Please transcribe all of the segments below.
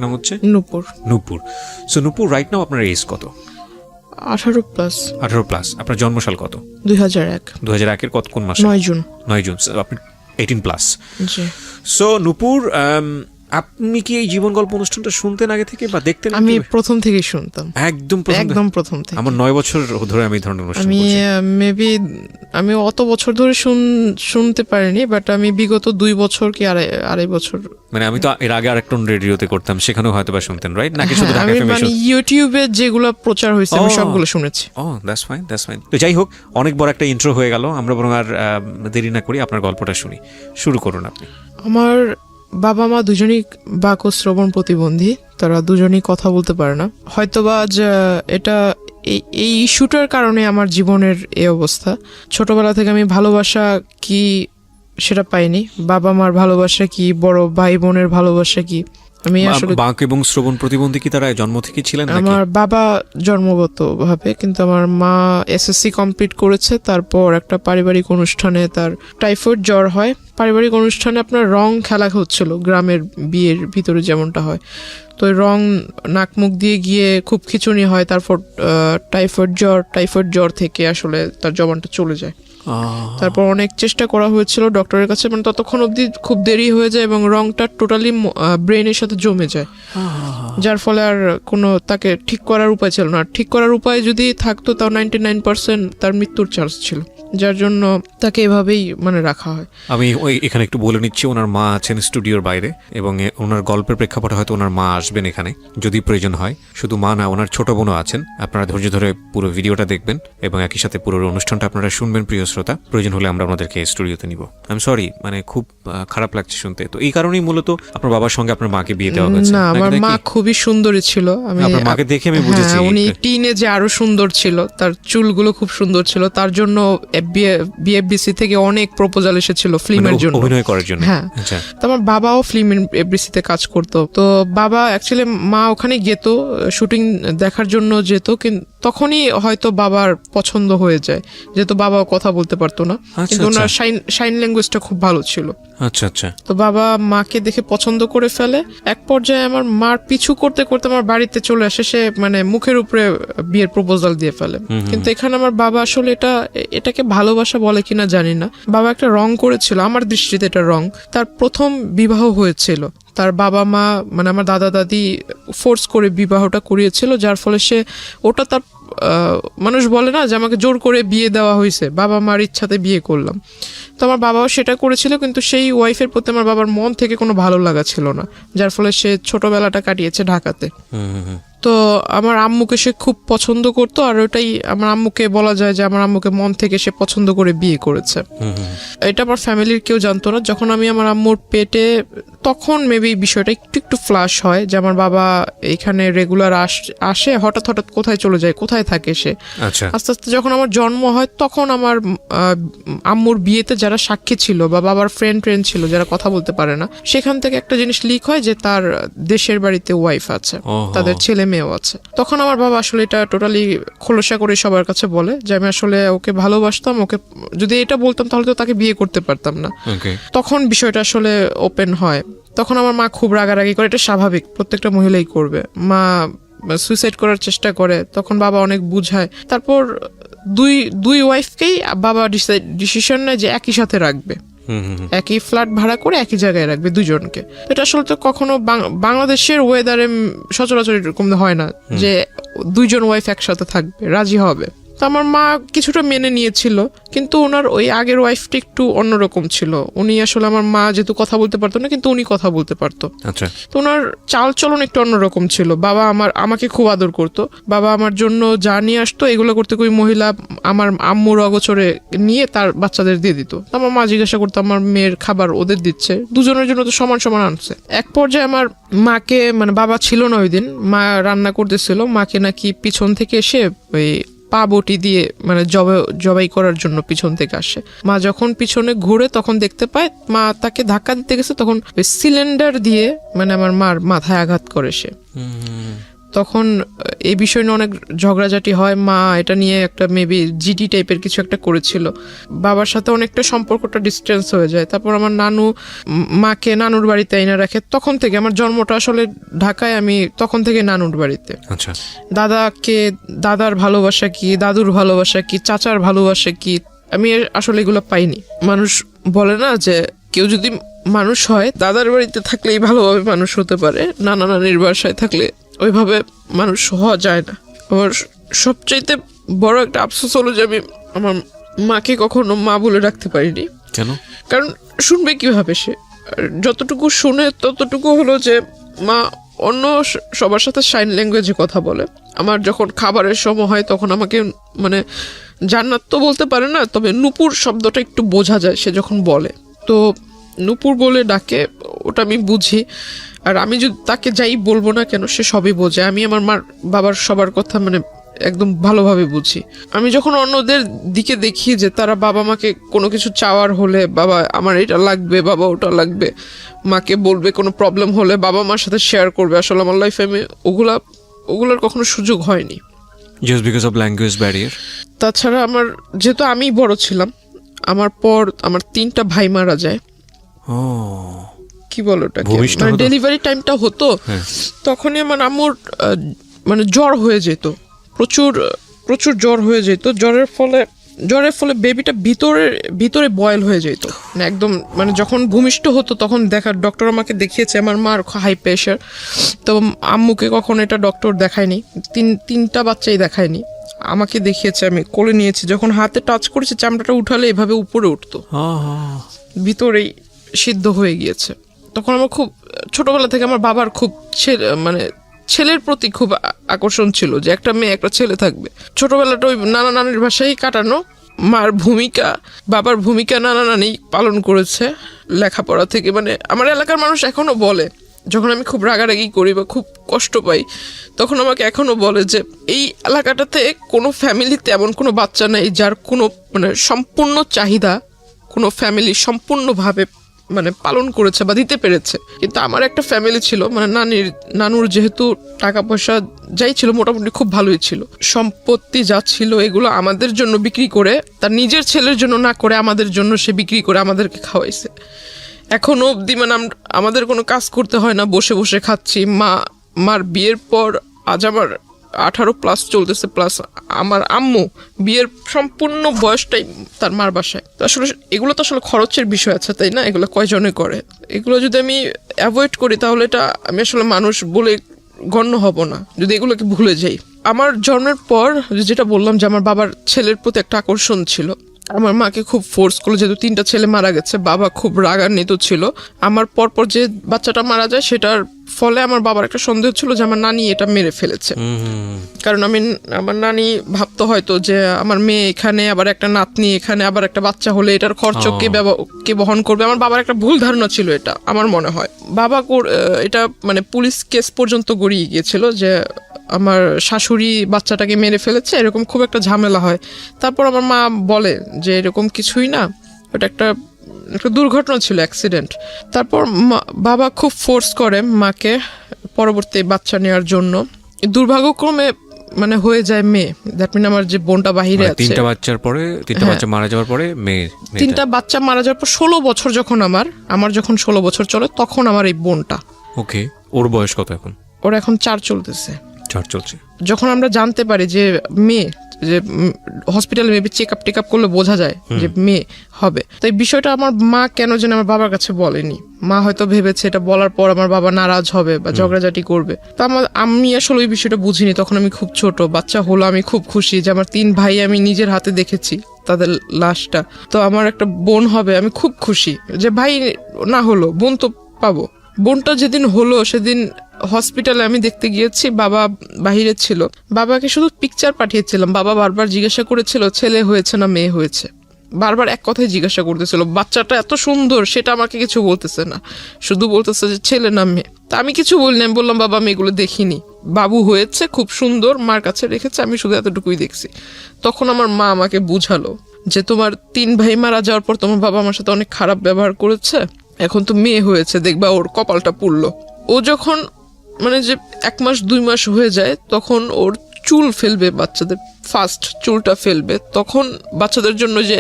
নাম হচ্ছে নূপুর। নূপুর। সো নূপুর, right now আপনার এজ কত? 18+। 18+। আপনার জন্মসাল কত? 2001। 2001-এর কত কোন মাসে? 9 জুন। 9 জুন। আপনি 18+। জি। সো নূপুর, আপনি কি এই জীবন গল্প অনুষ্ঠানটা শুনতেন আগে থেকে বা দেখতেন? আমি প্রথম থেকেই শুনতাম, একদম প্রথম থেকে। আমার 9 বছর ধরে আমি এই ধরনের অনুষ্ঠান আমি করছি। মেবি আমি অত বছর ধরে শুনতে পারিনি, বাট আমি বিগত 2 বছর কি আড়াই বছর, মানে আমি তো এর আগে আরেকটা রেডিওতে করতাম, সেখানেও হয়তো বা শুনতেন, রাইট? নাকি শুধু ঢাকা আমি এফএম? মানে ইউটিউবে যেগুলো প্রচার হয়েছে আমি সবগুলো শুনেছি। That's fine. তো যাই হোক, অনেক বড় একটা ইন্ট্রো হয়ে গেল। আমরা বরং আর দেরি না করি আপনার গল্পটা শুনি। শুরু করুন আপনি। আমার বাবা মা দুজনেই বাক ও শ্রবণ প্রতিবন্ধী, তারা দুজনেই কথা বলতে পারে না। হয়তোবা এটা এই ইস্যুটার কারণে আমার জীবনের এই অবস্থা। ছোটবেলা থেকে আমি ভালোবাসা কি সেটা পাইনি, বাবা মার ভালোবাসা কি, বড় ভাই বোনের ভালোবাসা কি, আমি আসলে। বাক এবং শ্রবণ প্রতিবন্ধী কি তারা জন্ম থেকে ছিলেন নাকি? আমার বাবা জন্মগত ভাবে, কিন্তু আমার মা এসএসসি কমপ্লিট করেছে, তারপর একটা পারিবারিক অনুষ্ঠানে তার টাইফয়েড জ্বর হয়। পারিবারিক অনুষ্ঠানে আপনার রং খেলা হচ্ছিল, গ্রামের বিয়ের ভিতরে যেমনটা হয়। তো রং নাক মুখ দিয়ে গিয়ে খুব খিচুনি হয়, তারপর টাইফয়েড জ্বর থেকে আসলে তার জবানটা চলে যায়। তারপর অনেক চেষ্টা করা হয়েছিল ডক্টরের কাছে, মানে ততক্ষণ অবধি খুব দেরি হয়ে যায় এবং রংটা টোটালি ব্রেনের সাথে জমে যায়, যার ফলে আর কোনো তাকে ঠিক করার উপায় ছিল না। ঠিক করার উপায় যদি থাকতো তাও 99% তার মৃত্যুর চান্স ছিল, যার জন্য তাকে এভাবেই মানে রাখা হয়। আমি এখানে একটু বলে নিচ্ছি, ওনার মা আছেন স্টুডিওর বাইরে এবং ওনার গল্পের প্রেক্ষাপটে হয়তো ওনার মা আসবেন এখানে যদি প্রয়োজন হয়। শুধু মা না, ওনার ছোট বোনও আছেন। আপনারা ধৈর্য ধরে পুরো ভিডিওটা দেখবেন এবং একই সাথে পুরো অনুষ্ঠানটা আপনারা শুনবেন প্রিয় শ্রোতা। প্রয়োজন হলে আমরা আপনাদেরকে স্টুডিওতে নিব। আমি সরি, মানে খুব খারাপ লাগছে শুনতে। তো এই কারণেই মূলত আপনার বাবার সঙ্গে আপনার মাকে বিয়ে দেওয়া হয়েছে? না, আমার মা খুবই সুন্দরী ছিল। আমি আপনার মাকে দেখে আমি বুঝেছি উনি টিনেজে আরো সুন্দর ছিল, তার চুলগুলো খুব সুন্দর ছিল। তার জন্য বিএফডিসি থেকে অনেক প্রপোজাল এসেছিল ফিল্মের জন্য, অভিনয় করার জন্য। হ্যাঁ, তো আমার বাবাও ফিল্ম এফডিসিতে কাজ করতো। তো বাবা অ্যাকচুয়ালি, মা ওখানে যেত শুটিং দেখার জন্য যেত, কিন্তু তখনই হয়তো বাবার পছন্দ হয়ে যায়, যেহেতু বাবাও কথা বলতে পারতো না, কিন্তু ওনার সাইন ল্যাঙ্গুয়েজটা খুব ভালো ছিল। আচ্ছা। তো বাবা মাকে দেখে পছন্দ করে ফেলে। এক পর্যায়ে আমার মার পিছু করতে করতে আমার বাড়িতে চলে আসে, সে মানে মুখের উপরে বিয়ের প্রপোজাল দিয়ে ফেলে। কিন্তু এখানে আমার বাবা আসলে এটাকে ভালোবাসা বলে কিনা জানি না, বাবা একটা রং করেছিল, আমার দৃষ্টিতে এটা রং। তার প্রথম বিবাহ হয়েছিল, তার বাবা মা মানে আমার দাদা দাদি ফোর্স করে বিবাহটা করিয়েছিল, যার ফলে সে ওটা তার মানুষ বলে না যে আমাকে জোর করে বিয়ে দেওয়া হয়েছে, বাবা মার ইচ্ছাতে বিয়ে করলাম। তো আমার বাবাও সেটা করেছিল, কিন্তু সেই ওয়াইফের প্রতি আমার বাবার মন থেকে কোনো ভালো লাগা ছিল না, যার ফলে সে ছোটবেলাটা কাটিয়েছে ঢাকাতে। তো আমার আম্মুকে সে খুব পছন্দ করতো, আর ওটাই আমার আম্মুকে বলা যায় যে আমার আম্মুকে মন থেকে সে পছন্দ করে বিয়ে করেছে। এটা আমার ফ্যামিলির কেউ জানতো না। যখন আমি আমার আম্মুর পেটে, তখন মেবি বিষয়টা একটু ফ্লাশ হয় যে আমার বাবা এখানে রেগুলার আসে, হঠাৎ কোথায় চলে যায়, কোথায় থাকে সে। আস্তে আস্তে যখন আমার জন্ম হয়, তখন আমার আম্মুর বিয়েতে যারা সাক্ষী ছিল বা বাবার ফ্রেন্ড ছিল যারা কথা বলতে পারে না, সেখান থেকে একটা জিনিস লিক হয় যে তার দেশের বাড়িতে ওয়াইফ আছে, তাদের ছেলে মেয়েও আছে। তখন আমার বাবা আসলে এটা টোটালি খোলসা করে সবার কাছে বলে যে আমি আসলে ওকে ভালোবাসতাম, ওকে যদি এটা বলতাম তাহলে তো তাকে বিয়ে করতে পারতাম না। তখন বিষয়টা আসলে ওপেন হয়। তখন আমার মা খুব রাগারাগি করে, এটা স্বাভাবিক, প্রত্যেকটা মহিলাই করবে। মা সুইসাইড করার চেষ্টা করে, তখন বাবা অনেক বুঝায়। তারপর দুই ওয়াইফকেই বাবা ডিসিশন নেয় যে একই সাথে রাখবে, একই ফ্ল্যাট ভাড়া করে একই জায়গায় রাখবে দুজনকে। এটা আসলে তো কখনো বাংলাদেশের ওয়েদারে সচরাচর এরকম হয় না যে দুইজন ওয়াইফ একসাথে থাকবে, রাজি হবে। তো আমার মা কিছুটা মেনে নিয়েছিল, কিন্তু ওনার ওই আগের ওয়াইফটি একটু অন্যরকম ছিল। উনি আসলে, আমার মা যেহেতু কথা বলতে পারতো না, কিন্তু উনি কথা বলতে পারতো। তো ওনার চাল চলন একটু অন্যরকম ছিল। বাবা আমাকে খুব আদর করতো, বাবা আমার জন্য যা নিয়ে আসতো এগুলো করতে ওই মহিলা আমার আম্মুর অগোচরে নিয়ে তার বাচ্চাদের দিয়ে দিত। আমার মা জিজ্ঞাসা করতো আমার মেয়ের খাবার ওদের দিচ্ছে, দুজনের জন্য তো সমান সমান আনছে। এক পর্যায়ে আমার মাকে, মানে বাবা ছিল না ওই দিন, মা রান্না করতেছিল, মাকে নাকি পিছন থেকে এসে ওই পা বটি দিয়ে মানে জবাই করার জন্য পিছন থেকে আসে। মা যখন পিছনে ঘুরে তখন দেখতে পায় মা তাকে ধাক্কা দিতে গেছে, তখন ওই সিলিন্ডার দিয়ে মানে আমার মার মাথায় আঘাত করে সে। তখন এই বিষয় নিয়ে অনেক ঝগড়াঝাটি হয়। মা এটা নিয়ে একটা মেবি জিডি টাইপের কিছু একটা করেছিল, বাবার সাথে অনেকটা সম্পর্কটা ডিস্টেন্স হয়ে যায়। তারপর আমার নানু মাকে নানুর বাড়িতে এনে রাখে। তখন থেকে আমার জন্মটা আসলে ঢাকায়, আমি তখন থেকে নানুর বাড়িতে। আচ্ছা, দাদার ভালোবাসা কি, দাদুর ভালোবাসা কি, চাচার ভালোবাসা কি, আমি আসলে এগুলো পাইনি। মানুষ বলে না যে কেউ যদি মানুষ হয় দাদার বাড়িতে থাকলেই ভালোভাবে মানুষ হতে পারে, নানা নানির বাসায় থাকলে ওইভাবে মানুষ হওয়া যায় না। আমার সবচাইতে বড় একটা আফসোস হলো যে আমি আমার মাকে কখনো মা বলে রাখতে পারিনি। কেন? কারণ শুনবে কিভাবে সে? যতটুকু শুনে ততটুকু হলো যে মা অন্য সবার সাথে সাইন ল্যাঙ্গুয়েজে কথা বলে। আমার যখন খাবারের সময় হয় তখন আমাকে মানে জান্নাত তো বলতে পারে না, তবে নূপুর শব্দটা একটু বোঝা যায় সে যখন বলে, তো নূপুর বলে ডাকে, ওটা আমি বুঝি। আর আমি যদি তাকে যাই বলবো না কেন সে সবই বোঝে। আমি আমার মার বাবার সবার কথা মানে একদম ভালোভাবে বুঝি। আমি যখন অন্যদের দিকে দেখি যে তারা বাবা মাকে কোনো কিছু চাওয়ার হলে, বাবা আমার এটা লাগবে, বাবা ওটা লাগবে, মাকে বলবে, কোনো প্রবলেম হলে বাবা মার সাথে শেয়ার করবে, আসলে আমার লাইফে আমি ওগুলার কখনো সুযোগ হয়নি। Just because of language barrier. তাছাড়া আমার যেহেতু আমি বড় ছিলাম, আমার পর আমার 3টা ভাই মারা যায়। কি বলো ওটাকে, মানে ডেলিভারি টাইমটা হতো, তখনই আমার আম্মুর মানে জ্বর হয়ে যেত, প্রচুর জ্বর হয়ে যেত। জ্বরের ফলে বেবিটা ভিতরে বয়েল হয়ে যেত, মানে একদম, মানে যখন ভূমিষ্ঠ হতো তখন ডক্টর আমাকে দেখিয়েছে। আমার মার হাই প্রেশার, তো আম্মুকে কখনো এটা ডক্টর দেখায়নি, 3টা বাচ্চাই দেখায়নি, আমাকে দেখিয়েছে। আমি কোলে নিয়েছি, যখন হাতে টাচ করেছে চামড়াটা উঠালে এভাবে উপরে উঠতো, ভিতরেই সিদ্ধ হয়ে গিয়েছে। তখন আমার খুব ছোটবেলা থেকে আমার বাবার খুব মানে ছেলের প্রতি খুব আকর্ষণ ছিল, যে একটা মেয়ে একটা ছেলে থাকবে। ছোটবেলাটা ওই নানা নানির বাসায় কাটানো। মার ভূমিকা, বাবার ভূমিকা নানা নানি পালন করেছে লেখাপড়া থেকে। মানে আমার এলাকার মানুষ এখনো বলে, যখন আমি খুব রাগারাগি করি বা খুব কষ্ট পাই, তখন আমাকে এখনো বলে যে এই এলাকাটাতে কোনো ফ্যামিলিতে এমন কোনো বাচ্চা নেই যার কোনো মানে সম্পূর্ণ চাহিদা কোনো ফ্যামিলি সম্পূর্ণভাবে মানে পালন করেছে বা দিতে পেরেছে। কিন্তু আমার একটা ফ্যামিলি ছিল, মানে নানুর যেহেতু টাকা পয়সা যাই ছিল মোটামুটি খুব ভালোই ছিল, সম্পত্তি যা ছিল এগুলো আমাদের জন্য বিক্রি করে, তার নিজের ছেলের জন্য না করে আমাদের জন্য সে বিক্রি করে আমাদেরকে খাওয়াইছে। এখনো অবধি মানে আমাদের কোনো কাজ করতে হয় না, বসে বসে খাচ্ছি। মার বিয়ের পর আজ আমার 18+ চলতেছে, প্লাস আমার আম্মু বিয়ের সম্পূর্ণ বয়সটাই তার মার বাসায়। তো আসলে এগুলো তো আসলে খরচের বিষয় আছে, তাই না? এগুলো কয়জনে করে? এগুলো যদি আমি অ্যাভয়েড করি তাহলে এটা আমি আসলে মানুষ বলে গণ্য হব না, যদি এগুলোকে ভুলে যাই। আমার জন্মের পর যেটা বললাম যে আমার বাবার ছেলের প্রতি একটা আকর্ষণ ছিল, আমার মাকে খুব ফোর্স করলো, যেহেতু 3টা ছেলে মারা গেছে, বাবা খুব রাগান্বিত ছিল। আমার পরপর যে বাচ্চাটা মারা যায় সেটার ফলে আমার বাবার একটা সন্দেহ ছিল যে আমার নানি এটা মেরে ফেলেছে। কারণ আমার নানি ভাবতো হয়তো যে আমার মেয়ে এখানে, আবার একটা নাতনি এখানে, আবার একটা বাচ্চা হলে এটার খরচ কে বহন করবে। আমার বাবার একটা ভুল ধারণা ছিল এটা, আমার মনে হয়। বাবা এটা মানে পুলিশ কেস পর্যন্ত গড়িয়ে গিয়েছিল যে আমার শাশুড়ি বাচ্চাটাকে মেরে ফেলেছে, এরকম খুব একটা ঝামেলা হয়। তারপর আমার মা বলে যে এরকম কিছুই না, ওটা একটা দুর্ঘটনা ছিল, অ্যাক্সিডেন্ট। তারপর বাবা খুব ফোর্স করে মাকে পরবর্তী বাচ্চা নেওয়ার জন্য। দুর্ভাগ্যক্রমে মানে হয়ে যায় মেয়ে। দ্যাট মিন আমার যে বোনটা বাহিরে আছে, 3টা বাচ্চা মারা যাওয়ার পরে মেয়ে, 3টা বাচ্চা মারা যাওয়ার পর 16 বছর যখন আমার যখন 16 বছর চলে, তখন আমার এই বোনটা। ওকে, ওর বয়স কত এখন? ওর এখন 4 চলতেছে। 4 চলছে। যখন আমরা জানতে পারি যে মেয়ে, যে হসপিটালে মেবি চেক আপ করলে বোঝা যায় যে মেয়ে হবে, তো এই বিষয়টা আমার মা কেন যেন আমার বাবার কাছে বলেনি। মা হয়তো ভেবেছে এটা বলার পর আমার বাবা নারাজ হবে বা ঝগড়াঝাটি করবে। তো আমি আসলে ওই বিষয়টা বুঝিনি, তখন আমি খুব ছোট। বাচ্চা হলো, আমি খুব খুশি যে আমার 3 ভাই আমি নিজের হাতে দেখেছি তাদের লাশটা, তো আমার একটা বোন হবে, আমি খুব খুশি। যে ভাই না হলো, বোন তো পাবো। বোনটা যেদিন হলো সেদিন হসপিটালে আমি দেখতে গিয়েছি, বাবা বাহিরে ছিল। বাবাকে শুধু পিকচার পাঠিয়েছিলাম, বাবা বারবার জিজ্ঞাসা করেছিল ছেলে হয়েছে না মেয়ে হয়েছে, বারবার এক কথাই জিজ্ঞাসা করতেছিল। বাচ্চাটা এত সুন্দর সেটা আমাকে কিছু বলতেছে না, শুধু বলতেছে যে ছেলে না মেয়ে। তা আমি কিছু বলিনি, আমি বললাম বাবা আমি এগুলো দেখিনি, বাবু হয়েছে খুব সুন্দর, মার কাছে রেখেছে, আমি শুধু এতটুকুই দেখছি। তখন আমার মা আমাকে বুঝালো যে তোমার 3 ভাই মারা যাওয়ার পর তোমার বাবা আমার সাথে অনেক খারাপ ব্যবহার করেছে, এখন তো মেয়ে হয়েছে, দেখবা ওর কপালটা পুড়লো। ও যখন মানে যে 1 মাস 2 মাস হয়ে যায় তখন ওর চুল ফেলবে, বাচ্চাদের ফার্স্ট চুলটা ফেলবে, তখন বাচ্চাদের জন্য যে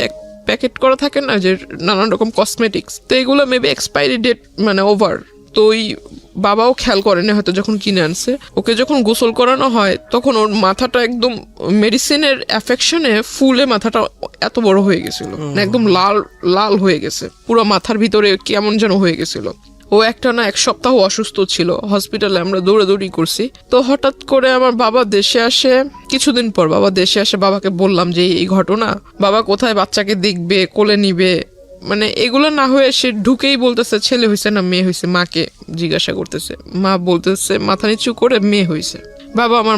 প্যাকেট করা থাকে না যে নানান রকম কসমেটিক্স, তো এগুলো মেবি এক্সপায়ারি ডেট মানে ওভার। তো ওই বাবাও খেয়াল করেনি হয়তো যখন কিনে আনছে, ওকে যখন গোসল করানো হয় তখন ওর মাথাটা একদম মেডিসিনের অ্যাফেকশনে ফুলে মাথাটা এত বড় হয়ে গেছিল, মানে একদম লাল লাল হয়ে গেছে, পুরো মাথার ভিতরে কেমন যেন হয়ে গেছিল। ও একটা না 1 সপ্তাহ অসুস্থ ছিল, হসপিটালে আমরা দৌড়াদৌড়ি করছি। তো হঠাৎ করে আমার বাবা দেশে আসে, কিছুদিন পর বাবা দেশে আসে, বাবাকে বললাম যে এই ঘটনা, বাবা কোথায় বাচ্চাকে দেখবে, কোলে নিবে, মানে এগুলো না হয়ে সে ঢুকেই বলতেছে ছেলে হয়েছে না মেয়ে হয়েছে, মাকে জিজ্ঞাসা করতেছে, মা বলতেছে মাথা নিচু করে মেয়ে হয়েছে। বাবা আমার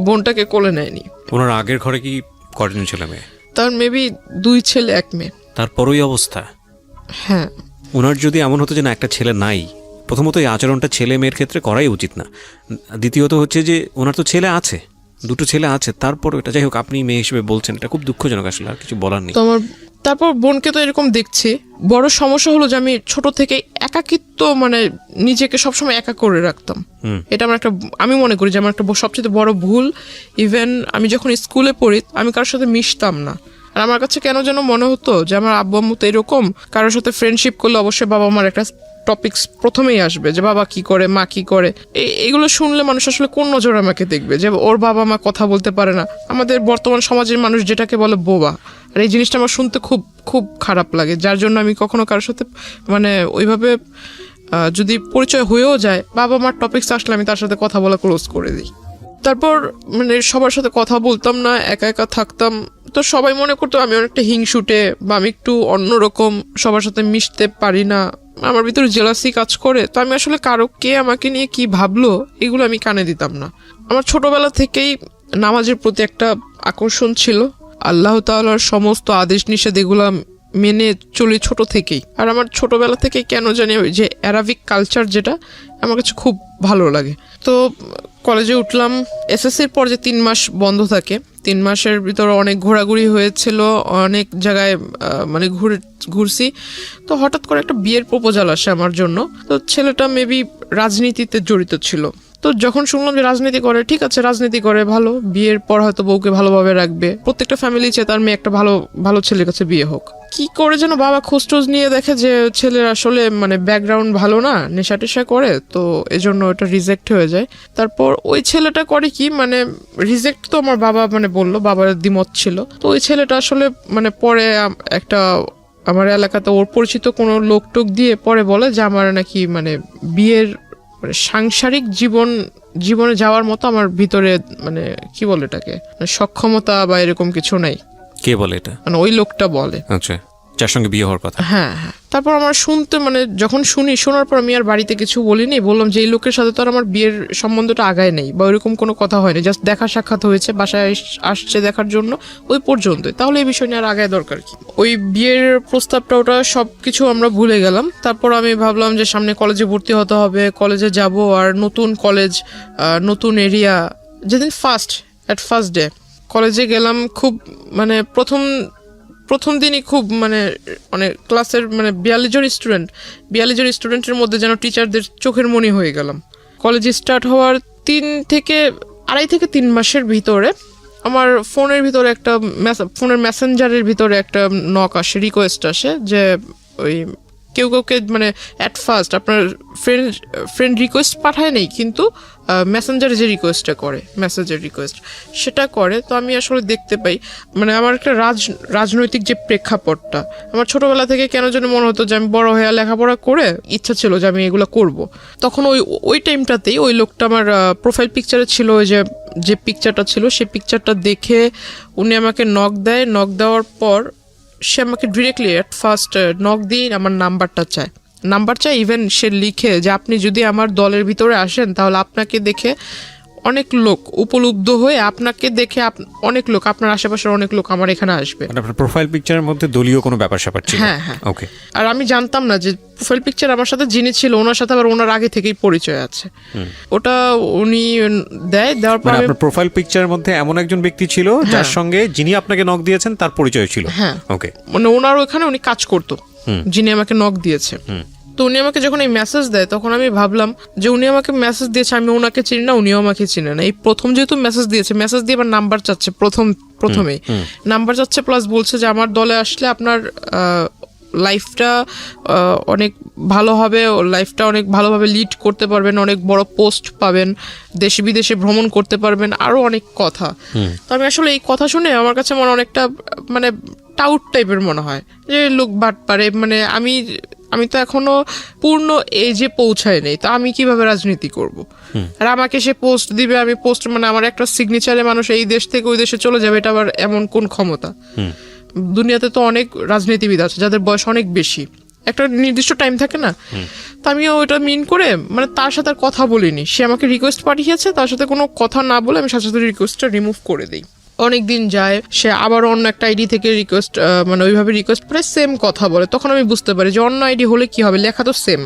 বোনটাকে কোলে নেয়নি। ওনার আগের ঘরে কি কয়জন ছেলে মেয়ে? তার মেবি 2 ছেলে 1 মেয়ে। তারপরই অবস্থা। হ্যাঁ, ওনার যদি এমন হতো যে না একটা ছেলে নাই, প্রথমত এই আচরণটা ছেলে মেয়ের ক্ষেত্রে করাই উচিত না। দ্বিতীয়ত হচ্ছে যে ওনার তো ছেলে আছে, 2টো ছেলে আছে, তারপর এটা যাই হোক আপনি মেয়ে হিসেবে বলছেন, এটা খুব দুঃখজনক, আসলে আর কিছু বলার নেই। তো আমার তারপর বোনকে তো এরকম দেখছি। বড় সমস্যা হলো যে আমি ছোট থেকে একাকিত্ব, মানে নিজেকে সবসময় একা করে রাখতাম। এটা আমার একটা, আমি মনে করি যে আমার একটা সবচেয়ে বড় ভুল। ইভেন আমি যখন স্কুলে পড়ি আমি কারোর সাথে মিশতাম না, আর আমার কাছে কেন যেন মনে হতো যে আমার আব্বু আম্মু তো এরকম, কারোর সাথে ফ্রেন্ডশিপ করলে অবশ্যই বাবা আমার একটা টপিকস প্রথমেই আসবে যে বাবা কি করে, মা কি করে। এগুলো শুনলে মানুষ আসলে কোন নজরে আমাকে দেখবে যে ওর বাবা মা কথা বলতে পারে না। আমাদের বর্তমান সমাজের মানুষ যেটাকে বলে বোবা, আর এই জিনিসটা আমার শুনতে খুব খুব খারাপ লাগে, যার জন্য আমি কখনো কারোর সাথে মানে ওইভাবে যদি পরিচয় হয়েও যায়, বাবা মার টপিকস আসলে আমি তার সাথে কথা বলা ক্লোজ করে দিই। তারপর মানে সবার সাথে কথা বলতাম না, একা একা থাকতাম। তো সবাই মনে করতো আমি অনেকটা হিংসুটে বা আমি একটু অন্যরকম, সবার সাথে মিশতে পারি না, আমার ভিতরে জেলাসি কাজ করে। তো আমি আসলে কারো কে আমাকে নিয়ে কি ভাবলো এগুলো আমি কানে দিতাম না। আমার ছোটবেলা থেকেই নামাজের প্রতি একটা আকর্ষণ ছিল, আল্লাহ তাআলার সমস্ত আদেশ নিষেধ এগুলো মেনে চলি ছোট থেকেই। আর আমার ছোটবেলা থেকে কেন জানি যে অ্যারাবিক কালচার যেটা আমার কাছে খুব ভালো লাগে। তো কলেজে উঠলাম, এসএসসির পর যে 3 মাস বন্ধ থাকে, 3 মাসের ভিতরে অনেক ঘোরাঘুরি হয়েছিল, অনেক জায়গায় মানে ঘুরছি। তো হঠাৎ করে একটা বিয়ের প্রপোজাল আসে আমার জন্য। তো ছেলেটা মেবি রাজনীতিতে জড়িত ছিল। তো যখন শুনলাম যে রাজনীতি করে, ঠিক আছে রাজনীতি করে ভালো, বিয়ের পর হয়তো বউকে ভালোভাবে রাখবে, প্রত্যেকটা ফ্যামিলি চায় তার মেয়ে একটা ভালো ভালো ছেলের কাছে বিয়ে হোক। কি করে যেন বাবা খোঁজটোজ নিয়ে দেখে যে ছেলের আসলে মানে ব্যাকগ্রাউন্ড ভালো না, নেশা টেশা করে, তো এজন্য ওটা রিজেক্ট হয়ে যায়। তারপর ওই ছেলেটা করে কি, মানে রিজেক্ট তো আমার বাবা মানে বললো, বাবার দ্বিমত ছিল। তো ওই ছেলেটা আসলে মানে পরে একটা আমার এলাকাতে ওর পরিচিত কোনো লোক টোক দিয়ে পরে বলে যে আমার নাকি মানে বিয়ের সাংসারিক জীবনে যাওয়ার মতো আমার ভিতরে মানে কি বলে এটাকে সক্ষমতা বা এরকম কিছু নাই। কে বলে এটা? মানে ওই লোকটা বলে। আচ্ছা, যার সঙ্গে বিয়ে হওয়ার কথা। হ্যাঁ হ্যাঁ। তারপর আমার শুনতে মানে যখন শোনার পর আমি আর বাড়িতে কিছু বলিনি, বললাম যে এই লোকের সাথে তো আর আমার বিয়ের সম্বন্ধটা আগায় নেই বা ওইরকম কোনো কথা হয়নি, জাস্ট দেখা সাক্ষাৎ হয়েছে, বাসায় আসছে দেখার জন্য, ওই পর্যন্তই, তাহলে এই বিষয় নিয়ে আর আগায় দরকার কি। ওই বিয়ের প্রস্তাবটা ওটা সব কিছু আমরা ভুলে গেলাম। তারপর আমি ভাবলাম যে সামনে কলেজে ভর্তি হতে হবে, কলেজে যাব, আর নতুন কলেজ, নতুন এরিয়া। যেদিন ফার্স্ট ডে কলেজে গেলাম, খুব মানে প্রথম দিনই খুব মানে অনেক ক্লাসের মানে 42 জন স্টুডেন্টের মধ্যে যেন টিচারদের চোখের মণি হয়ে গেলাম। কলেজে স্টার্ট হওয়ার 2.5 থেকে 3 মাসের ভিতরে আমার ফোনের ভিতরে একটা ফোনের মেসেঞ্জারের ভিতরে একটা নক আসে, রিকোয়েস্ট আসে যে ওই কেউকে মানে অ্যাট ফার্স্ট আপনার ফ্রেন্ড রিকোয়েস্ট পাঠায় নেই, কিন্তু মেসেঞ্জারে যে রিকোয়েস্টটা করে, মেসেজের রিকোয়েস্ট সেটা করে। তো আমি আসলে দেখতে পাই মানে আমার একটা রাজনৈতিক যে প্রেক্ষাপটটা, আমার ছোটবেলা থেকে কেন যেন মনে হতো যে আমি বড় হয়ে লেখাপড়া করে ইচ্ছা ছিল যে আমি এগুলো করব। তখন ওই টাইমটাতেই ওই লোকটা আমার প্রোফাইল পিকচারে ছিল, ওই যে পিকচারটা ছিল সেই পিকচারটা দেখে উনি আমাকে নক দেওয়ার পর সে আমাকে ডিরেক্টলি অ্যাট ফার্স্ট নক দিয়ে আমার নাম্বার চায়। ইভেন সে লিখে যে আপনি যদি আমার দলের ভিতরে আসেন তাহলে আপনাকে দেখে অনেক লোক উপলব্ধ হয়ে, আপনাকে দেখে অনেক লোক, আপনার আশেপাশের অনেক লোক আমার এখানে আসবে। আপনার প্রোফাইল পিকচারের মধ্যে দলীয় কোনো ব্যাপার স্যাপার ছিল? হ্যাঁ হ্যাঁ। ওকে। আর আমি জানতাম না যে প্রোফাইল পিকচার আমার সাথে যিনি ছিল ওনার সাথে আবার ওনার আগে থেকেই পরিচয় আছে। ওটা উনি দেওয়ার পর আপনার প্রোফাইল পিকচারের মধ্যে এমন একজন ব্যক্তি ছিল যার সঙ্গে যিনি আপনাকে নক দিয়েছেন তার পরিচয় ছিল? হ্যাঁ। ওকে। মানে ওনার ওখানে উনি কাজ করতো, যিনি আমাকে নক দিয়েছে। তো উনি আমাকে যখন এই মেসেজ দেয় তখন আমি ভাবলাম যে উনি আমাকে মেসেজ দিয়েছে, আমি ওনাকে চিনি না, উনিও আমাকে চিনে না। এই প্রথম যেহেতু মেসেজ দিয়েছে, মেসেজ দিয়ে আবার নাম্বার চাচ্ছে প্রথমেই নাম্বার চাচ্ছে, প্লাস বলছে যে আমার দলে আসলে আপনার লাইফটা অনেক ভালো হবে, লাইফটা অনেক ভালোভাবে লিড করতে পারবেন, অনেক বড় পোস্ট পাবেন, দেশে বিদেশে ভ্রমণ করতে পারবেন, আরো অনেক কথা। তো আমি আসলে এই কথা শুনে আমার কাছে অনেকটা মানে টাউট টাইপের মনে হয় যে লোক বাট পারে, মানে আমি তো এখনো পূর্ণ এজে পৌঁছায় নেই, তো আমি কিভাবে রাজনীতি করব? আর আমাকে সে পোস্ট দিবে, আমি পোস্ট মানে আমার একটা সিগনেচারে মানুষ এই দেশ থেকে ওই দেশে চলে যাবে, এটা আবার এমন কোন ক্ষমতা? দুনিয়াতে তো অনেক রাজনীতিবিদ আছে যাদের বয়স অনেক বেশি, একটা নির্দিষ্ট টাইম থাকে না। তো আমিও ওইটা মিন করে মানে তার সাথে আর কথা বলিনি, সে আমাকে রিকোয়েস্ট পাঠিয়েছে, তার সাথে কোনো কথা না বলে আমি সাথে সাথে রিকোয়েস্টটা রিমুভ করে দিই। অনেক দিন যায়, সে আবার অন্য একটা আইডি থেকে রিকোয়েস্ট মানে ওইভাবে রিকোয়েস্ট করে সেম কথা বলে, তখন আমি বুঝতে পারি যে অন্য আইডি হলে কি হবে, লেখা তো সেম,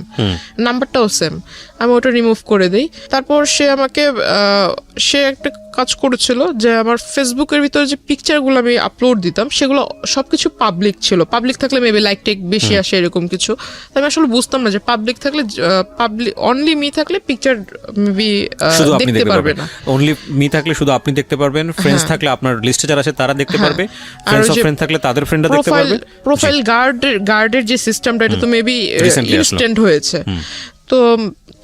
নাম্বারটাও সেম, আমি ওটা রিমুভ করে দিই। তারপর সে আমাকে সে একটা কাজ করেছিল যে আমার ফেসবুকের ভিতরে যে পিকচারগুলো আমি আপলোড দিতাম সেগুলো সবকিছু পাবলিক ছিল, পাবলিক থাকলে মেবি লাইক টেক বেশি আসে এরকম কিছু। আমি আসলে বুঝতাম না যে পাবলিক থাকলে পাবলিক অনলি মি থাকলে পিকচার মেবি দেখতে পারবে না, অনলি মি থাকলে শুধু আপনি দেখতে পারবেন, ফ্রেন্ডস থাকলে আপনার লিস্টে যারা আছে তারা দেখতে পারবে, ফ্রেন্ডস অফ ফ্রেন্ড থাকলে তাদের ফ্রেন্ডরা দেখতে পারবে। প্রোফাইল গার্ডের যে সিস্টেমটা এটা তো মেবি ইনস্ট্যান্ট হয়েছে। তো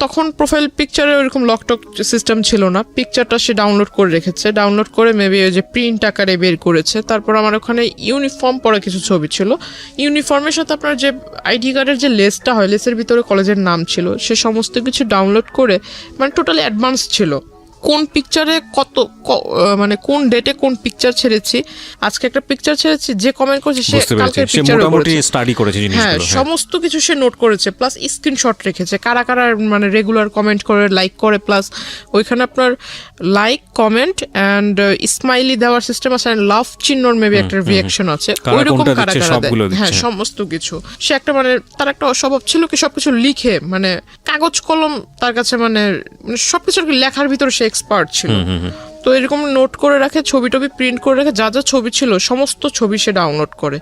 তখন প্রোফাইল পিকচারে ওরকম লকটক সিস্টেম ছিল না, পিকচারটা সে ডাউনলোড করে রেখেছে, ডাউনলোড করে মেবি ওই যে প্রিন্ট আকারে বের করেছে। তারপর আমার ওখানে ইউনিফর্ম পরা কিছু ছবি ছিল, ইউনিফর্মের সাথে আপনার যে আইডি কার্ডের যে লেসটা হয়, লেসের ভিতরে কলেজের নাম ছিল, সে সমস্ত কিছু ডাউনলোড করে মানে টোটালি অ্যাডভান্স ছিল, কোন পিকচারে মানে কোন ডেটে কোন পিকচার ছেড়েছি, আজকে একটা পিকচার ছেড়েছি, যে কমেন্ট করেছে সে কালকের পিকচার স্টাডি করেছে জিনিসগুলো, হ্যাঁ সমস্ত কিছু সে নোট করেছে, প্লাস স্ক্রিনশট রেখেছে কারা কারা মানে রেগুলার কমেন্ট করে, লাইক করে, প্লাস ওইখানে আপনার লাইক কমেন্ট অ্যান্ড স্মাইলি দেওয়ার সিস্টেম আছে, লাভ চিহ্নর মেবি একটা রিঅ্যাকশন আছে, ওইরকম কারা কারা দেয়, হ্যাঁ সমস্ত কিছু। সে একটা মানে তার একটা অস্বভাব ছিল কি সবকিছু লিখে, মানে কাগজ কলম তার কাছে মানে সবকিছু লেখার ভিতরে সে এক্সপার্ট ছিল। তো এরকম নোট করে রাখে, ছবি টবি প্রিন্ট করে রাখে, যা যা ছবি ছিল সমস্ত ছবি সে ডাউনলোড করে।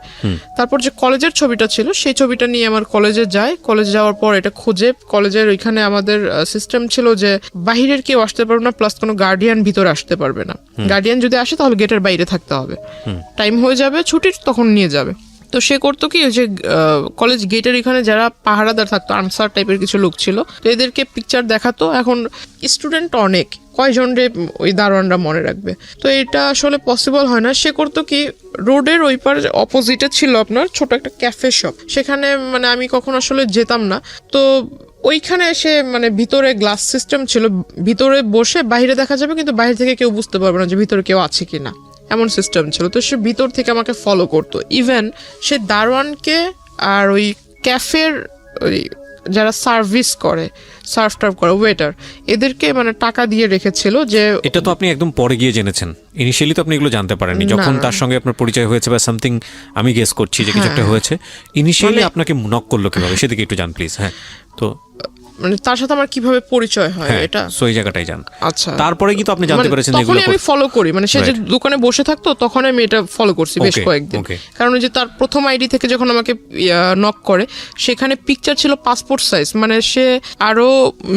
তারপর যে কলেজের ছবিটা ছিল সেই ছবিটা নিয়ে আমার কলেজে যায়, কলেজে যাওয়ার পর এটা খোঁজে, কলেজের ওইখানে আমাদের সিস্টেম ছিল যে বাহিরের কেউ আসতে পারবে না, প্লাস কোনো গার্ডিয়ান ভিতরে আসতে পারবে না, গার্ডিয়ান যদি আসে তাহলে গেটের বাইরে থাকতে হবে, টাইম হয়ে যাবে ছুটির তখন নিয়ে যাবে। তো সে করতো কি, ওই যে কলেজ গেটের এখানে যারা পাহারাদার থাকতো, আনসার টাইপের কিছু লোক ছিল, তো এদেরকে পিকচার দেখাতো। এখন স্টুডেন্ট অনেক, কয়জন রে ওই দারোয়ানরা মনে রাখবে, তো এটা আসলে পসিবল হয় না। সে করতো কি, রোডের ওই পার অপোজিটে ছিল আপনার ছোট একটা ক্যাফে শপ, সেখানে মানে আমি কখন আসলে যেতাম না, তো ওইখানে এসে মানে ভিতরে গ্লাস সিস্টেম ছিল, ভিতরে বসে বাইরে দেখা যাবে কিন্তু বাইরে থেকে কেউ বুঝতে পারবে না যে ভিতরে কেউ আছে কিনা, এমন সিস্টেম ছিল। তো সে ভিতর থেকে আমাকে ফলো করতো, ইভেন সে দারোয়ানকে আর ওই ক্যাফের ওই যারা সার্ভিস করে, সার্ভ টার্ভ করে, ওয়েটার, এদেরকে মানে টাকা দিয়ে রেখেছিল। যে এটা তো আপনি একদম পরে গিয়ে জেনেছেন, ইনিশিয়ালি তো আপনি এগুলো জানতে পারেননি, যখন তার সঙ্গে আপনার পরিচয় হয়েছে বা সামথিং, আমি গেস করছি যে কিছু একটা হয়েছে, ইনিশিয়ালি আপনাকে নক করলো কিভাবে সেদিকে একটু জান প্লিজ। হ্যাঁ, তো মানে তার সাথে আমার কিভাবে পরিচয় হয় এটা সই জায়গাটাই জান। আচ্ছা, তারপরে কিন্তু আপনি জানতে পেরেছেন এগুলো আমি ফলো করি, মানে সে যে দোকানে বসে থাকতো তখন আমি এটা ফলো করছি বেশ কয়েকদিন, কারণ যে তার প্রথম আইডি থেকে যখন আমাকে নক করে সেখানে পিকচার ছিল পাসপোর্ট সাইজ, মানে সে আরো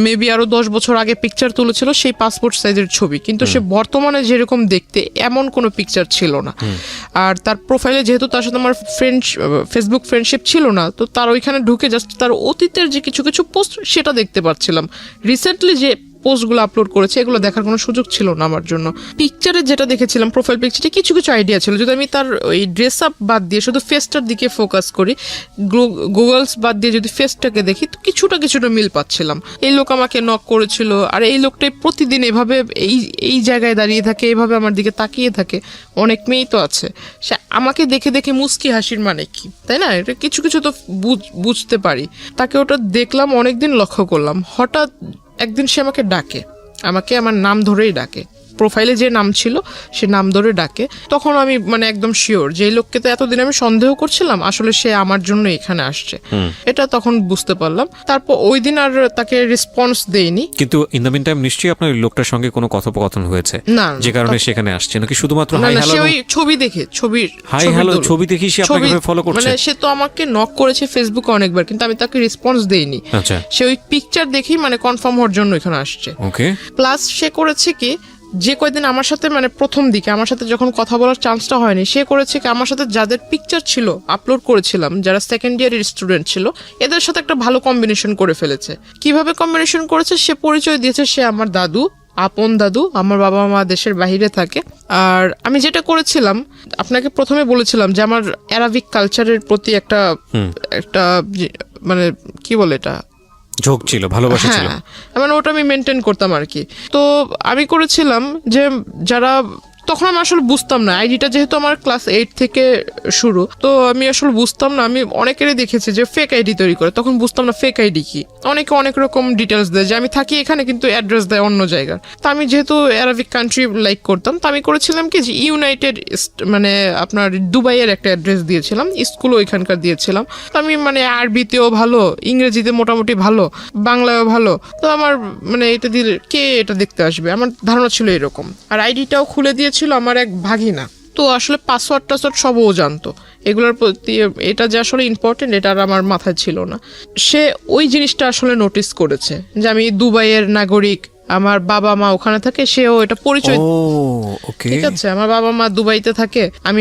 মেবি আরো 10 বছর আগে পিকচার তুলেছিল সেই পাসপোর্ট সাইজের ছবি, কিন্তু সে বর্তমানে যেরকম দেখতে এমন কোনো পিকচার ছিল না। আর তার প্রোফাইলে যেহেতু তার সাথে আমার ফেসবুক ফ্রেন্ডশিপ ছিল না, তো তার ওইখানে ঢুকে জাস্ট তার অতীতের যে কিছু কিছু পোস্ট সেটা দেখতে পাচ্ছিলাম। রিসেন্টলি যে পোস্টগুলো আপলোড করেছে এগুলো দেখার কোনো সুযোগ ছিল না আমার জন্য। পিকচারে যেটা দেখেছিলাম, প্রোফাইল পিকচারে কিছু কিছু আইডিয়া ছিল, যদি আমি তার ওই ড্রেস আপ বাদ দিয়ে শুধু ফেসটার দিকে ফোকাস করি, গুগলস বাদ দিয়ে যদি ফেসটাকে দেখি তো কিছুটা মিল পাচ্ছিলাম। এই লোক আমাকে নক করেছিল, আর এই লোকটাই প্রতিদিন এভাবে এই জায়গায় দাঁড়িয়ে থাকে, এভাবে আমার দিকে তাকিয়ে থাকে। অনেক মেয়েই তো আছে, সে আমাকে দেখে দেখে মুস্কি হাসির মানে কি, তাই না? এটা কিছু কিছু তো বুঝতে পারি। তাকে ওটা দেখলাম, অনেকদিন লক্ষ্য করলাম, হঠাৎ একদিন সে আমাকে ডাকে, আমাকে আমার নাম ধরেই ডাকে, প্রোফাইলে যে নাম ছিল সে নাম ধরে ডাকে, তখন আমি মানে একদম শিওর যে এই লোককে তো এতদিন আমি সন্দেহ করছিলাম, আসলে সে আমার জন্য এখানে আসছে, এটা তখন বুঝতে পারলাম। তারপর ওই দিন আর তাকে রেসপন্স দেইনি। কিন্তু ইন দ্য মিন টাইম নিশ্চয়ই আপনার ওই লোকটার সঙ্গে কোনো কথোপকথন হয়েছে না, যে কারণে সেখানে আসছে, নাকি শুধুমাত্র না হাই না, হ্যালো সে ওই ছবি দেখে হাই হ্যালো ছবি দেখি সে আপনাকে ফলো করছে? মানে সে তো আমাকে নক করেছে ফেসবুকে অনেকবার, কিন্তু আমি তাকে রেসপন্স দেইনি। আচ্ছা, সে ওই পিকচার দেখেই মানে কনফার্ম হওয়ার জন্য এখানে আসছে। ওকে। প্লাস সে করেছে কি, যে কয়দিন আমার সাথে মানে প্রথম দিকে আমার সাথে যখন কথা বলার চান্সটা হয়নি, সে করেছে কি আমার সাথে যাদের পিকচার ছিল আপলোড করেছিলাম, যারা সেকেন্ড ইয়ারের স্টুডেন্ট ছিল, এদের সাথে একটা ভালো কম্বিনেশন করে ফেলেছে। কিভাবে কম্বিনেশন করেছে, সে পরিচয় দিয়েছে সে আমার দাদু, আপন দাদু। আমার বাবা মা দেশের বাইরে থাকে। আর আমি যেটা করেছিলাম, আপনাকে প্রথমে বলেছিলাম যে আমার অ্যারাবিক কালচারের প্রতি একটা মানে কি বলে এটা, ঝোঁক ছিল, ভালোবাসা ছিল, মানে ওটা আমি মেনটেন করতাম আর কি। তো আমি করেছিলাম যে যারা, তখন আমি আসলে বুঝতাম না, আইডিটা যেহেতু আমার ক্লাস 8 থেকে শুরু, তো আমি আসলে বুঝতাম না। আমি অনেকেরই দেখেছি যে ফেক আইডি তৈরি করে, তখন বুঝতাম না ফেক আইডি কি। অনেকে অনেক রকম ডিটেলস দেয় যে আমি থাকি এখানে কিন্তু অ্যাড্রেস দেয় অন্য জায়গার। তো আমি যেহেতু অ্যারাবিক কান্ট্রি লাইক করতাম, তো আমি করেছিলাম কি যে ইউনাইটেড মানে আপনার দুবাইয়ের একটা অ্যাড্রেস দিয়েছিলাম, স্কুলও ওইখানকার দিয়েছিলাম। তো আমি মানে আরবিতেও ভালো, ইংরেজিতে মোটামুটি ভালো, বাংলায়ও ভালো। তো আমার মানে এটা দিলে কে এটা দেখতে আসবে, আমার ধারণা ছিল এরকম। আর আইডিটাও খুলে দিয়েছিল আমার এক ভাগিনা। তো আসলে পাসওয়ার্ড টাসওয়ার্ড সবও জানতো, এগুলোর প্রতি এটা যে আসলে ইম্পর্টেন্ট এটা আর আমার মাথায় ছিল না। সে ওই জিনিসটা আসলে নোটিস করেছে যে আমি দুবাইয়ের নাগরিক, আমার বাবা মা ওখানে থাকে, সেও এটা পরিচয়। ঠিক আছে, আমার বাবা মা দুবাইতে থাকে, আমি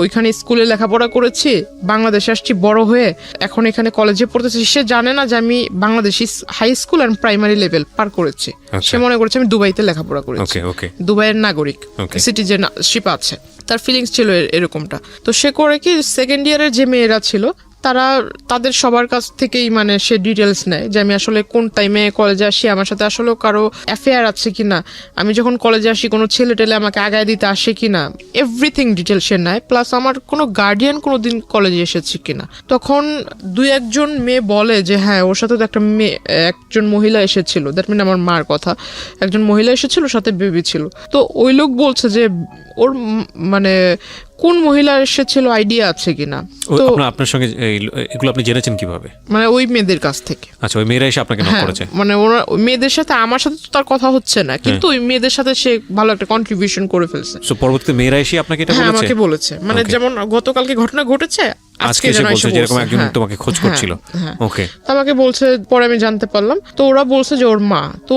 ওইখানে স্কুলে লেখাপড়া করেছি, বাংলাদেশে আসছি বড় হয়ে, এখন এখানে কলেজে পড়তেছি। সে জানে না যে আমি বাংলাদেশি হাই স্কুল আর প্রাইমারি লেভেল পার করেছি। সে মনে করছে আমি দুবাইতে লেখাপড়া করেছি, দুবাইয়ের নাগরিক, সিটিজেনশিপ আছে, তার ফিলিংস ছিল এরকমটা। তো সে করে কি, সেকেন্ড ইয়ারের যে মেয়েরা ছিল তাদের সবার কাছ থেকেই মানে সে ডিটেলস নেয় যে আমি আসলে কোন টাইমে কলেজে আসি, আমার সাথে আসলে কারো অ্যাফেয়ার আছে কিনা, আমি যখন কলেজে আসি কোনো ছেলে টেলে আমাকে আগায় দিতে আসে কিনা, এভরিথিং ডিটেল সে নেয়। প্লাস আমার কোনো গার্ডিয়ান কোনোদিন কলেজে এসেছে কিনা। তখন 2-1 মেয়ে বলে যে হ্যাঁ ওর সাথে তো একজন মহিলা এসেছিল, দ্যাট মিন আমার মার কথা, একজন মহিলা এসেছিল, সাথে বেবি ছিল। তো ওই লোক বলছে যে ওর মানে কোন মহিলা এসেছিল আইডিয়া আছে কিনা। তো আপনার সঙ্গে এগুলো আপনি জেনেছেন কিভাবে? মানে ওই মেয়েদের কাছ থেকে। আচ্ছা, ওই মেয়েরা এসে আপনাকে নক করেছে? মানে ওরা মেয়েদের সাথে, আমার সাথে তো তার কথা হচ্ছে না, কিন্তু ওই মেয়েদের সাথে সে ভালো একটা কন্ট্রিবিউশন করে ফেলছে। সো পরবর্তীতে মেয়েরা এসে আপনাকে এটা বলেছে? আমাকে বলেছে, মানে যেমন গতকালকে ঘটনা ঘটেছে, আজকে এসে বলছে যে এরকম একজন তোমাকে খোঁজ করছিল। ওকে, আমাকে বলছে, পরে আমি জানতে পারলাম। তো ওরা বলছে যে ওর মা, তো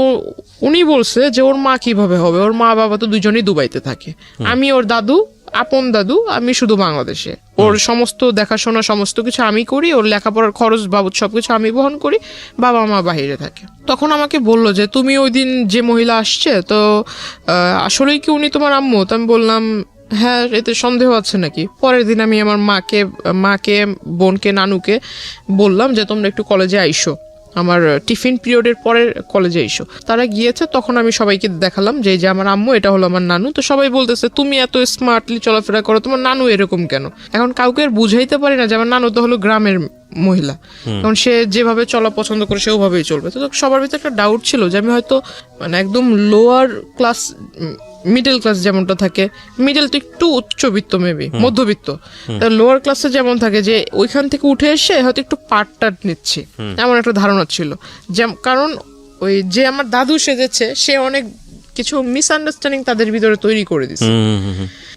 উনি বলছে যে ওর মা কিভাবে হবে, ওর মা বাবা তো দুজনেই দুবাইতে থাকে, আমি ওর দাদু, আপন দাদু, আমি শুধু বাংলাদেশে। ওর সমস্ত দেখাশোনা সমস্ত কিছু আমি করি, ওর লেখাপড়ার খরচ বাবদ সবকিছু আমি বহন করি, বাবা মা বাহিরে থাকে। তখন আমাকে বললো যে তুমি ওই দিন যে মহিলা আসছে, তো আসলেই কি উনি তোমার আম্মু? তো আমি বললাম হ্যাঁ, এতে সন্দেহ আছে নাকি। পরের দিন আমি আমার মাকে বোনকে, নানুকে বললাম যে তোমরা একটু কলেজে আইসো, আমার টিফিন পিরিয়ডের পরে কলেজে এসো। তারা গিয়েছে, তখন আমি সবাইকে দেখালাম যে আমার আম্মু, এটা হলো আমার নানু। তো সবাই বলতেছে তুমি এত স্মার্টলি চলাফেরা করো, তোমার নানু এরকম কেন? এখন কাউকে আর বুঝাইতে পারি না যে আমার নানু তো হলো গ্রামের মহিলা, কারণ সে যেভাবে চলা পছন্দ করে সে ওভাবেই চলবে। তো সবার ভিতরে একটা ডাউট ছিল যে আমি হয়তো মানে একদম লোয়ার ক্লাস, মিডল ক্লাস যেমনটা থাকে, মিডল তো একটু উচ্চবিত্ত, মেবি মধ্যবিত্ত, লোয়ার ক্লাসে যেমন থাকে, যে ওইখান থেকে উঠে এসে হয়তো একটু পাট নিচ্ছি, এমন একটা ধারণা ছিল। কারণ ওই যে আমার দাদু সেজেছে, সে অনেক কিছু মিসআন্ডারস্ট্যান্ডিং তাদের ভিতরে তৈরি করে দিচ্ছে।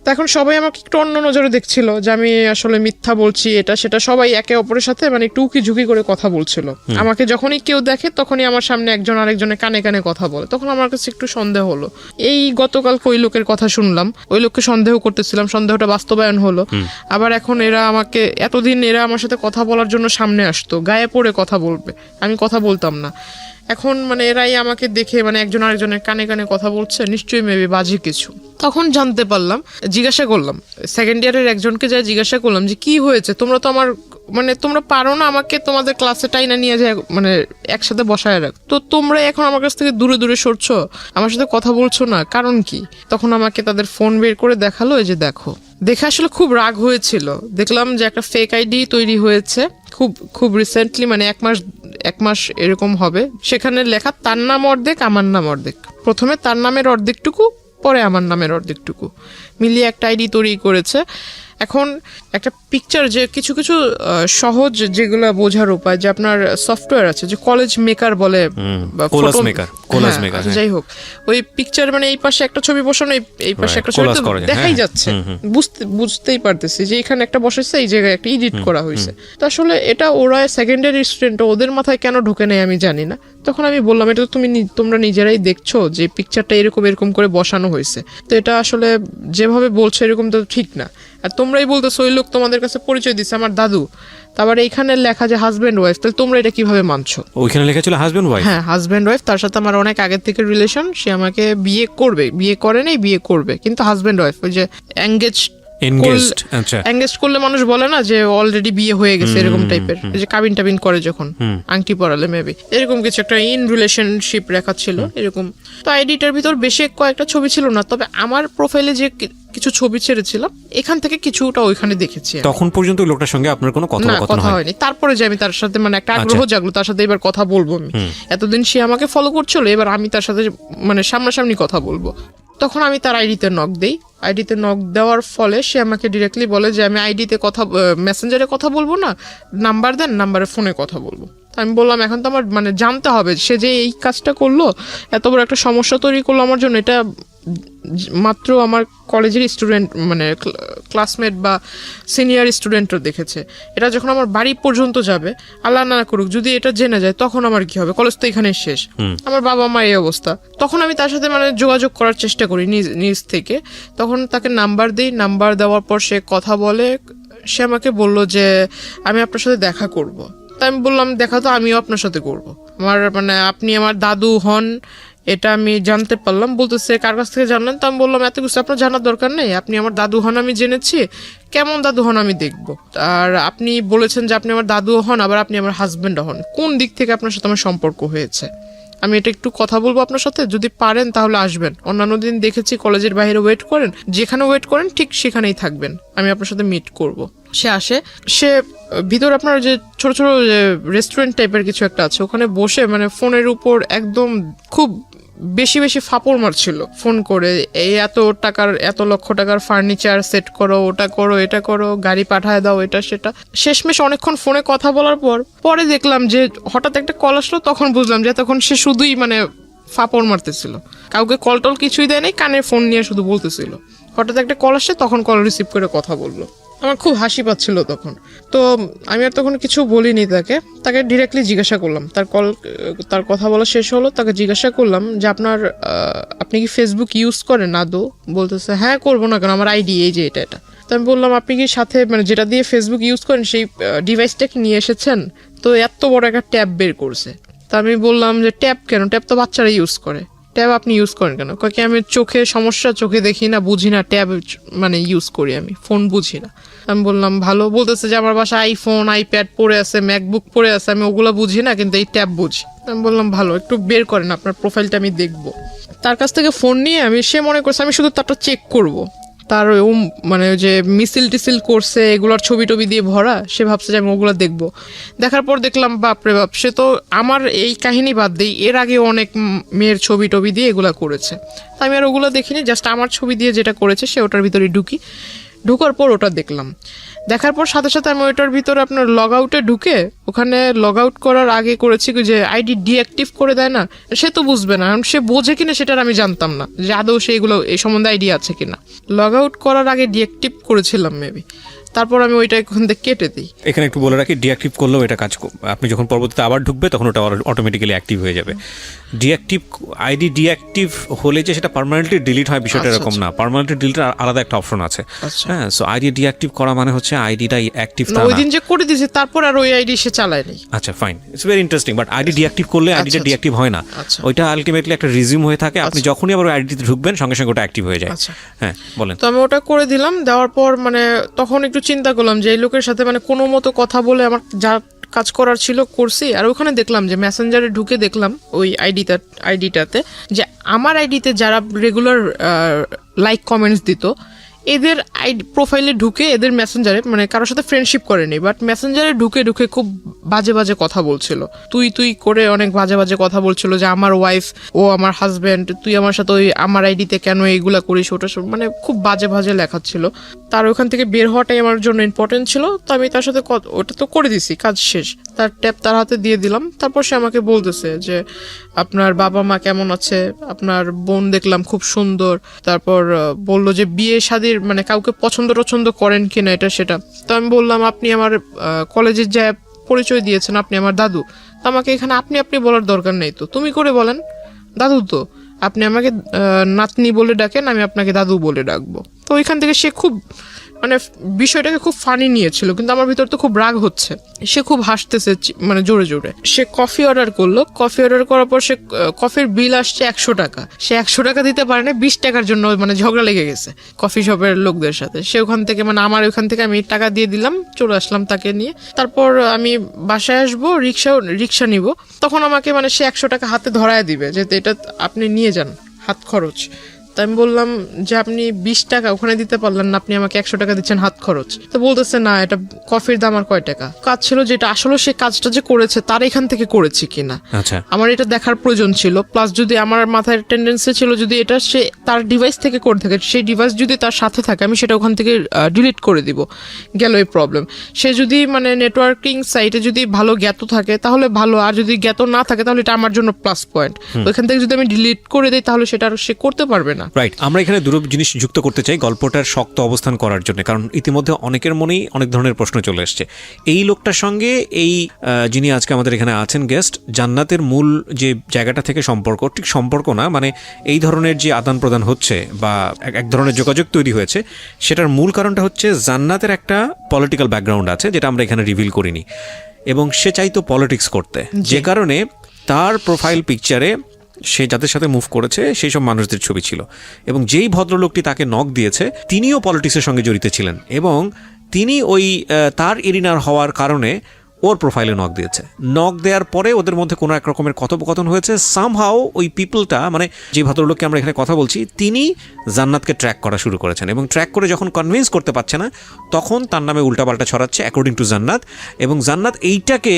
তো এখন সবাই আমাকে একটু অন্য নজরে দেখছিল যে আমি আসলে মিথ্যা বলছি, এটা সেটা। সবাই একে অপরের সাথে মানে একটু উকি ঝুঁকি করে কথা বলছিল। আমাকে যখনই কেউ দেখে তখনই আমার সামনে একজন আরেকজনের কানে কানে কথা বলে, তখন আমার কাছে একটু সন্দেহ হলো। এই গতকালকে ওই লোকের কথা শুনলাম, ওই লোককে সন্দেহ করতেছিলাম, সন্দেহটা বাস্তবায়ন হলো। আবার এখন এরা আমাকে, এতদিন এরা আমার সাথে কথা বলার জন্য সামনে আসতো, গায়ে পড়ে কথা বলবে, আমি কথা বলতাম না। এখন মানে এরাই আমাকে দেখে মানে একজন আরেকজনের কানে কানে কথা বলছে, নিশ্চয়ই মেবি বাজে কিছু। তখন জানতে পারলাম, জিজ্ঞাসা করলাম সেকেন্ড ইয়ারের একজনকে, যাই জিজ্ঞাসা করলাম যে কি হয়েছে, তোমরা তো আমার মানে তোমরা পারো না আমাকে তোমাদের ক্লাসে টাইনা নিয়ে যায় মানে একসাথে বসায় রাখ, তো তোমরা এখন আমার কাছ থেকে দূরে দূরে সরছো, আমার সাথে কথা বলছো না, কারণ কি? তখন আমাকে তাদের ফোন বের করে দেখালো, এই যে দেখো। দেখে আসলে খুব রাগ হয়েছিল, দেখলাম যে একটা ফেক আইডি তৈরি হয়েছে খুব রিসেন্টলি, মানে এক মাস এরকম হবে। সেখানে লেখা তার নাম অর্ধেক, আমার নাম অর্ধেক। প্রথমে তার নামের অর্ধেকটুকু, পরে আমার নামের অর্ধেকটুকু মিলিয়ে একটা আইডি তৈরি করেছে। এখন একটা পিকচার যে কিছু কিছু সহজ যেগুলো বোঝার উপায়, যে আপনার সফটওয়্যার আছে যে কলেজ মেকার বলে, যাই হোক, ওই পিকচার মানে এই পাশে একটা ছবি বসানো, এই পাশে একটা ছবি দেখাই যাচ্ছে, বুঝতেই পারতেছি যে এখানে একটা বসেছে, এই জায়গায় একটা এডিট করা হয়েছে। তো আসলে এটা ওরা সেকেন্ডারি স্টুডেন্ট, ওদের মাথায় কেন ঢোকে নেই আমি জানি না। তখন আমি বললাম এটা তো তোমরা নিজেরাই দেখছো যে পিকচারটা এরকম করে বসানো হয়েছে, তো এটা আসলে যেভাবে বলছো এরকম তো ঠিক না। আর তোমরাই বলতেছো ওই লোক তোমাদের কাছে পরিচয় দিচ্ছে আমার দাদু, তারপর এইখানে লেখা যে হাজব্যান্ড ওয়াইফ, তাহলে তোমরা এটা কিভাবে মানছো? ওইখানে লেখা ছিল হাজব্যান্ড ওয়াইফ। হ্যাঁ, হাজব্যান্ড ওয়াইফ, তার সাথে আমার অনেক আগের থেকে রিলেশন, সে আমাকে বিয়ে করে নাই, বিয়ে করবে, কিন্তু হাজব্যান্ড ওয়াইফ, ওই যে এঙ্গেজ করলে মানুষ বলে না যে অলরেডি বিয়ে হয়ে গেছে, এরকম টাইপের, যে কাবিন টাবিন করে যখন আংটি পরালে মেবি এরকম কিছু একটা ইন রিলেশনশিপ রেখা ছিল এরকম। তো আইডিটার ভিতর বেশি কয়েকটা ছবি ছিল না, তবে আমার প্রোফাইলে যে কিছু ছবি ছেড়েছিলাম এখান থেকে কিছুটা ওইখানে দেখেছি। তখন পর্যন্ত লোকটার সঙ্গে আপনার কোনো কথা হয়নি। তারপরে যে আমি তার সাথে মানে একটা আগ্রহ জাগলো, তার সাথে এবার কথা বলবো আমি, এতদিন সে আমাকে ফলো করছিল, এবার আমি তার সাথে মানে সামনাসামনি কথা বলবো। তখন আমি তার আইডিতে নক দেই। আইডিতে নক দেওয়ার ফলে সে আমাকে ডিরেক্টলি বলে যে আমি আইডিতে মেসেঞ্জারে কথা বলবো না, নাম্বার দেন, নাম্বারে ফোনে কথা বলবো। আমি বললাম এখন তো আমার মানে জানতে হবে সে যে এই কাজটা করলো, এত বড় একটা সমস্যা তৈরি করলো আমার জন্য, এটা মাত্র আমার কলেজের স্টুডেন্ট মানে ক্লাসমেট বা সিনিয়র স্টুডেন্টরা দেখেছে, এটা যখন আমার বাড়ি পর্যন্ত যাবে, আল্লাহ না করুক যদি এটা জেনে যায়, তখন আমার কি হবে? কলেজ তো এখানে শেষ, আমার বাবা মা এই অবস্থা। তখন আমি তার সাথে মানে যোগাযোগ করার চেষ্টা করি নিজ থেকে। তখন তাকে নাম্বার দিই, নাম্বার দেওয়ার পর সে কথা বলে, সে আমাকে বলল যে আমি আপনার সাথে দেখা করব। তাই আমি বললাম দেখা তো আমিও আপনার সাথে করবো, আমার মানে আপনি আমার দাদু হন এটা আমি জানতে পারলাম। বলতেছে কার কাছ থেকে জানলেন? তো আমি বললাম এত কিছু আপনার জানার দরকার নেই, আপনি আমার দাদু হন আমি জেনেছি, কেমন দাদু হন আমি দেখবো। আর আপনি বলেছেন যে আপনি আমার দাদু হন, আবার আপনি আমার হাজবেন্ড হন, কোন দিক থেকে আপনার সাথে আমার সম্পর্ক হয়েছে? আমি এটা একটু কথা বলবো আপনার সাথে, যদি পারেন তাহলে আসবেন। অন্যান্য দিন দেখেছি কলেজের বাইরে ওয়েট করেন, যেখানে ওয়েট করেন ঠিক সেখানেই থাকবেন, আমি আপনার সাথে মিট করব। সে আসে, সে ভিতর আপনার যে ছোট ছোট রেস্টুরেন্ট টাইপের কিছু একটা আছে, ওখানে বসে মানে ফোনের উপর একদম খুব বেশি বেশি ফাপড় মারছিল ফোন করে, এই এত লক্ষ টাকার ফার্নিচার সেট করো, ওটা করো, এটা করো, গাড়ি পাঠায় দাও, এটা সেটা। শেষমেশ অনেকক্ষণ ফোনে কথা বলার পরে দেখলাম যে হঠাৎ একটা কল আসলো, তখন বুঝলাম যে তখন সে শুধুই মানে ফাপড় মারতেছিল, কাউকে কল টল কিছুই দেয় নাই, কানে ফোন নিয়ে শুধু বলতেছিল। হঠাৎ একটা কল আসছে, তখন কল রিসিভ করে কথা বললো। আমার খুব হাসি পাচ্ছিল তখন, তো আমি আর তখন কিছু বলিনি তাকে ডিরেক্টলি জিজ্ঞাসা করলাম। তার কথা বলা শেষ হলো, তাকে জিজ্ঞাসা করলাম যে আপনি কি ফেসবুক ইউজ করেন আদৌ? বলতেছে হ্যাঁ, করবো না কেন, আমার আইডি এই যে এটা। তো আমি বললাম আপনি কি সাথে মানে যেটা দিয়ে ফেসবুক ইউজ করেন সেই ডিভাইসটা কি নিয়ে এসেছেন? তো এত বড় একটা ট্যাব বের করছে। তা আমি বললাম যে ট্যাব কেন? ট্যাব তো বাচ্চারা ইউজ করে, ট্যাব আপনি ইউজ করেন কেন? কি আমি চোখে সমস্যা, চোখে দেখি না, বুঝি না, ট্যাব মানে ইউজ করি আমি, ফোন বুঝি না। আমি বললাম ভালো। বলতেছে যে আমার বাসায় আইফোন, আইপ্যাড পড়ে আছে, ম্যাকবুক পড়ে আছে, আমি ওগুলো বুঝি না, কিন্তু এই ট্যাব বুঝি। আমি বললাম ভালো, একটু বের করেন আপনার প্রোফাইলটা আমি দেখবো। তার কাছ থেকে ফোন নিয়ে সে মনে করছে আমি শুধু তারটা চেক করবো, তার মানে যে মিছিল টিসিল করছে এগুলোর ছবি টবি দিয়ে ভরা, সে ভাবছে যে আমি ওগুলো দেখবো। দেখার পর দেখলাম বাপরে বাপ, সে তো আমার এই কাহিনী বাদ দিই, এর আগে অনেক মেয়ের ছবি টবি দিয়ে এগুলা করেছে। আমি আর ওগুলো দেখিনি, জাস্ট আমার ছবি দিয়ে যেটা করেছে সে ওটার ভিতরে ঢুকার পর ওটা দেখলাম। দেখার পর সাথে সাথে আমি ওইটার ভিতরে আপনার লগ আউটে ঢুকে, ওখানে লগ আউট করার আগে করেছি যে আইডি ডিঅ্যাক্টিভ করে দেয় না, সে তো বুঝবে না, সে বোঝে কিনা সেটার আমি জানতাম না যে আদৌ সেইগুলো এই সম্বন্ধে আইডিয়া আছে কিনা। লগ আউট করার আগে ডিঅ্যাক্টিভ করেছিলাম মেবি, তারপর আমি ওইটা এখান থেকে কেটে দিই। এখানে একটু বলে রাখি, ডিঅ্যাক্টিভ করলেও এটা কাজ, আপনি যখন পরবর্তীতে আবার ঢুকবে তখন ওটা অটোমেটিক্যালি অ্যাক্টিভ হয়ে যাবে। আইডি ডিঅ্যাক্টিভ হলে যে সেটা পার্মানেন্টলি ডিলিট হয় বিষয়টা এরকম না, পার্মানেন্টলি ডিলিটের আলাদা একটা অপশন আছে। হ্যাঁ, সো আইডি ডিঅ্যাক্টিভ করা মানে হচ্ছে আইডিটা অ্যাক্টিভ না। ওই দিন যে করে দিয়েছে তারপর আর ওই আইডি সে চালায়নি। আচ্ছা fine, it's very interesting. But ID deactive করলে আইডিটা ডিঅ্যাক্টিভ হয় না, ওইটা আলটিমেটলি একটা রিজিউম হয়ে থাকে। আপনি যখনই আবার আইডিতে ঢুকবেন সঙ্গে সঙ্গে ওটা অ্যাক্টিভ হয়ে যায়। হ্যাঁ বলেন। তো আমি ওটা করে দিলাম, দেওয়ার পর মানে তখন একটু চিন্তা করলাম যে এই লোকের সাথে মানে কোনো মতো কথা বলে আমার যা কাজ করার ছিল করছি। আর ওখানে দেখলাম যে মেসেঞ্জারে ঢুকে দেখলাম ওই আইডিটাতে যে আমার আইডিতে যারা রেগুলার লাইক কমেন্টস দিত এদের আইডি প্রোফাইলে ঢুকে এদের মেসেঞ্জারে মানে কারোর সাথে ফ্রেন্ডশিপ করেনি, বাট মেসেঞ্জারে ঢুকে ঢুকে খুব বাজে বাজে কথা বলছিল, তুই করে অনেক বাজে বাজে কথা বলছিল যে আমার ওয়াইফ ও আমার হাজবেন্ড, তুই আমার সাথে ওই আমার আইডিতে কেন এইগুলা করিস, ওটা মানে খুব বাজে বাজে লেখা ছিল। তার ওখান থেকে বের হওয়াটাই আমার জন্য ইম্পর্টেন্ট ছিল, তো আমি তার সাথে ওটা তো করে দিছি, কাজ শেষ। তার ট্যাব তার হাতে দিয়ে দিলাম। তারপর সে আমাকে বলতেছে যে আপনার বাবা মা কেমন আছে, আপনার বোন দেখলাম খুব সুন্দর, তারপর বললো যে বিয়ে শাদীর মানে কাউকে পছন্দ টছন্দ করেন কিনা এটা সেটা। তো আমি বললাম আপনি আমার কলেজের যা পরিচয় দিয়েছেন আপনি আমার দাদু, তো আমাকে এখানে আপনি বলার দরকার নেই, তো তুমি করে বলেন, দাদু তো আপনি আমাকে নাতনি বলে ডাকেন, আমি আপনাকে দাদু বলে ডাকবো। তো ওইখান থেকে সে খুব মানে বিষয়টাকে খুব ফানি নিয়েছিল, কিন্তু আমার ভিতর তো খুব রাগ হচ্ছে। সে খুব হাসতেছে মানে জোরে জোরে। সে কফি অর্ডার করলো, কফি অর্ডার করার পর সে কফির বিল আসছে 100 টাকা, সে 100 টাকা দিতে পারে না, 20 টাকার জন্য মানে ঝগড়া লেগে গেছে কফি শপের লোকদের সাথে। সে ওখান থেকে মানে আমার ওখান থেকে আমি টাকা দিয়ে দিলাম, চলে আসলাম তাকে নিয়ে। তারপর আমি বাসায় আসবো, রিক্সা নিব, তখন আমাকে মানে সে 100 টাকা হাতে ধরায় দিবে যে এটা আপনি নিয়ে যান হাত খরচ। তো আমি বললাম যে আপনি 20 টাকা ওখানে দিতে পারলেন না, আপনি আমাকে 100 টাকা দিচ্ছেন হাত খরচ। তো বলতেছে না এটা কফির দাম আর কয় টাকা। কাজ ছিল যেটা আসলে সে কাজটা যে করেছে তার এখান থেকে করেছে কিনা আমার এটা দেখার প্রয়োজন ছিল। প্লাস যদি আমার মাথায় টেন্ডেন্সি ছিল যদি এটা সে তার ডিভাইস থেকে করে থাকে, সেই ডিভাইস যদি তার সাথে থাকে আমি সেটা ওখান থেকে ডিলিট করে দিব, গেল এই প্রবলেম। সে যদি মানে নেটওয়ার্কিং সাইটে যদি ভালো জ্ঞাত থাকে তাহলে ভালো, আর যদি জ্ঞাত না থাকে তাহলে এটা আমার জন্য প্লাস পয়েন্ট। ওইখান থেকে যদি আমি ডিলিট করে দিই তাহলে সেটা আর সে করতে পারবে না। রাইট, আমরা এখানে দুটো জিনিস যুক্ত করতে চাই গল্পটার শক্ত অবস্থান করার জন্য, কারণ ইতিমধ্যে অনেকের মনেই অনেক ধরনের প্রশ্ন চলে এসছে। এই লোকটার সঙ্গে এই যিনি আজকে আমাদের এখানে আছেন গেস্ট, জান্নাতের মূল যে জায়গাটা থেকে সম্পর্ক, ঠিক সম্পর্ক না মানে এই ধরনের যে আদান প্রদান হচ্ছে বা এক ধরনের যোগাযোগ তৈরি হয়েছে, সেটার মূল কারণটা হচ্ছে জান্নাতের একটা পলিটিক্যাল ব্যাকগ্রাউন্ড আছে যেটা আমরা এখানে রিভিল করিনি, এবং সে চাইতো পলিটিক্স করতে, যে কারণে তার প্রোফাইল পিকচারে সে যাদের সাথে মুভ করেছে সেই সব মানুষদের ছবি ছিল। এবং যেই ভদ্রলোকটি তাকে নক দিয়েছে তিনিও পলিটিক্সের সঙ্গে জড়িত ছিলেন, এবং তিনি ওই তার এরিনার হওয়ার কারণে ওর প্রোফাইলে নক দিয়েছে। নক দেওয়ার পরে ওদের মধ্যে কোনো এক রকমের কথোপকথন হয়েছে। সামহাও ওই পিপলটা মানে যে ভদ্রলোককে আমরা এখানে কথা বলছি তিনি জান্নাতকে ট্র্যাক করা শুরু করেছেন, এবং ট্র্যাক করে যখন কনভিন্স করতে পারছে না তখন তার নামে উল্টাপাল্টা ছড়াচ্ছে অ্যাকর্ডিং টু জান্নাত। এবং জান্নাত এইটাকে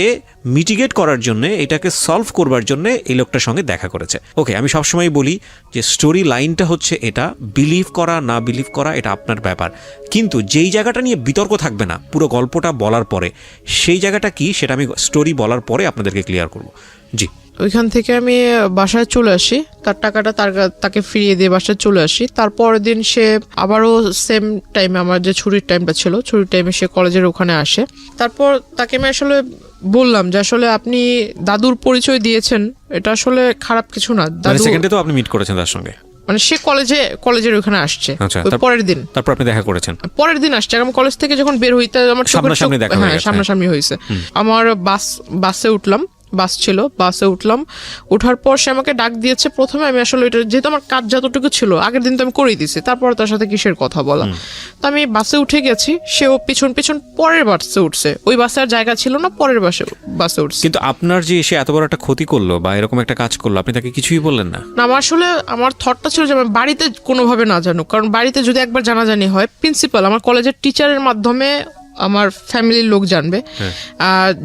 মিটিগেট করার জন্য, এটাকে সলভ করবার জন্য এই লোকটার সঙ্গে দেখা করেছে। ওকে, আমি সবসময় বলি যে স্টোরি লাইনটা হচ্ছে এটা, বিলিভ করা না বিলিভ করা এটা আপনার ব্যাপার, কিন্তু যেই জায়গাটা নিয়ে বিতর্ক থাকবে না পুরো গল্পটা বলার পরে, সেই জায়গাটা কি সেটা আমি স্টোরি বলার পরে আপনাদেরকে ক্লিয়ার করব। জি, ওইখান থেকে আমি বাসায় চলে আসি, তার টাকাটা তাকে ফিরিয়ে দিয়ে বাসায় চলে আসি। তারপরের দিন সে আবারও সেম টাইমে, আমার যে ছুটির টাইমটা ছিল ছুটির টাইমে সে কলেজের ওখানে আসে। তারপর তাকে আমি আসলে বললাম যে আসলে আপনি দাদুর পরিচয় দিয়েছেন, এটা আসলে খারাপ কিছু না। দাদু সেকেন্ডে তো আপনি মিট করেছেন তার সঙ্গে, মানে সে কলেজের ওখানে আসছে পরের দিন, তারপর আপনি দেখা করেছেন পরের দিন আসছে। আমি কলেজ থেকে যখন বের হইতে আমার সামনাসামনি হয়েছে। আমার বাসে উঠলাম, বাস ছিল, বাসে উঠলাম, ওঠার পর সে আমাকে ডাক দিয়েছে। প্রথমে আমি আসলে এটা যেহেতু আমার কাজ যতটুকু ছিল আগের দিন তো আমি করেই দিছি, তারপর তার সাথে কিসের কথা বলা। তো আমি বাসে উঠে গেছি, সেও পিছন পরের বাসে উঠছে, ওই বাসে আর জায়গা ছিল না, পরের বাসে উঠছে। কিন্তু আপনার যে সে এত বড় একটা ক্ষতি করলো বা এরকম একটা কাজ করলো, আপনি তাকে কিছুই বললেন না? না, আমার আসলে আমার থটটা ছিল যে আমার বাড়িতে কোনোভাবে না জানুক, কারণ বাড়িতে যদি একবার জানাজানি হয়, প্রিন্সিপাল আমার কলেজের টিচারের মাধ্যমে আমার ফ্যামিলির লোক জানবে,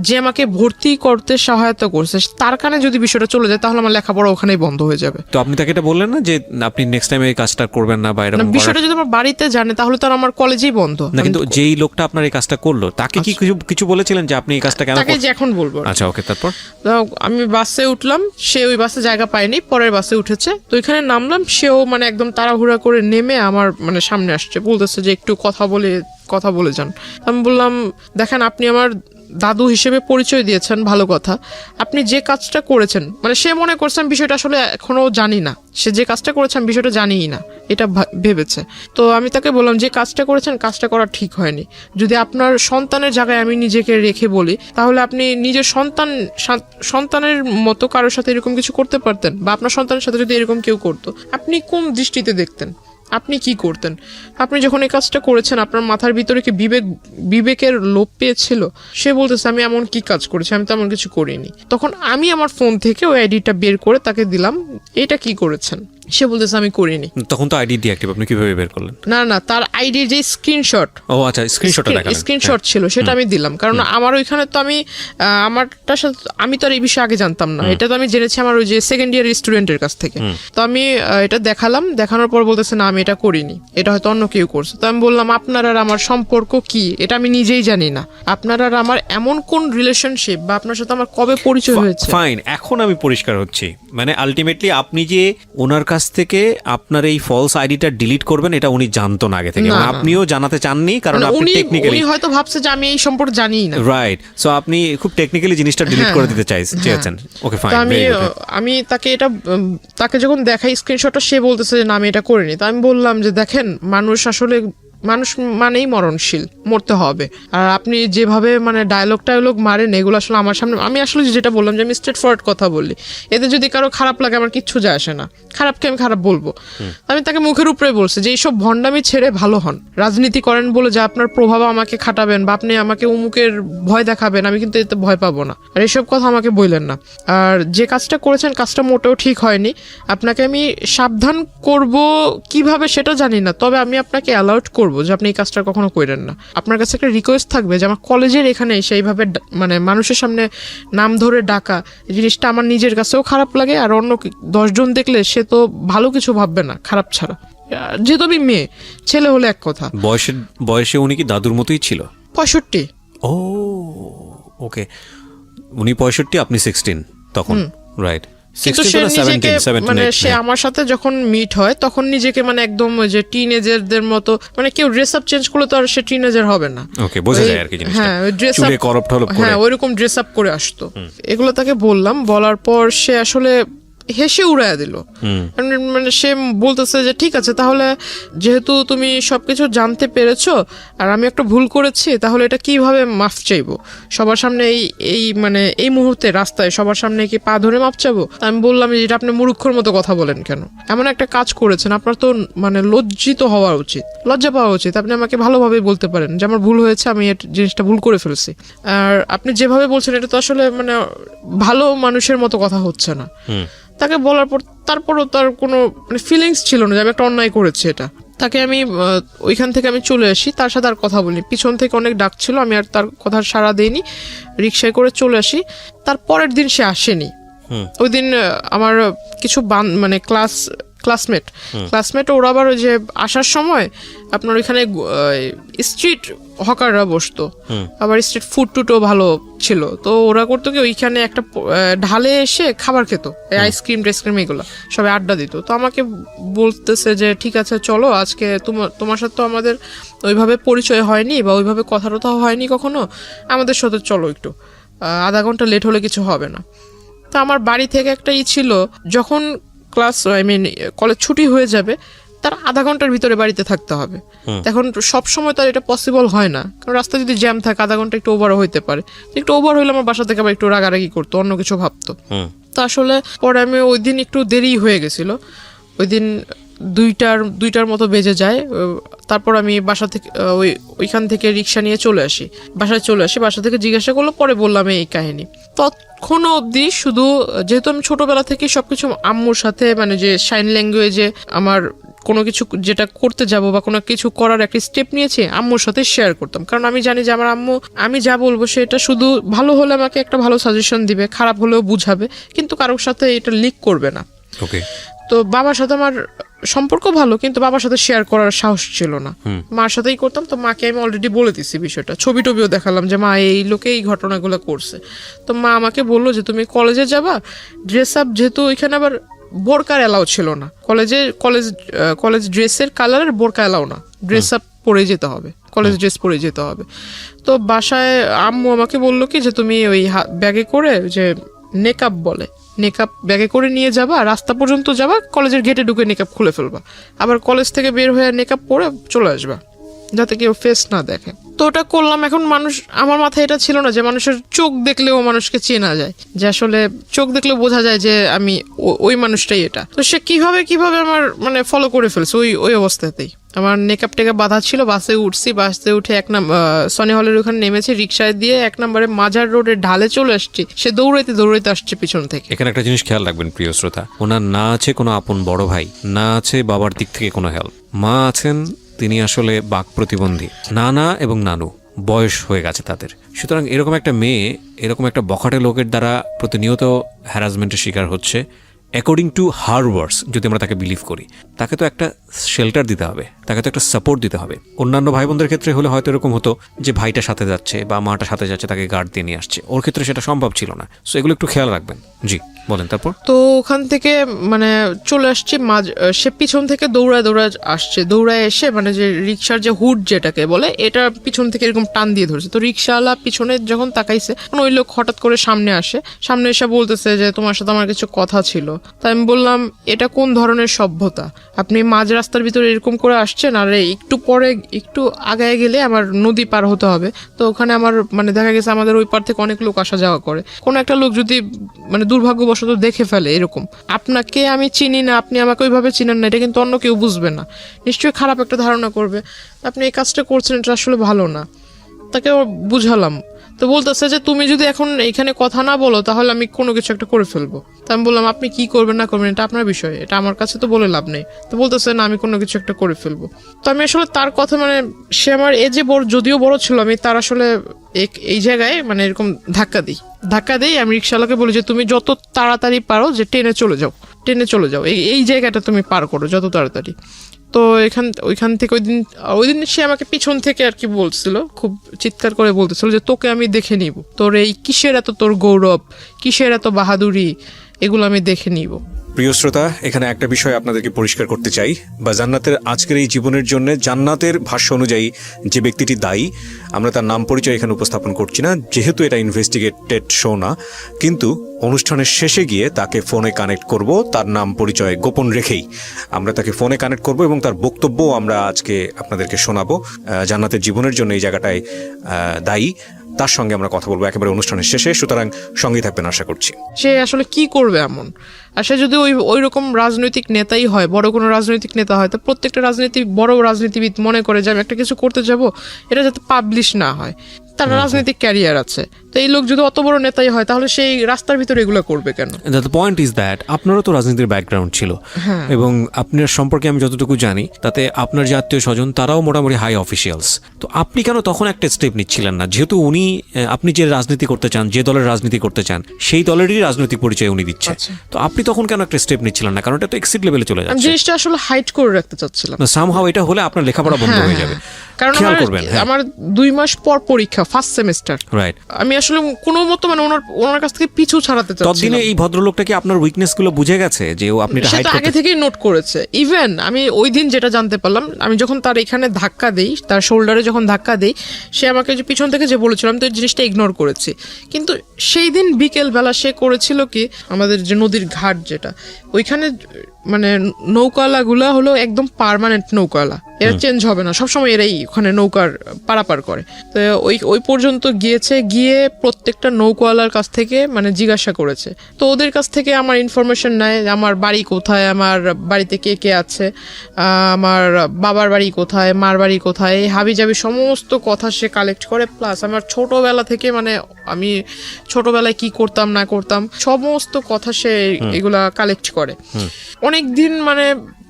যে আমাকে ভর্তি করতে সহায়তা করছে তার কানে যদি বিষয়টা চলে যায় তাহলে আমার লেখাপড়া ওখানেই বন্ধ হয়ে যাবে। তো আপনি তাকে এটা বললেন না যে আপনি নেক্সট টাইম এই কাজটা করবেন না বা এরকম? বিষয়টা যদি আমার বাড়িতে জানে তাহলে তো আমার কলেজেই বন্ধ না। কিন্তু যেই লোকটা আপনার এই কাজটা করলো তাকে কি কিছু বলেছিলেন যে আপনি এই কাজটা কেন? তাকে যে এখন বলবো। আচ্ছা, ওকে। তারপর আমি বাসে উঠলাম, সে ওই বাসে জায়গা পায়নি, পরের বাসে উঠেছে। তো এখানে নামলাম, সেও মানে একদম তাড়াহুড়া করে নেমে আমার মানে সামনে আসছে, বলতেছে যে একটু কথা বলে যান। আমি বললাম দেখেন আপনি আমার দাদু হিসেবে পরিচয় দিয়েছেন, ভালো কথা, আপনি যে কাজটা করেছেন মানে সে মনে করছে আমি বিষয়টা আসলে এখনো জানি না, সে যে কাজটা করেছে আমি বিষয়টা জানিই না এটা ভেবেছে। তো আমি তাকে বললাম যে কাজটা করেছেন কাজটা করা ঠিক হয়নি। যদি আপনার সন্তানের জায়গায় আমি নিজেকে রেখে বলি তাহলে আপনি নিজের সন্তানের মতো কারোর সাথে এরকম কিছু করতে পারতেন, বা আপনার সন্তানের সাথে যদি এরকম কেউ করতো আপনি কোন দৃষ্টিতে দেখতেন, আপনি কি করতেন? আপনি যখন এই কাজটা করেছেন আপনার মাথার ভিতরে কি বিবেকের লোপ পেয়েছিল? সে বলতেছে আমি এমন কি কাজ করেছি, আমি তেমন কিছু করিনি। তখন আমি আমার ফোন থেকে ওই আইডিটা বের করে তাকে দিলাম, এটা কি করেছেন? সে বলতেছে আমি করিনি। তখন তো আইডি ডিঅ্যাক্টিভ, আপনি কিভাবে বের করলেন? না তার আইডির যে স্ক্রিনশট, ও আচ্ছা, স্ক্রিনশটটা দেখালেন। স্ক্রিনশট ছিল সেটা আমি দিলাম, কারণ আমার ওইখানে তো আমি আমারটার সাথে আমি তো আর এই বিষয়ে আগে জানতাম না, এটা তো আমি জেনেছি আমার ওই যে সেকেন্ড ইয়ার স্টুডেন্টের কাছ থেকে। তো আমি এটা দেখালাম, দেখানোর পর বলতেছে না আমি এটা করিনি, এটা হয়তো অন্য কেউ করছে। তো আমি বললাম আপনার আর আমার সম্পর্ক কি, এটা আমি নিজেই জানি না। আপনার আর আমার এমন কোন রিলেশনশিপ বা আপনার সাথে আমার কবে পরিচয় হয়েছে? ফাইন, এখন আমি পরিষ্কার হচ্ছি। মানে আলটিমেটলি আপনি যে ওনার কাছ থেকে আপনার এই ফলস আইডিটা ডিলিট করবেন এটা উনি জানতো না আগে থেকে, এবং আপনিও জানাতে চাননি, কারণ আপনি টেকনিক্যালি, উনি হয়তো ভাবছে যে আমি এই সম্পর্কে জানিই না। রাইট, সো আপনি খুব টেকনিক্যালি জিনিসটা ডিলিট করে দিতে চেয়েছেন। Okay fine. আমি তাকে যখন দেখাই স্ক্রিনশটটা, সে বলতেছে যে না আমি এটা করিনি। তো আমি বললাম যে দেখেন, মানুষ মানেই মরণশীল, মরতে হবে। আর আপনি যেভাবে মানে ডায়লগ মারেন এগুলো আসলে আমার সামনে, আমি আসলে যেটা বললাম যে আমি স্ট্রেট ফরওয়ার্ড কথা বলি, এতে যদি কারো খারাপ লাগে আমার কিচ্ছু যায় আসে না, খারাপকে আমি খারাপ বলবো। আমি তাকে মুখের উপরে বলছি যে এইসব ভণ্ডামি ছেড়ে ভালো হন, রাজনীতি করেন বলে যে আপনার প্রভাব আমাকে খাটাবেন বা আপনি আমাকে উমুকের ভয় দেখাবেন, আমি কিন্তু এতে ভয় পাবো না, আর এসব কথা আমাকে বললেন না। আর যে কাজটা করেছেন কাজটা মোটেও ঠিক হয়নি, আপনাকে আমি সাবধান করব কিভাবে সেটা জানি না, তবে আমি আপনাকে অ্যালাউট করব যে আপনি এই কাজটা কখনো করেন না। আপনার কাছে একটা রিকোয়েস্ট থাকবে যে আমার কলেজের এখানে সেইভাবে মানে মানুষের সামনে নাম ধরে ডাকা, এই জিনিসটা আমার নিজের কাছেও খারাপ লাগে, আর অন্য 10 জন দেখলে সে তো ভালো কিছু ভাববে না খারাপ ছাড়া। যেহেতু আমি মেয়ে, ছেলে হলে এক কথা। বয়সে উনি কি দাদুর মতোই ছিল? 65। ও ওকে, উনি 65, আপনি 16 তখন, রাইট। কিন্তু সে নিজেকে মানে সে আমার সাথে যখন মিট হয় তখন নিজেকে মানে একদম যে টিনেজারদের মতো, মানে কেউ ড্রেস আপ চেঞ্জ করলে তো আর সে টিনেজার হবে না। ওকে, বোঝা যায় আর কি জিনিসটা। হ্যাঁ, ড্রেস আপ হ্যাঁ ওইরকম ড্রেস আপ করে আসতো। এগুলো তাকে বললাম, বলার পর সে আসলে হেসে উড়াইয়া দিল। মানে সে বলতেছে যে ঠিক আছে, তাহলে যেহেতু তুমি সবকিছু জানতে পেরেছো আর আমি একটা ভুল করেছি, তাহলে এটা কিভাবে মাফ চাইবো সবার সামনে? মানে এই মুহূর্তে রাস্তায় সবার সামনে কি পা ধরে মাফ চাবো? আমি বললাম যে এটা আপনি মূর্খর মতো কথা বলেন কেন? এমন একটা কাজ করেছেন, আপনার তো মানে লজ্জিত হওয়া উচিত, লজ্জা পাওয়া উচিত। আপনি আমাকে ভালোভাবে বলতে পারেন যে আমার ভুল হয়েছে, আমি জিনিসটা ভুল করে ফেলছি। আর আপনি যেভাবে বলছেন এটা তো আসলে মানে ভালো মানুষের মতো কথা হচ্ছে না। তাকে বলার পর তারপরও তার কোনো মানে ফিলিংস ছিল না যে আমি একটা অন্যায় করেছি। এটা তাকে আমি ওইখান থেকে আমি চলে আসি, তার সাথে আর কথা বলিনি। পিছন থেকে অনেক ডাক ছিল, আমি আর তার কথা সাড়া দিইনি, রিক্সায় করে চলে আসি। তার পরের দিন সে আসেনি। ওই দিন আমার কিছু মানে ক্লাসমেট ওরা আবার ওই যে আসার সময় আপনার ওইখানে স্ট্রিট হকাররা বসতো, আবার স্ট্রিট ফুড টুটও ভালো ছিল। তো ওরা করতো কি ওইখানে একটা ঢালে এসে খাবার খেত, আইসক্রিম টেসক্রিম এগুলো সবাই আড্ডা দিত। তো আমাকে বলতেছে যে ঠিক আছে চলো, আজকে তোমার সাথে তো আমাদের ওইভাবে পরিচয় হয়নি বা ওইভাবে কথা টথা হয়নি কখনো, আমাদের সাথে চলো একটু, আধা ঘন্টা লেট হলে কিছু হবে না। তো আমার বাড়ি থেকে একটা ছিল, যখন কলেজ ছুটি হয়ে যাবে তার আধা ঘন্টার ভিতরে বাড়িতে থাকতে হবে। এখন সব সময় তো আর এটা পসিবল হয় না, কারণ রাস্তা যদি জ্যাম থাকে আধা ঘন্টা একটু ওভারও হইতে পারে। একটু ওভার হইলে আমার বাসা থেকে আবার একটু রাগারাগি করতো, অন্য কিছু ভাবতো। তো আসলে পরে আমি ওই দিন একটু দেরি হয়ে গেছিল, ওই দিন 2টার মতো বেজে যায়। তারপর আমি বাসা থেকে ওইখান থেকে রিক্সা নিয়ে চলে আসি, বাসা থেকে জিজ্ঞাসা করলো, পরে বললাম এই কাহিনী। তখনও অবধি শুধু যেহেতু আমি ছোটবেলা থেকে সবকিছু আম্মুর সাথে মানে যে সাইন ল্যাঙ্গুয়েজে আমার কোনো কিছু যেটা করতে যাব বা কোনো কিছু করার একটা স্টেপ নিয়েছি আম্মুর সাথে শেয়ার করতাম, কারণ আমি জানি যে আমার আম্মু আমি যা বলবো সেটা শুধু ভালো হলে আমাকে একটা ভালো সাজেশন দিবে, খারাপ হলেও বুঝাবে, কিন্তু কারোর সাথে এটা লিক করবে না। ওকে। তো বাবার সাথে আমার সম্পর্ক ভালো, কিন্তু বাবার সাথে শেয়ার করার সাহস ছিল না, মার সাথেই করতাম। তো মাকে আমি অলরেডি বলে দিছি বিষয়টা, ছবি টবিও দেখালাম যে মা এই লোকে এই ঘটনাগুলো করছে। তো মা আমাকে বললো যে তুমি কলেজে যাবা, ড্রেস আপ, যেহেতু ওইখানে আবার বোরকার এলাও ছিল না, কলেজ ড্রেসের কালারের বোরকা এলাও না, ড্রেস আপ পরে যেতে হবে, কলেজ ড্রেস পরে যেতে হবে। তো বাসায় আম্মু আমাকে বললো কি যে তুমি ওই ব্যাগে করে যে নেকআপ বলে, নেকআপ ব্যাগে করে নিয়ে যাবা, রাস্তা পর্যন্ত যাবা, কলেজের গেটে ঢুকে নেকআপ খুলে ফেলবা, আবার কলেজ থেকে বের হয়ে নেকআপ পরে চলে আসবা। যাতে কেউ ফেস না দেখে। তো ওটা করলাম। এখন মানুষ, আমার মাথায় এটা ছিল না যে মানুষের চোখ দেখলেও মানুষকে চেনা যায়, যে আসলে চোখ দেখলেও বোঝা যায় যে আমি ওই মানুষটাই এটা। তো সে কিভাবে আমার মানে ফলো করে ফেলছে ওই অবস্থাতেই। আমার নেকআপ টেকআপ বাঁধা ছিল, বাসে উঠছি, বাসে উঠে সনি হলের ওখানে নেমেছি, রিক্সায় দিয়ে 1 নম্বরে মাজার রোডের ঢালে চলে আসছি। সে দৌড়াইতে আসছে পিছন থেকে। এখানে একটা জিনিস খেয়াল রাখবেন প্রিয় শ্রোতা, ওনার না আছে কোনো আপন বড় ভাই, না আছে বাবার দিক থেকে কোনো হেল্প, মা আছেন তিনি আসলে বাক প্রতিবন্ধী, নানা এবং নানু বয়স হয়ে গেছে তাদের। সুতরাং এরকম একটা মেয়ে এরকম একটা বখাটে লোকের দ্বারা প্রতিনিয়ত হ্যারাসমেন্টের শিকার হচ্ছে। অ্যাকর্ডিং টু হার ওয়ার্ডস, যদি আমরা তাকে বিলিভ করি, তাকে তো একটা শেল্টার দিতে হবে, তাকে তো একটা সাপোর্ট দিতে হবে। অন্যান্য ভাই বোনদের ক্ষেত্রে হলে হয়তো এরকম হতো যে ভাইটা সাথে যাচ্ছে বা মাটা সাথে যাচ্ছে, তাকে গার্ড দিয়ে নিয়ে আসছে। ওর ক্ষেত্রে সেটা সম্ভব ছিল না। সো এগুলো একটু খেয়াল রাখবেন। জি বলেন। তারপর তো ওখান থেকে মানে চলে আসছি, সে পিছন থেকে দৌড়ায় আসছে। দৌড়ায় এসে মানে যে রিক্সার যে হুড যেটাকে বলে, এটা পিছন থেকে এরকম টান দিয়ে ধরেছে। তো রিক্সাওয়ালা পিছনে যখন তাকাইছে, ওই লোক হঠাৎ করে সামনে এসে বলতেছে যে তোমার সাথে আমার কিছু কথা ছিল। তাই আমি বললাম, এটা কোন ধরনের সভ্যতা? আপনি মাঝ রাস্তার ভিতরে এরকম করে আসছেন, আর একটু পরে একটু আগায় গেলে আমার নদী পার হতে হবে। তো ওখানে আমার মানে দেখা গেছে আমাদের ওই পার থেকে অনেক লোক আসা যাওয়া করে। কোনো একটা লোক যদি মানে দুর্ভাগ্যবশত দেখে ফেলে এরকম, আপনাকে আমি চিনি না, আপনি আমাকে ওইভাবে চিনেন না, এটা কিন্তু অন্য কেউ বুঝবে না, নিশ্চয়ই খারাপ একটা ধারণা করবে। আপনি এই কাজটা করছেন, এটা আসলে ভালো না। তাকে বুঝালাম। তো বলতেছে যে তুমি যদি এখন এখানে কথা না বলো তাহলে আমি কোনো কিছু একটা করে ফেলবো। তো আমি বললাম, আপনি কি করবেন না করবেন এটা আপনার বিষয়, এটা আমার কাছে তো বলে লাভ নেই। তো বলতেছে না, আমি কোনো কিছু একটা করে ফেলবো। তো আমি আসলে তার কথা মানে সে আমার এজে বড়, যদিও বড় ছিল, আমি তার আসলে এই জায়গায় মানে এরকম ধাক্কা দিই। আমি রিক্সাওয়ালাকে বলি যে তুমি যত তাড়াতাড়ি পারো যে টেনে চলে যাও, এই জায়গাটা তুমি পার করো যত তাড়াতাড়ি। তো ওইখান থেকে ওই দিন সে আমাকে পিছন থেকে আর কি বলছিল, খুব চিৎকার করে বলতেছিল যে তোকে আমি দেখে নিব, তোর এই কিসের এত তোর গৌরব, কিসের এত বাহাদুরি, এগুলো আমি দেখে নিব। প্রিয় শ্রোতা, এখানে একটা বিষয় আপনাদেরকে পরিষ্কার করতে চাই, বা জান্নাতের আজকের এই জীবনের জন্য জান্নাতের ভাষ্য অনুযায়ী যে ব্যক্তিটি দায়ী, আমরা তার নাম পরিচয় এখানে উপস্থাপন করছি না, যেহেতু এটা ইনভেস্টিগেটেড শো না। কিন্তু অনুষ্ঠানের শেষে গিয়ে তাকে ফোনে কানেক্ট করব, তার নাম পরিচয় গোপন রেখেই আমরা তাকে ফোনে কানেক্ট করব এবং তার বক্তব্য আমরা আজকে আপনাদেরকে শোনাবো। জান্নাতের জীবনের জন্য এই জায়গাটায় দায়ী, তার সঙ্গে আমরা কথা বলবো একেবারে অনুষ্ঠানের শেষে। সুতরাং সঙ্গেই থাকবেন আশা করছি। সে আসলে কি করবে এমন, আর সে যদি ওই রকম রাজনৈতিক নেতাই হয়, বড় কোনো রাজনৈতিক নেতা হয়, তো প্রত্যেকটা বড় রাজনীতিবিদ মনে করে যে আমি একটা কিছু করতে যাব, এটা যাতে পাবলিশ না হয়। তার রাজনৈতিক ক্যারিয়ার আছে। তো এই লোক যদি অত বড় নেতাই হয়, তাহলে সেই রাস্তার ভিতরে এগুলো করবে কেন? দ্য পয়েন্ট ইজ দ্যাট আপনারও তো রাজনীতির ব্যাকগ্রাউন্ড ছিল, এবং আপনার সম্পর্কে আমি যতটুকু জানি তাতে আপনার যে আত্মীয় স্বজন তারাও মোটামুটি হাই অফিসিয়ালস। তো আপনি কেন তখন একটা স্টেপ নিচ্ছিলেন না? যেহেতু আপনি যে রাজনীতি করতে চান, যে দলের রাজনীতি করতে চান, সেই দলেরই রাজনৈতিক পরিচয় উনি দিচ্ছে। তো আপনি তখন কেন একটা স্টেপ নিচ্ছিলেন না? কারণ এটা তো এক্সিট লেভেলে চলে যাচ্ছে। জিনিসটা আসলে হাইড করে রাখতে চাচ্ছিলাম। সামহাউ এটা হলে আপনার লেখাপড়া বন্ধ হয়ে যাবে। কারণ আমার 2 মাস পর পরীক্ষা, ফার্স্ট সেমিস্টার। রাইট। আমি আসলে কোনো মতো মানে ওনার কাছ থেকে পিছু ছাড়াতে চাচ্ছিলাম। ততদিনে এই ভদ্রলোকটা কি আপনার উইকনেস গুলো বুঝে গেছে যে আপনি এটা হাইড করতে? আগে থেকেই নোট করেছে। ইভেন আমি ওই দিন যেটা জানতে পারলাম, আমি যখন তার এখানে ধাক্কা দেই, তার শোল্ডারে যখন ধাক্কা দেই, সে আমাকে যে পিছন থেকে যে বলেছিলাম, তো এই জিনিসটা ইগনোর করেছি। কিন্তু সেই দিন বিকেল বেলা সে করেছিল কি, আমাদের যে নদীর ঘাট যেটা, ওইখানে মানে নৌকাওয়ালাগুলা হলো একদম পার্মানেন্ট নৌকাওয়ালা, এরা চেঞ্জ হবে না, সবসময় এরাই ওখানে নৌকার পারাপার করে। তো ওই পর্যন্ত গিয়ে প্রত্যেকটা নৌকাওয়ালার কাছ থেকে মানে জিজ্ঞাসা করেছে। তো ওদের কাছ থেকে আমার ইনফরমেশন নেয়, আমার বাড়ি কোথায়, আমার বাড়িতে কে কে আছে, আমার বাবার বাড়ি কোথায়, মার বাড়ি কোথায়, হাবিজাবি সমস্ত কথা সে কালেক্ট করে। প্লাস আমার ছোটবেলা থেকে মানে আমি ছোটবেলায় কি করতাম না করতাম সমস্ত কথা সে এগুলা কালেক্ট করে। অনেক দিন মানে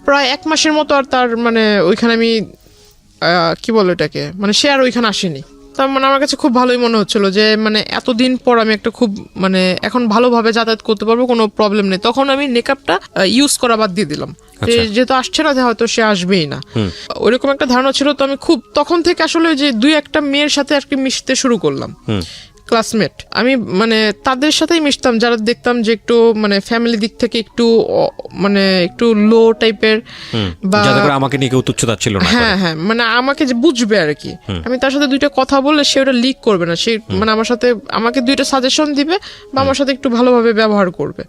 প্রায় 1 মাসের মতো আর তার মানে ওইখানে আমি কি বলো এটাকে, মানে সে আর ওইখানে আসেনি। তার মানে আমার কাছে খুব ভালোই মনে হচ্ছিল যে মানে এতদিন পর আমি একটা খুব মানে এখন ভালোভাবে যাতায়াত করতে পারবো, কোনো প্রবলেম নেই। তখন আমি মেকআপটা ইউজ করা বাদ দিয়ে দিলাম, যেহেতু আসছে না, হয়তো সে আসবেই না, ওইরকম একটা ধারণা ছিল। তো আমি খুব তখন থেকে আসলে যে 2-1টা মেয়ের সাথে আর কি মিশতে শুরু করলাম, ক্লাসমেট। আমি মানে তাদের সাথেই মিশতাম যারা দেখতাম যে একটু মানে ফ্যামিলি দিক থেকে একটু মানে একটু লো টাইপের, বা আমাকে নিয়ে কেউ তুচ্ছতাচ্ছিল্য না করে। হ্যাঁ মানে আমাকে যে বুঝবে আর কি। আমি তার সাথে 2টা কথা বললে সে ওটা লিক করবে না, সে মানে আমাকে 2টা সাজেশন দিবে বা আমার সাথে একটু ভালোভাবে ব্যবহার করবে।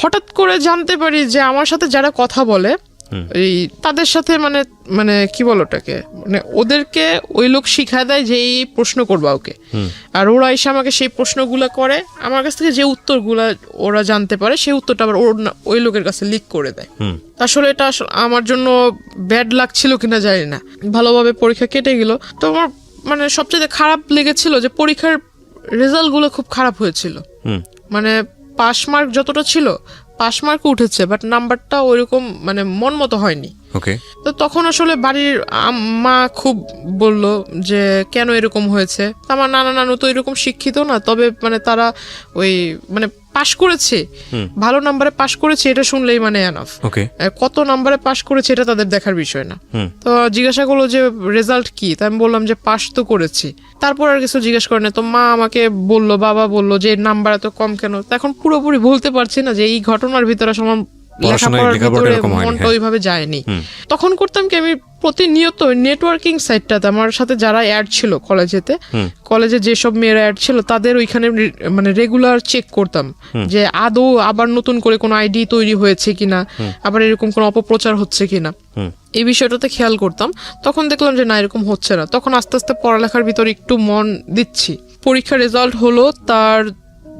হঠাৎ করে জানতে পারি যে আমার সাথে যারা কথা বলে এই তাদের সাথে মানে মানে কি বলো ওটাকে, মানে ওদেরকে ওই লোক শিখায় দেয় যে এই প্রশ্ন করবা ওকে, আর ওরা এসে আমাকে সেই প্রশ্নগুলো করে, আমার কাছ থেকে যে উত্তরগুলা ওরা জানতে পারে সেই উত্তরটা আবার ওই লোকের কাছে লিক করে দেয়। আসলে এটা আমার জন্য ব্যাড লাগছিল কিনা জানি না, ভালোভাবে পরীক্ষা কেটে গেল। তো আমার মানে সবচেয়ে খারাপ লেগেছিল যে পরীক্ষার রেজাল্ট গুলো খুব খারাপ হয়েছিল, মানে পাস মার্ক যতটা ছিল পাস মার্ক উঠেছে, বাট নাম্বারটা ওইরকম মানে মন মতো হয়নি। তো তখন আসলে বাড়ির মা খুব বলল যে কেন এরকম হয়েছে। আমার নানা নানু তো এরকম শিক্ষিত না, তবে মানে তারা ওই মানে পাশ করেছে, ভালো নাম্বারে পাশ করেছে এটা শুনলেই মানে এনাফ। কত নাম্বারে পাশ করেছে এটা তাদের দেখার বিষয় না। তো জিজ্ঞাসা করলো যে রেজাল্ট কি, তাই আমি বললাম যে পাশ তো করেছি। তারপর আর কিছু জিজ্ঞেস করে না। তো মা আমাকে বললো, বাবা বললো যে নাম্বার এত কম কেন। এখন পুরোপুরি বলতে পারছি না যে এই ঘটনার ভিতরে আমার মনটা ওইভাবে যায়নি। তখন করতাম কি, আমি প্রতিনিয়ত নেটওয়ার্কিং সাইটটাতে আমার সাথে যারা অ্যাড ছিল কলেজে যেসব মেয়েরা অ্যাড ছিল তাদের ওইখানে মানে রেগুলার চেক করতাম যে আদৌ আবার নতুন করে কোনো আইডি তৈরি হয়েছে কিনা, আবার এরকম কোনো অপপ্রচার হচ্ছে কিনা, এই বিষয়টাতে খেয়াল করতাম। তখন দেখলাম যে না, এরকম হচ্ছে না। তখন আস্তে আস্তে পড়ালেখার ভিতর একটু মন দিচ্ছি। পরীক্ষার রেজাল্ট হলো তার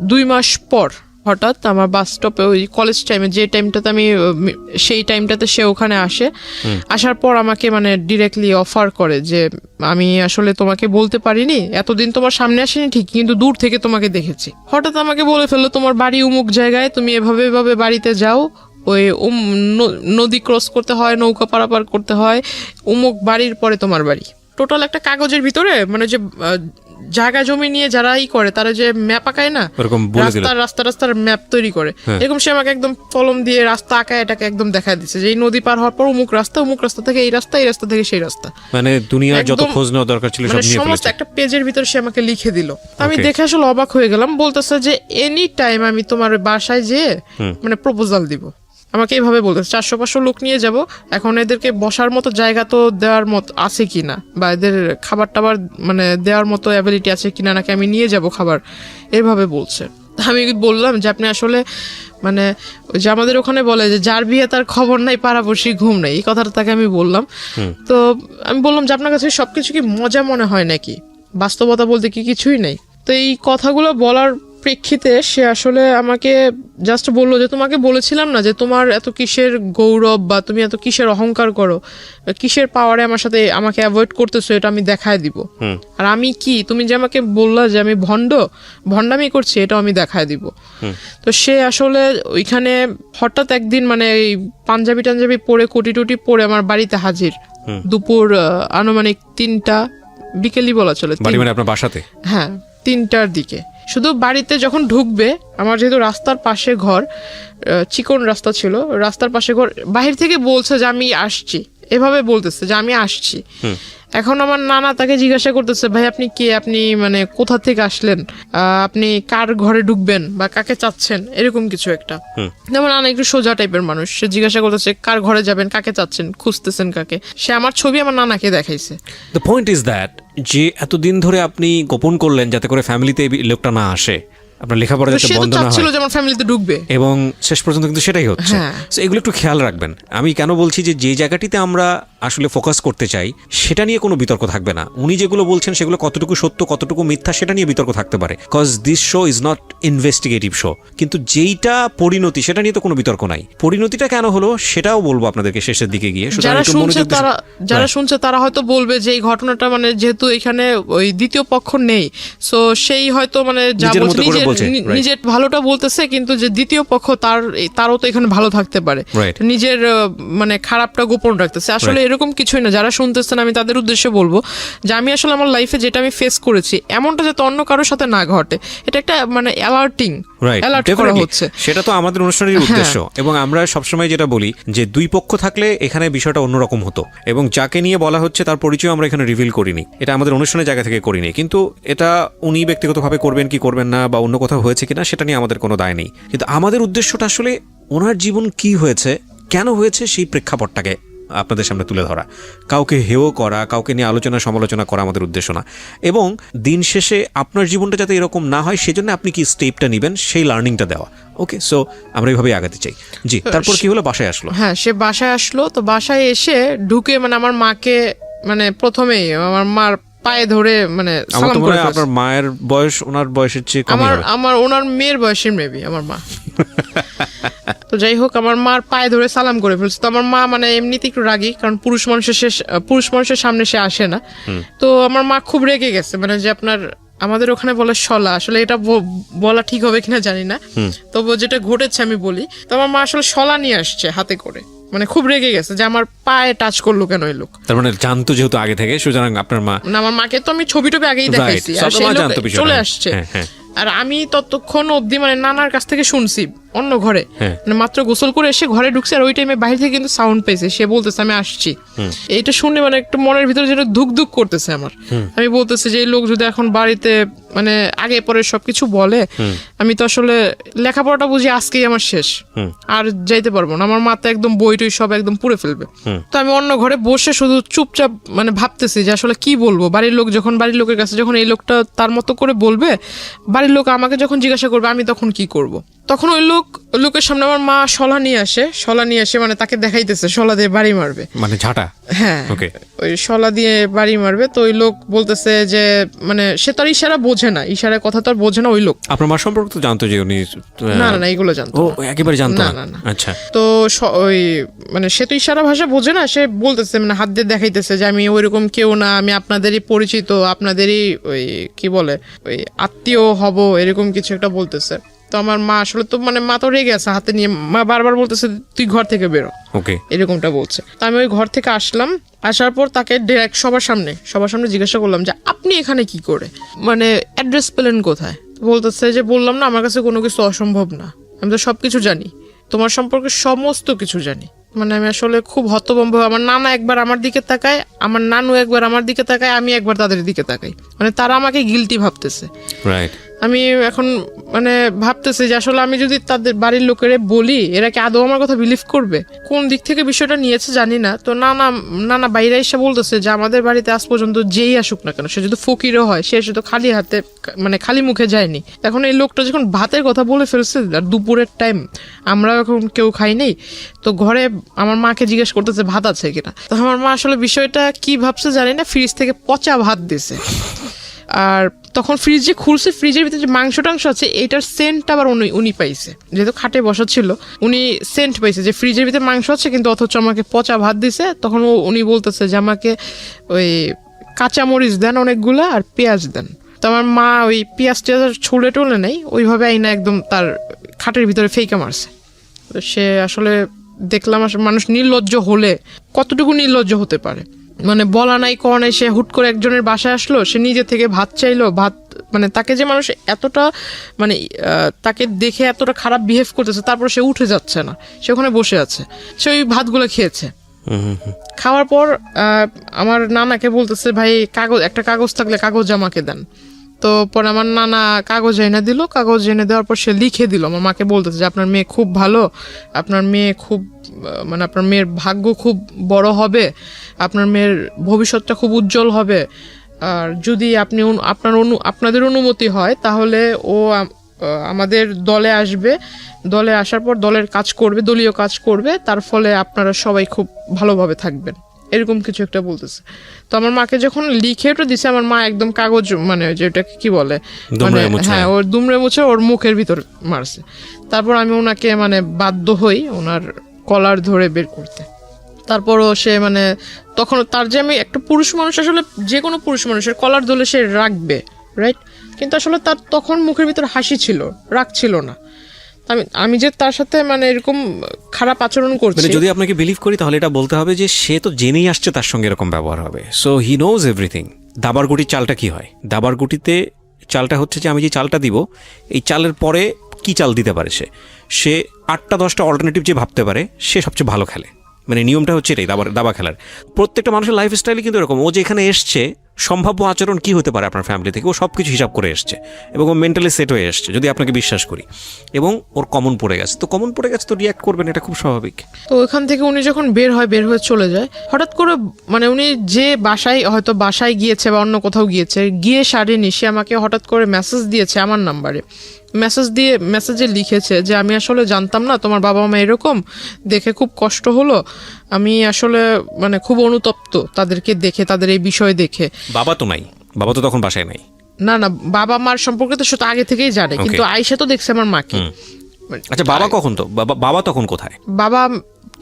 2 মাস পর হঠাৎ আমার বাস স্টপে ওই কলেজ টাইমে যে টাইমটাতে আমি সেই টাইমটাতে সে ওখানে আসে। আসার পর আমাকে মানে ডিরেক্টলি অফার করে যে আমি আসলে তোমাকে বলতে পারিনি, এতদিন তোমার সামনে আসেনি ঠিক, কিন্তু দূর থেকে তোমাকে দেখেছি। হঠাৎ আমাকে বলে ফেললো তোমার বাড়ি অমুক জায়গায়, তুমি এভাবে বাড়িতে যাও, ওই নদী ক্রস করতে হয়, নৌকা পারাপার করতে হয়, অমুক বাড়ির পরে তোমার বাড়ি। টোটাল একটা কাগজের ভিতরে মানে যে জায়গা জমি নিয়ে যারাই করে তারা যে ম্যাপ আঁকায় না, রাস্তার ম্যাপ তৈরি করে, এরকম সে আমাকে একদম কলম দিয়ে রাস্তা আঁকায় এটাকে একদম দেখায় দিচ্ছে যে এই নদী পার হওয়ার পর অমুক রাস্তা থেকে এই রাস্তা থেকে সেই রাস্তা, মানে দুনিয়ার যত খোঁজ নেওয়া দরকার ছিল সব নিয়ে ফেলেছে। একটা পেজের ভিতরে সে আমাকে লিখে দিল। আমি দেখে আসলে অবাক হয়ে গেলাম। বলতেছে যে এনি টাইম আমি তোমার বাসায় যেয়ে মানে প্রপোজাল দিব। আমাকে এইভাবে বলতেছে 400-500 লোক নিয়ে যাব, এখন এদেরকে বসার মতো জায়গা তো দেওয়ার মতো আছে কিনা, বা এদের খাবার টাবার মানে দেওয়ার মতো অ্যাবিলিটি আছে কিনা, নাকি আমি নিয়ে যাব খাবার, এইভাবে বলছে। আমি বললাম যে আপনি আসলে মানে যে আমাদের ওখানে বলে যে যার বিয়ে তার খবর নাই, পাড়াপড়শি ঘুম নাই, এই কথাটা তাকে আমি বললাম। তো আমি বললাম যে আপনার কাছে সবকিছু কি মজা মনে হয় নাকি, বাস্তবতা বলতে কি কিছুই নেই? তো এই কথাগুলো বলার প্রেক্ষিতে সে আসলে আমাকে জাস্ট বললো যে তোমাকে বলেছিলাম না যে তোমার এত কিসের গৌরব বা তুমি এত কিসের অহংকার করো, কিসের পাওয়ারে আমার সাথে আমাকে অ্যাভয়েড করতেছো, এটা আমি দেখায় দিব। আর আমি কি, তুমি যে আমাকে বললা যে আমি ভণ্ডামি করছি, এটাও আমি দেখায় দিব। তো সে আসলে ওইখানে হঠাৎ একদিন মানে এই পাঞ্জাবি টাঞ্জাবি পরে কোটি টুটি পরে আমার বাড়িতে হাজির, দুপুর আনুমানিক 3টা বিকেলই বলা চলে, আপনার বাসাতে, হ্যাঁ 3টার দিকে। শুধু বাড়িতে যখন ঢুকবে, আমার যেহেতু রাস্তার পাশে ঘর, চিকন রাস্তা ছিল, রাস্তার পাশে ঘর, বাহির থেকে বলছে যে আমি আসছি, এভাবে বলতেছে যে আমি আসছি। এখন আমার নানা তাকে জিজ্ঞাসা করতেছে ভাই আপনি কে, আপনি মানে কোথা থেকে আসলেন, আপনি কার ঘরে ঢুকবেন বা কাকে চাচ্ছেন, এরকম কিছু একটা। যেমন নানা একটু সোজা টাইপের মানুষ, সে জিজ্ঞাসা করতেছে কার ঘরে যাবেন, কাকে চাচ্ছেন, খুঁজতেছেন কাকে। সে আমার ছবি আমার নানাকে দেখাইছে। দ্য পয়েন্ট ইজ দ্যাট যে এতদিন ধরে আপনি গোপন করলেন যাতে করে ফ্যামিলিতে এই লোকটা না আসে, আপনার লেখাপড়া যাতে বন্ধ না হয়, যেমন ফ্যামিলিতে ঢুকবে, এবং শেষ পর্যন্ত কিন্তু সেটাই হচ্ছে। এগুলো একটু খেয়াল রাখবেন। আমি কেন বলছি যে জায়গাটিতে আমরা আসলে ফোকাস করতে চাই সেটা নিয়ে কোনো বিতর্ক থাকবে না। উনি যেগুলো বলছেন সেগুলো কতটুকু সত্য কতটুকু মিথ্যা সেটা নিয়ে বিতর্ক থাকতে পারে, cause this show is not investigative show. কিন্তু যেইটা পরিণতি সেটা নিয়ে তো কোনো বিতর্ক নাই। পরিণতিটা কেন হলো সেটাও বলবো আপনাদেরকে শেষের দিকে গিয়ে। যারা শুনছে তারা হয়তো বলবে যে এই ঘটনাটা মানে যেহেতু এখানে ওই দ্বিতীয় পক্ষ নেই, সো সেই হয়তো মানে যা বলছে নিজের ভালোটা বলতেছে, কিন্তু যে দ্বিতীয় পক্ষ তারও তো এখানে ভালো থাকতে পারে, নিজের মানে খারাপটা গোপন রাখতেছে। আসলে এরকম কিছুই না। যারা শুনতেছেন আমি তাদের উদ্দেশ্যে বলবো যে আমি আসলে আমার লাইফে যেটা আমি ফেস করেছি এমনটা যাতে অন্য কারোর সাথে না ঘটে, এটা একটা মানে অ্যালার্ট করা হচ্ছে, সেটা তো আমাদের অনুষ্ঠানের উদ্দেশ্য। এবং আমরা সবসময় যেটা বলি যে দুই পক্ষ থাকলে এখানে বিষয়টা অন্যরকম হতো, এবং যাকে নিয়ে বলা হচ্ছে তার পরিচয় আমরা এখানে রিভিল করিনি, এটা আমাদের অনুষ্ঠানের জায়গা থেকে করিনি। কিন্তু এটা উনি ব্যক্তিগতভাবে করবেন কি করবেন না বা অন্য কোথাও হয়েছে কিনা সেটা নিয়ে আমাদের কোনো দায় নেই। কিন্তু আমাদের উদ্দেশ্যটা আসলে ওনার জীবন কি হয়েছে, কেন হয়েছে, সেই প্রেক্ষাপটটাকে আপনাদের সামনে তুলে ধরা। কাউকে হেয় করা, কাউকে নিয়ে আলোচনা সমালোচনা করা আমাদের উদ্দেশ্য না। এবং দিন শেষে আপনার জীবনটা যাতে এরকম না হয় সেজন্য আপনি কি স্টেপটা নেবেন সেই লার্নিংটা দেওয়া। ওকে, সো আমরা এইভাবে আগাতে চাই। জি, তারপর কি হলো? বাসায় আসলো। হ্যাঁ, সে বাসায় আসলো। তো বাসায় এসে ঢুকে মানে আমার মাকে মানে প্রথমেই আমার মার পায়ে ধরে মানে সালাম করে ফেলছে। আপনার মায়ের বয়স ওনার বয়সের চেয়ে কম হবে? আমার ওনার মেয়ের বয়সের মেবি আমার মা। তো যাই হোক, আমার মার পায়ে ধরে সালাম করে ফেলছে। তো আমার মা মানে এমনিতে একটু রাগী, কারণ পুরুষ মানুষের সামনে সে আসে না। তো আমার মা খুব রেগে গেছে, মানে যে আপনার আমাদের ওখানে বলে শলা, আসলে এটা বলা ঠিক হবে কিনা জানি না, তবু যেটা ঘটেছে আমি বলি। তো আমার মা আসলে শলা নিয়ে আসছে হাতে করে, মানে খুব রেগে গেছে যে আমার পায়ে টাচ করলো কেন এই লোক। তার মানে জানতো যেহেতু আগে থেকে, সুতরাং আপনার মা, না, আমার মাকে তো আমি ছবি টবি আগেই দেখাইছি, আর সেই লোক চলে আসছে। আর আমি ততক্ষণ অবধি মানে নানার কাছ থেকে শুনছি অন্য ঘরে, মানে মাত্র গোসল করে এসে ঘরে ঢুকছে, আর ওই টাইমে বাইরে থেকে কিন্তু সাউন্ড পেয়েছে, সে বলতেছে আমি আসছি। এইটা শুনে মানে একটু মনের ভিতরে যেটা ধুক ধুক করতেছে আমার। আমি বলতেছি যে এই লোক যদি এখন বাড়িতে মানে আগে পরে সবকিছু বলে, আমি তো আসলে লেখাপড়াটা বুঝি আজকেই আমার শেষ, আর যাইতে পারবো না। আমার মাথা একদম বই টই সব একদম পুড়ে ফেলবে। তো আমি অন্য ঘরে বসে শুধু চুপচাপ মানে ভাবতেছি যে আসলে কি বলবো। বাড়ির লোকের কাছে যখন এই লোকটা তার মতো করে বলবে, বাড়ির লোক আমাকে যখন জিজ্ঞাসা করবে, আমি তখন কি করব। তখন ওই লোকের সামনে আমার মা শলা নিয়ে আসে, মানে তাকে দেখাইতেছে শলা দিয়ে বাড়ি মারবে, মানে ঝাঁটা। হ্যাঁ, ওই শলা দিয়ে বাড়ি মারবে। তো ওই লোক বলতেছে যে মানে সে তার ইশারা বোঝে না, ইশারার কথা তো আর বোঝে না ওই লোক। আপনার মা সম্পর্কে তো জানতো যে উনি? না, এগুলো জানতো। ও একেবারে জানতো না? আচ্ছা। তো ওই মানে সে তো ইশারা ভাষা বোঝে না, সে বলতেছে মানে হাত দিয়ে দেখাইতেছে যে আমি ওইরকম কেউ না, আমি আপনাদেরই পরিচিত, আপনাদেরই ওই কি বলে ওই আত্মীয় হব, এরকম কিছু একটা বলতেছে। তো আমার মা আসলে তো মানে মা তো রেগে আছে হাতে নিয়ে, মা বারবার বলতেছে তুই ঘর থেকে বেরো, এরকমটা বলছে। তো আমি ওই ঘর থেকে আসলাম, আসার পর তাকে ডিরেক্ট সবার সামনে জিজ্ঞাসা করলাম যে আপনি এখানে কি করে, মানে অ্যাড্রেস পেলেন কোথায়? বলতেছে যে বললাম না আমার কাছে কোনো কিছু অসম্ভব না, আমি তো সবকিছু জানি, তোমার সম্পর্কে সমস্ত কিছু জানি। মানে আমি আসলে খুব হতভম্ব। আমার নানা একবার আমার দিকে তাকায়, আমার নানু একবার আমার দিকে তাকায়, আমি একবার তাদের দিকে তাকাই, মানে তারা আমাকে গিলটি ভাবতেছে। আমি এখন মানে ভাবতেছি যে আসলে আমি যদি তাদের বাড়ির লোকেরে বলি, এরা কি আদৌ আমার কথা বিলিভ করবে? কোন দিক থেকে বিষয়টা নিয়েছে জানি না। তো নানা বাইরে এসে বলতেছে যে আমাদের বাড়িতে আজ পর্যন্ত যেই আসুক না কেন, সে যদি ফকিরও হয়, সে শুধু খালি হাতে মানে খালি মুখে যায়নি। এখন এই লোকটা যখন ভাতের কথা বলে ফেলছে, আর দুপুরের টাইম, আমরা এখন কেউ খাই নেই, তো ঘরে আমার মাকে জিজ্ঞেস করতেছে ভাত আছে কিনা। তো আমার মা আসলে বিষয়টা কি ভাবছে জানি না, ফ্রিজ থেকে পচা ভাত দিছে। আর তখন ফ্রিজ যে খুলছে, ফ্রিজের ভিতরে যে মাংস টাংস আছে, এইটার সেন্ট আবার উনি পাইছে, যেহেতু খাটে বসা ছিল, উনি সেন্ট পাইছে যে ফ্রিজের ভিতরে মাংস আছে, কিন্তু অথচ আমাকে পচা ভাত দিছে। তখন উনি বলতেছে যে আমাকে ওই কাঁচামরিচ দেন অনেকগুলা, আর পেঁয়াজ দেন। তো আমার মা ওই পেঁয়াজ টেয়াজ ছুলে টুলে নেই, ওইভাবে আইনা একদম তার খাটের ভিতরে ফেইকা মারছে। তো সে আসলে দেখলাম মানুষ নির্লজ্জ হলে কতটুকু নির্লজ্জ হতে পারে, মানে বলা নাই কওয়া নাই, সে হুট করে একজনের বাসায় আসলো, সে নিজে থেকে ভাত চাইলো, ভাত মানে তাকে যে মানুষ এতটা মানে তাকে দেখে এতটা খারাপ বিহেভ করতেছে, তারপর সে উঠে যাচ্ছে না, সে ওখানে বসে আছে, সে ওই ভাতগুলো খেয়েছে। খাওয়ার পর আমার নানাকে বলতেছে ভাই একটা কাগজ থাকলে কাগজ আমাকে দেন। তো পরে আমার নানা কাগজ এনে দিল, কাগজ এনে দেওয়ার পর সে লিখে দিল। আমার মাকে বলতেছে যে আপনার মেয়ে খুব ভালো, আপনার মেয়ে খুব মানে আপনার মেয়ের ভাগ্য খুব বড় হবে, আপনার মেয়ের ভবিষ্যৎটা খুব উজ্জ্বল হবে, আর যদি আপনাদের অনুমতি হয় তাহলে ও আমাদের দলে আসবে, দলে আসার পর দলের কাজ করবে, দলীয় কাজ করবে, তার ফলে আপনারা সবাই খুব ভালোভাবে থাকবেন, এরকম কিছু একটা বলতেছে। তো আমার মাকে যখন লিখে ওটা দিছে, আমার মা একদম কাগজ মানে যেটাকে কি বলে মানে হ্যাঁ, ওর দুমড়ে মুছে ওর মুখের ভিতর মারছে। তারপর আমি ওনাকে মানে বাধ্য হই ওনার কলার ধরে বের করতে। তারপরও সে মানে তখন তার যে আমি একটা পুরুষ মানুষ, আসলে যে কোনো পুরুষ মানুষের কলার ধরে সে রাখবে, রাইট? কিন্তু আসলে তার তখন মুখের ভিতর হাসি ছিল, রাগ ছিল না। আমি যে তার সাথে মানে এরকম খারাপ আচরণ করছি, যদি আপনাকে বিলিভ করি তাহলে এটা বলতে হবে যে সে তো জেনেই আসছে তার সঙ্গে এরকম ব্যবহার হবে, সো হি নোজ এভরিথিং। দাবার গুটির চালটা কি হয়? দাবার গুটিতে চালটা হচ্ছে যে আমি যে চালটা দিব, এই চালের পরে কি চাল দিতে পারে সে 8টা 10টা অল্টারনেটিভ যে ভাবতে পারে, সে সবচেয়ে ভালো খেলে। মানে নিয়মটা হচ্ছে এটাই দাবা খেলার। প্রত্যেকটা মানুষের লাইফ স্টাইলে কিন্তু এরকম, ও যেখানে এসছে সম্ভাব্য আচরণ কি হতে পারে আপনার ফ্যামিলি থেকে, ও সব কিছু হিসাব করে এসছে এবং ও মেন্টালি সেট হয়ে এসছে, যদি আপনাকে বিশ্বাস করি, এবং ওর কমন পড়ে গেছে তো রিয়াক্ট করবেন, এটা খুব স্বাভাবিক। তো ওইখান থেকে উনি যখন বের হয়ে চলে যায়, হঠাৎ করে মানে উনি যে বাসায় গিয়েছে বা অন্য কোথাও গিয়ে সারেনি, সে আমাকে হঠাৎ করে মেসেজ দিয়েছে আমার নাম্বারে, মেসেজে লিখেছে যে আমি আসলে জানতাম না তোমার বাবা মা এরকম, দেখে খুব কষ্ট হলো, আমি আসলে মানে খুব অনুতপ্ত তাদেরকে দেখে, তাদের এই বিষয় দেখে। বাবা তো নাই, বাবা তো তখন বাসায় নাই। না বাবা মার সম্পর্কে তো সেটা আগে থেকেই জানে, কিন্তু আয়েশা তো দেখছে আমার মাকে। আচ্ছা, বাবা কখন তো বাবা তখন কোথায়? বাবা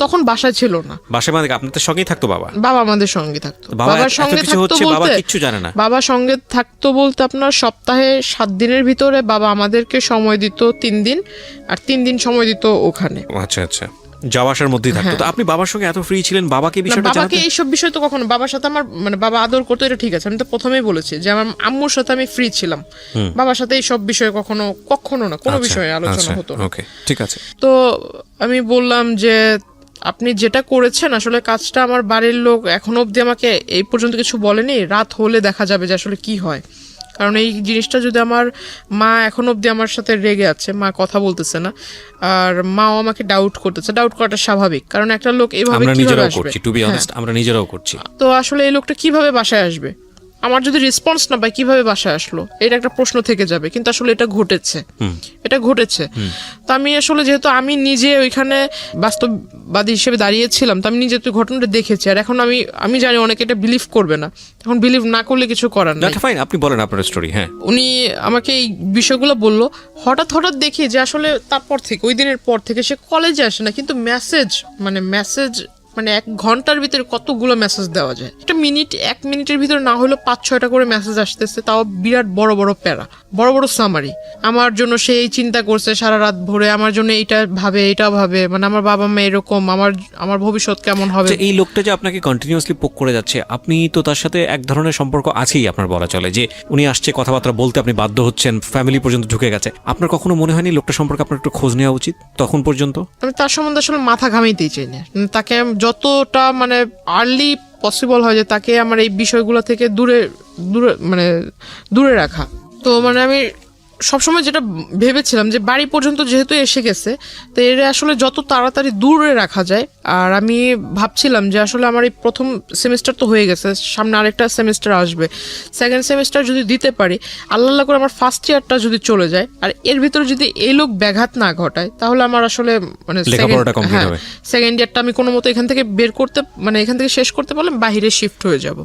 তখন বাসায় ছিল না। বাসায় মানে আপনাদের সঙ্গেই থাকতো বাবা? বাবা আমাদের সঙ্গে থাকতো। বাবার সঙ্গে থাকতো বলতে কিচ্ছু জানে না? বাবা সঙ্গে থাকতো বলতে আপনার সপ্তাহে 7 দিনের ভিতরে বাবা আমাদেরকে সময় দিত 3 দিন, আর 3 দিন সময় দিত ওখানে। আচ্ছা আচ্ছা, যাওয়া আসার মধ্যেই থাকতো। তো আপনি বাবার সঙ্গে এত ফ্রি ছিলেন, বাবাকে বিষয়টা জানাতেন? বাবাকে এইসব বিষয় তো কখনো, বাবার সাথে আমার মানে বাবা আদর করতো, এটা ঠিক আছে, আমি তো প্রথমেই বলেছি যে আমার আম্মুর সাথে আমি ফ্রি ছিলাম, বাবার সাথে এইসব বিষয়ে কখনো না, কোনো বিষয়ে আলোচনা হতো না। ওকে, ঠিক আছে। তো আমি বললাম যে আপনি যেটা করেছেন আসলে কাজটা, আমার বাড়ির লোক এখনো অবধি আমাকে এই পর্যন্ত কিছু বলেনি, রাত হলে দেখা যাবে যে আসলে কি হয়। কারণ এই জিনিসটা যদি আমার মা এখনো অবধি আমার সাথে রেগে আছে, মা কথা বলতেছে না, আর মাও আমাকে ডাউট করতেছে। ডাউট করাটা স্বাভাবিক, কারণ একটা লোক এইভাবে কিভাবে আসবে? টু বি অনেস্ট, আমরা নিজেরাও করছি। তো আসলে এই লোকটা কিভাবে বাসায় আসবে? আমার যদি রেসপন্স না পাই কিভাবে বাসায় আসলো, এটা একটা প্রশ্ন থেকে যাবে। কিন্তু আসলে এটা ঘটেছে। তো আমি আসলে, যেহেতু আমি নিজে ওইখানে বাস্তববাদী হিসেবে দাঁড়িয়েছিলাম, তো আমি নিজে তো ঘটনাটা দেখেছি, আর এখন আমি জানি অনেকে এটা বিলিভ করবে না। এখন বিলিভ না করলে কিছু করার নেই। ফাইন, আপনি বলেন আপনার স্টোরি। হ্যাঁ, উনি আমাকে এই বিষয়গুলো বললো। হঠাৎ দেখি যে আসলে তারপর থেকে, ওই দিনের পর থেকে সে কলেজে আসে না, কিন্তু মেসেজ মানে 1 ঘন্টার ভিতরে কতগুলো মেসেজ দেওয়া যায়। একটা 1 মিনিটের ভিতরে না হলেও 5-6টা করে মেসেজ আসতেছে, তাও বিরাট বড় বড় প্যারা, বড় বড় সামারি। আমার জন্য সে এই চিন্তা করছে সারা রাত ভরে, আমার জন্য এটা ভাবে, মানে আমার বাবা মা এরকম, আমার ভবিষ্যৎ কেমন হবে। এই লোকটা যে আপনাকে কন্টিনিউয়াসলি পোক করে যাচ্ছে, আপনি তো তার সাথে এক ধরনের সম্পর্ক আছেই, আপনার বলা চলে যে উনি আসছে কথাবার্তা বলতে, আপনি বাধ্য হচ্ছেন, ফ্যামিলি পর্যন্ত ঢুকে গেছে। আপনার কখনো মনে হয়নি লোকটা সম্পর্কে আপনার একটু খোঁজ নেওয়া উচিত তখন পর্যন্ত? আমি তার সম্বন্ধে আসলে মাথা ঘামাইতেই চাই না। তাকে যতটা মানে আর্লি পসিবল হয় যে তাকে আমার এই বিষয়গুলো থেকে দূরে রাখা। তো মানে আমি সবসময় যেটা ভেবেছিলাম যে বাড়ি পর্যন্ত যেহেতু এসে গেছে, তো এর আসলে যত তাড়াতাড়ি দূরে রাখা যায়। আর আমি ভাবছিলাম যে আসলে আমার এই প্রথম সেমিস্টার তো হয়ে গেছে, সামনে আরেকটা সেমিস্টার আসবে, 2nd সেমিস্টার যদি দিতে পারি, আল্লাহ করে আমার 1st ইয়ারটা যদি চলে যায়, আর এর ভিতরে যদি এই লোক ব্যাঘাত না ঘটায়, তাহলে আমার আসলে মানে 2nd ইয়ারটা আমি কোনো মতো এখান থেকে এখান থেকে শেষ করতে পারলাম, বাইরে শিফট হয়ে যাব,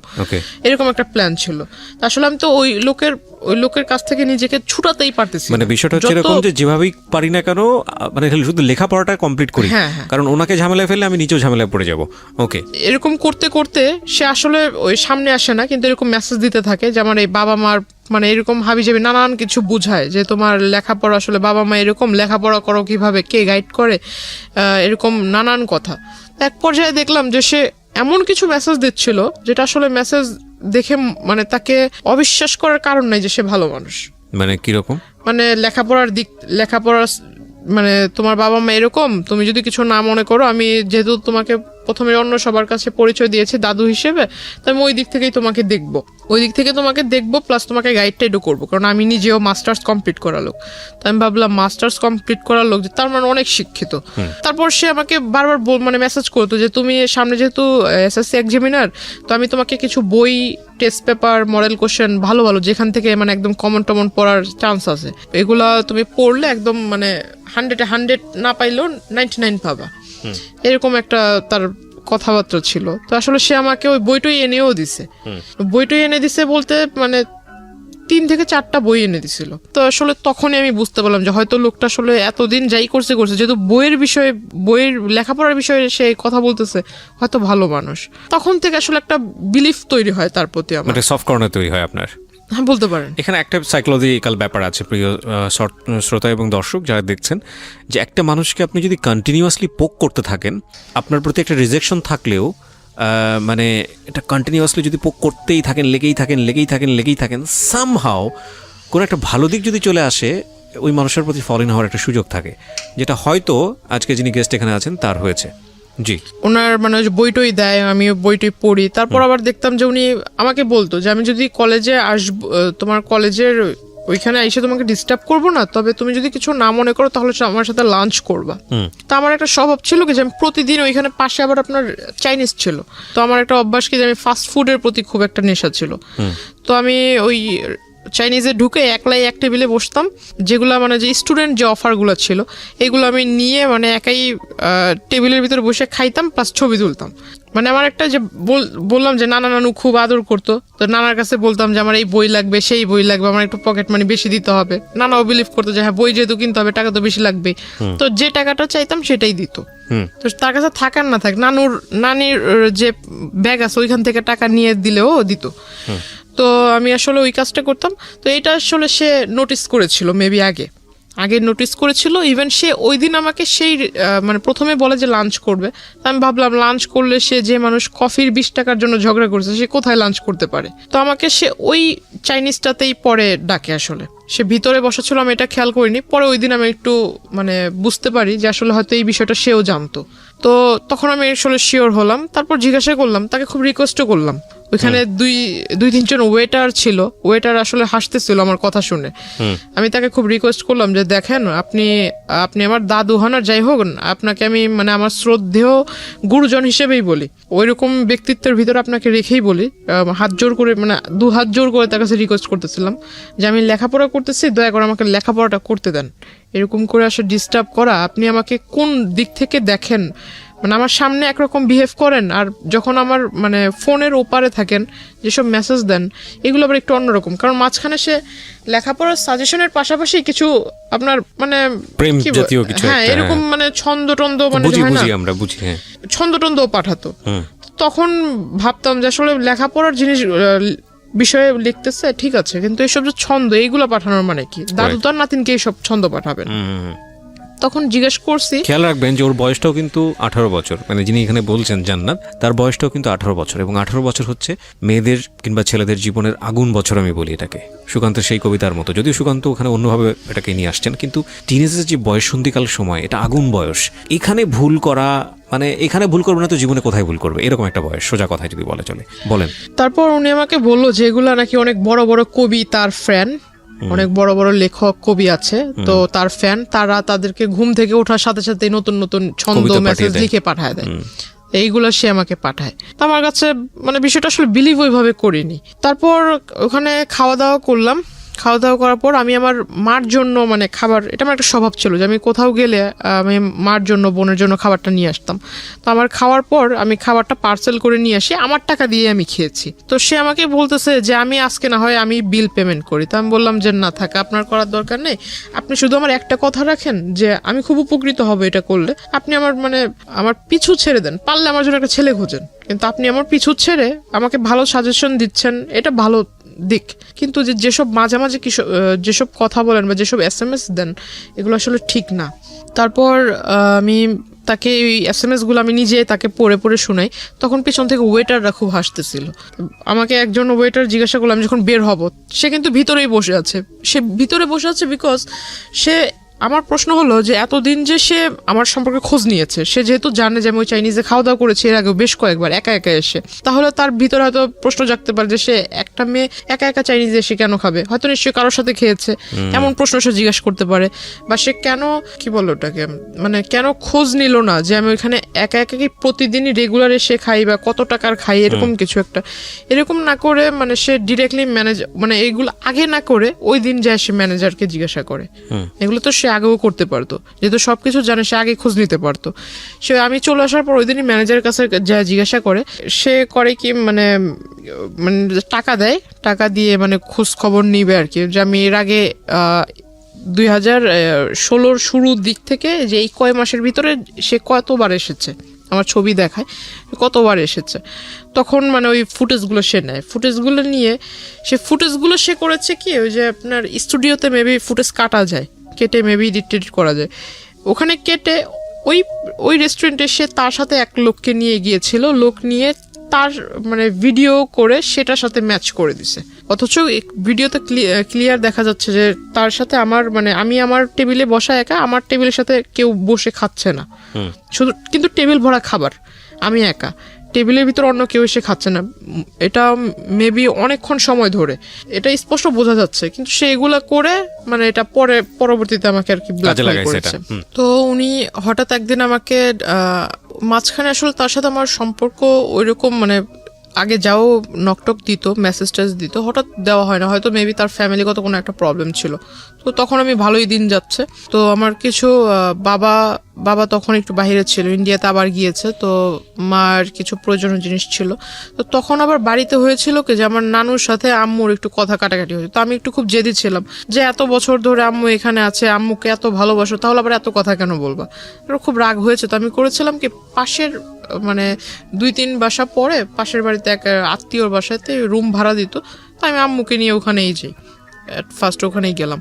এরকম একটা প্ল্যান ছিল। আসলে আমি তো ওই লোকের কাছ থেকে নিজেকে ছুটাতেই পারতেছি। মানে বিষয়টা হচ্ছে এরকম যে যেভাবেই পারি না কেন, মানে শুধু লেখাপড়াটা কমপ্লিট করি, কারণ ওনাকে ঝামেলায় ফেললে আমি নিজেও ঝামেলায় পড়ে যাব। ওকে, এরকম করতে করতে সে আসলে ওই সামনে আসে না, কিন্তু এরকম মেসেজ দিতে থাকে যে আমার এই বাবা মার মানে এরকম হাবিজাবি নানান কিছু বুঝায়, যে তোমার লেখাপড়া আসলে বাবা মা এরকম, লেখাপড়া করো কিভাবে, কে গাইড করে, এরকম নানান কথা। এক পর্যায়ে দেখলাম যে সে এমন কিছু মেসেজ দিচ্ছিল যেটা আসলে মেসেজ দেখে মানে তাকে অবিশ্বাস করার কারণ নাই যে সে ভালো মানুষ। মানে কিরকম? মানে লেখাপড়ার মানে তোমার বাবা মা এরকম, তুমি যদি কিছু না মনে করো, আমি যেহেতু তোমাকে প্রথমে অন্য সবার কাছে পরিচয় দিয়েছি দাদু হিসেবে, তো আমি ওই দিক থেকে তোমাকে দেখবো, প্লাস তোমাকে গাইডটাইডও করবো, কারণ আমি নিজেও মাস্টার্স কমপ্লিট করা লোক। তো আমি ভাবলাম মাস্টার্স কমপ্লিট করার লোক, যে তার মানে অনেক শিক্ষিত। তারপর সে আমাকে বারবার মানে মেসেজ করতো যে তুমি সামনে যেহেতু SSC এক্সামিনার, তো আমি তোমাকে কিছু বই, টেস্ট পেপার, মডেল কোশ্চেন ভালো যেখান থেকে মানে একদম কমন পড়ার চান্স আছে, এগুলা তুমি পড়লে একদম মানে 100 না পাইলেও 99 পাবা, এরকম একটা তার কথাবার্তা ছিল। তো আসলে সে আমাকে ওই বইটই এনেও দিছে। বইটই এনে দিছে বলতে মানে 3 থেকে 4টা বই এনে দিছিল। তো আসলে তখনই আমি বুঝতে পারলাম যে হয়তো লোকটা আসলে এতদিন যাই করছে, যেহেতু বইয়ের লেখাপড়ার বিষয়ে সে কথা বলতেছে, হয়তো ভালো মানুষ। তখন থেকে আসলে একটা বিলিফ তৈরি হয় তার প্রতি, আমার সফট কর্নার তৈরি হয় আপনার। হ্যাঁ, বলতে পারেন। এখানে একটা সাইকোলজিক্যাল ব্যাপার আছে প্রিয় শ্রোতা এবং দর্শক যারা দেখছেন, যে একটা মানুষকে আপনি যদি কন্টিনিউয়াসলি পোক করতে থাকেন, আপনার প্রতি একটা রিজেকশন থাকলেও মানে এটা কন্টিনিউয়াসলি যদি পোক করতেই থাকেন, লেগেই থাকেন, সামহাও কোনো একটা ভালো দিক যদি চলে আসে, ওই মানুষের প্রতি ফল ইন হওয়ার একটা সুযোগ থাকে, যেটা হয়তো আজকে যিনি গেস্ট এখানে আছেন তার হয়েছে। জি, ওনার মানে বইটই দেয়, আমি বইটই পড়ি। তারপর আবার দেখতাম যে উনি আমাকে বলতো যে আমি যদি কলেজে আসবো, তোমার কলেজের ওইখানে এসে তোমাকে ডিস্টার্ব করবো না, তবে তুমি যদি কিছু না মনে করো তাহলে আমার সাথে লাঞ্চ করবা। তো আমার একটা স্বভাব ছিল কি যে আমি প্রতিদিন ওইখানে পাশে আবার আপনার চাইনিজ ছিল, তো আমার একটা অভ্যাস কি যে আমি ফাস্ট ফুডের প্রতি খুব একটা নেশা ছিল। তো আমি ওই চাইনিজে ঢুকে একলাই এক টেবিলে বসতাম, যেগুলো মানে যে স্টুডেন্ট যে অফারগুলো ছিল এগুলো আমি নিয়ে মানে একাই টেবিলের ভিতরে বসে খাইতাম, প্লাস ছবি তুলতাম। মানে আমার একটা যে বললাম যে নানা নানু খুব আদর করতো, তো নানার কাছে বলতাম যে আমার এই বই লাগবে, সেই বই লাগবে, আমার একটু পকেট মানি বেশি দিতে হবে। নানাও বিলিভ করতো যে হ্যাঁ বই যেহেতু কিনতে হবে টাকা তো বেশি লাগবে, তো যে টাকাটা চাইতাম সেটাই দিত। তো তার কাছে থাকার না থাক নানির যে ব্যাগ আছে ওইখান থেকে টাকা নিয়ে দিলেও দিত। তো আমি আসলে ওই কাজটা করতাম। তো এটা আসলে সে নোটিস করেছিল, মেবি আগে নোটিস করেছিল। ইভেন সে ওই দিন আমাকে সেই মানে প্রথমে বলে যে লাঞ্চ করবে, আমি ভাবলাম লাঞ্চ করলে সে যে মানুষ কফির 20 টাকার জন্য ঝগড়া করছে সে কোথায় লাঞ্চ করতে পারে। তো আমাকে সে ওই চাইনিজটাতেই পরে ডাকে। আসলে সে ভিতরে বসা ছিল, আমি এটা খেয়াল করিনি। পরে ওই দিন আমি একটু মানে বুঝতে পারি যে আসলে হয়তো এই বিষয়টা সেও জানতো। তো তখন আমি আসলে শিওর হলাম। তারপর জিজ্ঞাসা করলাম, তাকে খুব রিকোয়েস্টও করলাম। ওইখানে দুই তিনজন ওয়েটার ছিল, ওয়েটার আসলে হাসতেছিল আমার কথা শুনে। আমি তাকে খুব রিকোয়েস্ট করলাম যে দেখেন আপনি আমার দাদু হন আর যাই হোক, আপনাকে আমি মানে আমার শ্রদ্ধেয় গুরুজন হিসেবেই বলি, ওইরকম ব্যক্তিত্বের ভিতরে আপনাকে রেখেই বলি। হাত জোর করে মানে 2 হাত জোর করে তার কাছে রিকোয়েস্ট করতেছিলাম যে আমি লেখাপড়া করতেছি, দয়া করে আমাকে লেখাপড়াটা করতে দেন। এরকম করে আসলে ডিস্টার্ব করা, আপনি আমাকে কোন দিক থেকে দেখেন? মানে আমার সামনে একরকম বিহেভ করেন, আর যখন আমার মানে ফোনের ওপারে থাকেন যেসব মেসেজ দেন এগুলো আবার একটু অন্যরকম। কারণ মাঝখানে সে লেখাপড়ার সাজেশনের পাশাপাশি কিছু আপনার মানে প্রেম জাতীয় কিছু, হ্যাঁ এরকম মানে ছন্দ মানে আমরা বুঝি, হ্যাঁ ছন্দটন্দও পাঠাতো। তখন ভাবতাম যে আসলে লেখাপড়ার জিনিস বিষয়ে লিখতেছে ঠিক আছে, কিন্তু এইসব যে ছন্দ এইগুলো পাঠানোর মানে কি? দাদু তার নাতিনকে এইসব ছন্দ পাঠাবেন? তখন জিজ্ঞেস করছি। খেয়াল রাখবেন যে ওর বয়সটাও কিন্তু 18 বছর, মানে যিনি এখানে বলছেন জান্নাত, তার বয়সটাও কিন্তু 18 বছর, এবং 18 বছর হচ্ছে মেয়েদের কিংবা ছেলেদের জীবনের আগুন বছর আমি বলি এটাকে, সুকান্তের সেই কবিতার মতো। যদিও সুকান্ত ওখানে অন্যভাবে এটাকে নিয়ে আসছেন, কিন্তু টিনেজের যে বয়ঃসন্ধিকাল সময়, এটা আগুন বয়স। এখানে ভুল করা মানে এখানে ভুল করবে না তো জীবনে কোথায় ভুল করবে, এরকম একটা বয়স, সোজা কথায় যদি বলে চলে। বলেন। তারপর উনি আমাকে বললো যে এগুলা নাকি অনেক বড় বড় কবি, তার ফ্যান, অনেক বড় বড় লেখক কবি আছে, তো তার ফ্যান, তারা তাদেরকে ঘুম থেকে ওঠার সাথে সাথে নতুন নতুন ছন্দ মেসেজ লিখে পাঠায় দেয়, এইগুলো সে আমাকে পাঠায়। তো আমার কাছে মানে বিষয়টা আসলে বিলিভ ওইভাবে করিনি। তারপর ওখানে খাওয়া দাওয়া করলাম। খাওয়া দাওয়া করার পর আমি আমার মার জন্য মানে খাবার, এটা আমার একটা স্বভাব ছিল যে আমি কোথাও গেলে আমি মার জন্য বোনের জন্য খাবারটা নিয়ে আসতাম। তো আমার খাওয়ার পর আমি খাবারটা পার্সেল করে নিয়ে আসি, আমার টাকা দিয়ে আমি খেয়েছি। তো সে আমাকে বলতেছে যে আমি আজকে না হয় আমি বিল পেমেন্ট করি। তো আমি বললাম যে না থাক, আপনার করার দরকার নেই, আপনি শুধু আমার একটা কথা রাখেন যে আমি খুব উপকৃত হব এটা করলে, আপনি আমার মানে আমার পিছু ছেড়ে দেন, পারলে আমার জন্য একটা ছেলে খোঁজেন, কিন্তু আপনি আমার পিছু ছেড়ে আমাকে ভালো সাজেশন দিচ্ছেন, এটা ভালো দিক। কিন্তু যেসব মাঝামাঝি যেসব কথা বলেন বা যেসব SMS দেন এগুলো আসলে ঠিক না। তারপর আমি তাকে এই SMS গুলো আমি নিজে তাকে পড়ে পড়ে শোনাই। তখন পিছন থেকে ওয়েটাররা খুব হাসতেছিল। আমাকে একজন ওয়েটার জিজ্ঞাসা করলো আমি যখন বের হব, সে কিন্তু ভিতরেই বসে আছে। সে ভিতরে বসে আছে বিকজ সে, আমার প্রশ্ন হলো যে এতদিন যে সে আমার সম্পর্কে খোঁজ নিয়েছে, সে যেহেতু জানে যে আমি ওই চাইনিজে খাওয়া দাওয়া করেছি এর আগেও বেশ কয়েকবার একা একা এসে, তাহলে তার ভিতরে হয়তো প্রশ্ন জাগতে পারে যে সে একটা মেয়ে একা একা চাইনিজে এসে কেন খাবে, হয়তো নিশ্চয়ই কারোর সাথে খেয়েছে, এমন প্রশ্ন সে জিজ্ঞাসা করতে পারে। বা সে কেন কি বললো ওটাকে মানে কেন খোঁজ নিল না যে আমি ওইখানে একা একা কি প্রতিদিনই রেগুলার এসে খাই বা কত টাকার খাই, এরকম কিছু একটা। এরকম না করে মানে সে ডিরেক্টলি ম্যানেজার মানে এইগুলো আগে না করে ওই দিন যায় সে ম্যানেজারকে জিজ্ঞাসা করে। এগুলো তো সে আগেও করতে পারতো, যেহেতু সবকিছু জানে সে আগে খোঁজ নিতে পারতো। সে আমি চলে আসার পর ওই দিনই ম্যানেজারের কাছে যা জিজ্ঞাসা করে, সে করে কি মানে টাকা দেয়, টাকা দিয়ে মানে খোঁজ খবর নিবে আর কি, যে আমি এর আগে 2016 শুরুর দিক থেকে যে এই কয় মাসের ভিতরে সে কতবার এসেছে, আমার ছবি দেখায় কতবার এসেছে। তখন মানে ওই ফুটেজগুলো সে নেয়, ফুটেজগুলো নিয়ে ফুটেজগুলো সে করেছে কি ওই যে আপনার স্টুডিওতে মেবি ফুটেজ কাটা যায়, কেটে মেবি এডিট করা যায়, ওখানে কেটে ওই রেস্টুরেন্টে সে তার সাথে এক লোককে নিয়ে গিয়েছিল, লোক নিয়ে তার মানে ভিডিও করে সেটার সাথে ম্যাচ করে দিছে। অথচ ভিডিওতে ক্লিয়ার দেখা যাচ্ছে যে তার সাথে আমার মানে আমি আমার টেবিলে বসা একা, আমার টেবিলের সাথে কেউ বসে খাচ্ছে না, শুধু কিন্তু টেবিল ভরা খাবার, আমি একা, টেবিলের ভিতর অন্য কেউ এসে খাচ্ছে না। এটা মেবি অনেকক্ষণ সময় ধরে, এটা স্পষ্ট বোঝা যাচ্ছে, কিন্তু সে এগুলা করে মানে এটা পরবর্তীতে আমাকে আর কি ব্ল্যাকমেইল করেছে। তো উনি হঠাৎ একদিন আমাকে মাঝখানে আসলে তার সাথে আমার সম্পর্ক ওইরকম মানে আগে যাও নকটক দিত, মেসেজ টেস দিত, হঠাৎ দেওয়া হয় না, হয়তো মেবি তার ফ্যামিলিগত কোনো একটা প্রবলেম ছিল। তো তখন আমি ভালোই দিন যাচ্ছে। তো আমার কিছু বাবা তখন একটু বাইরে ছিল, ইন্ডিয়াতে আবার গিয়েছে, তো মার কিছু প্রয়োজনীয় জিনিস ছিল। তো তখন আবার বাড়িতে হয়েছিল কি যে আমার নানুর সাথে আম্মুর একটু কথা কাটাকাটি হয়েছে। তো আমি একটু খুব জেদি ছিলাম যে এত বছর ধরে আম্মু এখানে আছে, আম্মুকে এত ভালোবাসো, তাহলে আবার এত কথা কেন বলবা। খুব রাগ হয়েছে। তো আমি করেছিলাম কি, পাশের মানে 2-3 বাসা পরে পাশের বাড়িতে এক আত্মীয়র বাসাতে রুম ভাড়া দিত। তো আমি আম্মুকে নিয়ে ওখানেই যাই, ফার্স্ট ওখানেই গেলাম।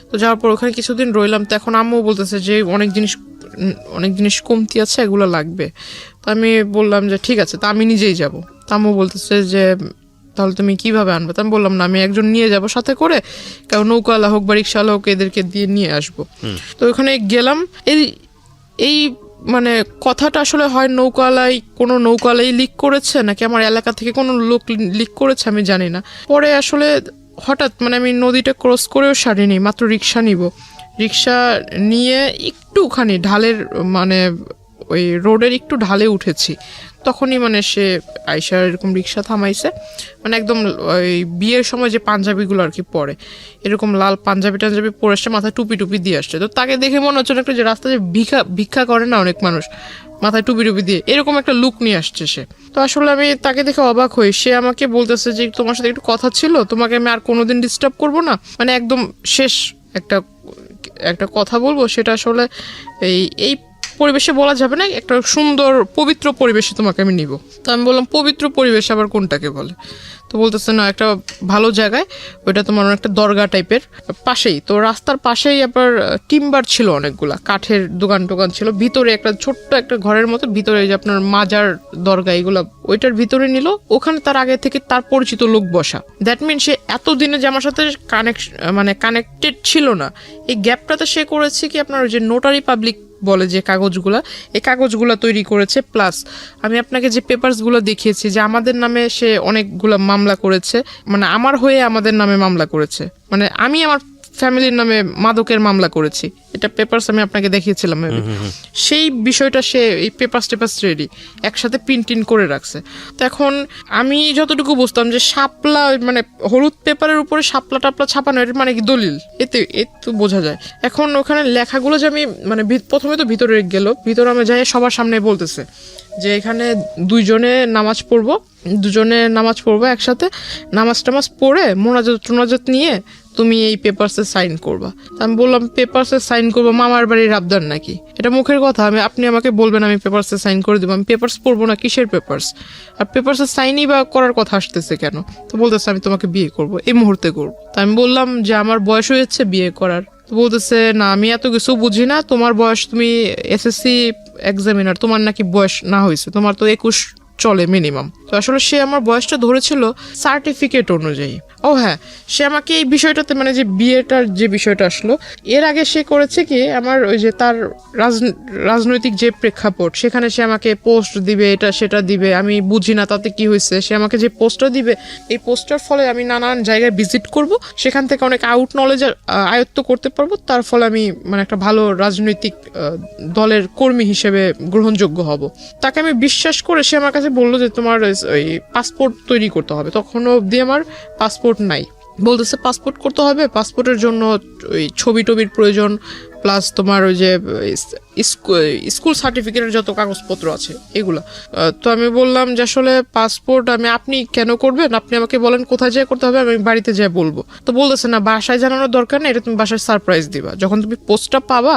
তো যাওয়ার পর ওখানে কিছুদিন রইলাম। তো এখন আম্মু বলতেছে যে অনেক জিনিস কমতি আছে, এগুলো লাগবে। তো আমি বললাম যে ঠিক আছে, তা আমি নিজেই যাব। তো আম্মু বলতেছে যে তাহলে তুমি কিভাবে আনবে? তো আমি বললাম না, আমি একজন নিয়ে যাব সাথে করে, কারণ নৌকাওয়ালা হোক বা রিক্সাওয়ালা হোক, এদেরকে দিয়ে নিয়ে আসবো। তো ওখানে গেলাম। এই মানে কথাটা আসলে হয় কোনো নৌকাওয়ালাই লিক করেছে নাকি আমার এলাকা থেকে কোনো লোক লিক করেছে, আমি জানি না। পরে আসলে হঠাৎ মানে আমি নদীটা ক্রস করেও সারিনি, মাত্র রিক্সা রিক্সা নিয়ে একটুখানি ঢালের মানে ওই রোডের একটু ঢালে উঠেছি, তখনই মানে সে আইসা এরকম রিক্সা থামাইছে। মানে একদম ওই বিয়ের সময় যে পাঞ্জাবিগুলো আর কি পরে, এরকম লাল পাঞ্জাবি টাঞ্জাবি পরে আসছে, মাথায় টুপি দিয়ে আসছে। তো তাকে দেখে মনে হচ্ছে একটা যে রাস্তায় ভিক্ষা করে না অনেক মানুষ, মাথায় টুপি দিয়ে এরকম একটা লুক নিয়ে আসছে সে। তো আসলে আমি তাকে দেখে অবাক হই। সে আমাকে বলতেছে যে তোমার সাথে একটু কথা ছিল, তোমাকে আমি আর কোনোদিন ডিস্টার্ব করবো না, মানে একদম শেষ একটা কথা বলবো, সেটা আসলে এই পরিবেশে বলা যাবে না, একটা সুন্দর পবিত্র পরিবেশে তোমাকে আমি নিব। তো আমি বললাম পবিত্র পরিবেশ আবার কোনটাকে বলে? তো বলতেছে না, একটা ভালো জায়গায়, ওইটা তোমার একটা দরগা টাইপের পাশেই, তো রাস্তার পাশেই আবার টিম্বার ছিল, অনেকগুলা কাঠের দোকান ছিল, ভিতরে একটা ছোট্ট একটা ঘরের মতো, ভিতরে যে আপনার মাজার দরগা এগুলা ওইটার ভিতরে নিল। ওখানে তার আগে থেকে তার পরিচিত লোক বসা। দ্যাট মিন সে এতদিনে যে আমার সাথে কানেক্টেড ছিল না, এই গ্যাপটাতে সে করেছে কি, আপনার যে নোটারি পাবলিক বলে যে কাগজগুলা, এই কাগজগুলা তৈরি করেছে। প্লাস আমি আপনাকে যে পেপারসগুলো দেখিয়েছি যে আমাদের নামে সে অনেকগুলো মামলা করেছে, মানে আমার হয়ে আমাদের নামে মামলা করেছে, মানে আমি আমার ফ্যামিলির নামে মাদকের মামলা করেছি। এটা পেপারস আমি আপনাকে দেখিয়েছিলাম। সেই বিষয়টা সে এই পেপারস রেডি একসাথে প্রিন্ট করে রাখছে। তো এখন আমি যতটুকু বুঝতাম যে শাপলা, মানে হলুদ পেপারের উপরে শাপলা টাপলা ছাপানো, এর মানে কি দলিল, এতে বোঝা যায়। এখন ওখানে লেখাগুলো যে আমি মানে প্রথমে তো ভিতরে আমি যাই, সবার সামনে বলতেছে যে এখানে দুজনে নামাজ পড়বো একসাথে, নামাজ টামাজ পড়ে মোনাজাত নিয়ে তুমি এই পেপারসে সাইন করবা। আমি বললাম পেপারসে সাইন করবো, মামার বাড়ির আবদার নাকি? এটা মুখের কথা। আপনি আমাকে বলবেন আমি পেপারসে সাইন করে দেবো, আমি পেপারস পড়বো না? কিসের পেপারস? আর পেপারসে সাইনই বা করার কথা আসতেছে কেন? তো বলতেছে আমি তোমাকে বিয়ে করবো, এই মুহূর্তে করবো। তা আমি বললাম যে আমার বয়স হয়েছে বিয়ে করার। তো বলতেছে না, আমি এত কিছু বুঝি না, তোমার বয়স, তুমি এসএসসি এক্সামিনার, তোমার নাকি বয়স না হয়েছে, তোমার তো 21 চলে মিনিমাম। তো আসলে সে আমার বয়সটা ধরেছিল সার্টিফিকেট অনুযায়ী। ও হ্যাঁ, সে আমাকে এই বিষয়টাতে, মানে যে বিয়েটার যে বিষয়টা আসলো, এর আগে সে করেছে কি, আমার ওই যে তার রাজনৈতিক যে প্রেক্ষাপট, সেখানে সে আমাকে পোস্ট দিবে, এটা সেটা দিবে, আমি বুঝি না তাতে কি হয়েছে। সে আমাকে যে পোস্টটা দিবে, এই পোস্টার ফলে আমি নানান জায়গায় ভিজিট করব, সেখান থেকে অনেক নলেজ আয়ত্ত করতে পারবো, তার ফলে আমি মানে একটা ভালো রাজনৈতিক দলের কর্মী হিসেবে গ্রহণযোগ্য হব। তাকে আমি বিশ্বাস করে সে আমার কাছে বললো যে তোমার ওই পাসপোর্ট তৈরি করতে হবে। তখনও অবধি আমার পাসপোর্ট নাই। বলতেছে পাসপোর্ট করতে হবে, পাসপোর্টের জন্য ওই ছবির প্রয়োজন, প্লাস তোমার ওই যে স্কুল সার্টিফিকেটের যত কাগজপত্র আছে এগুলা। তো আমি বললাম যে আসলে পাসপোর্ট আপনি কেন করবেন, আপনি আমাকে বলেন কোথায় যেয়ে করতে হবে, আমি বাড়িতে যেয়ে বলবো। তো বলতেছে না, বাসায় জানানোর দরকার নেই, এটা তুমি বাসায় সারপ্রাইজ দিবা, যখন তুমি পোস্টটা পাবা,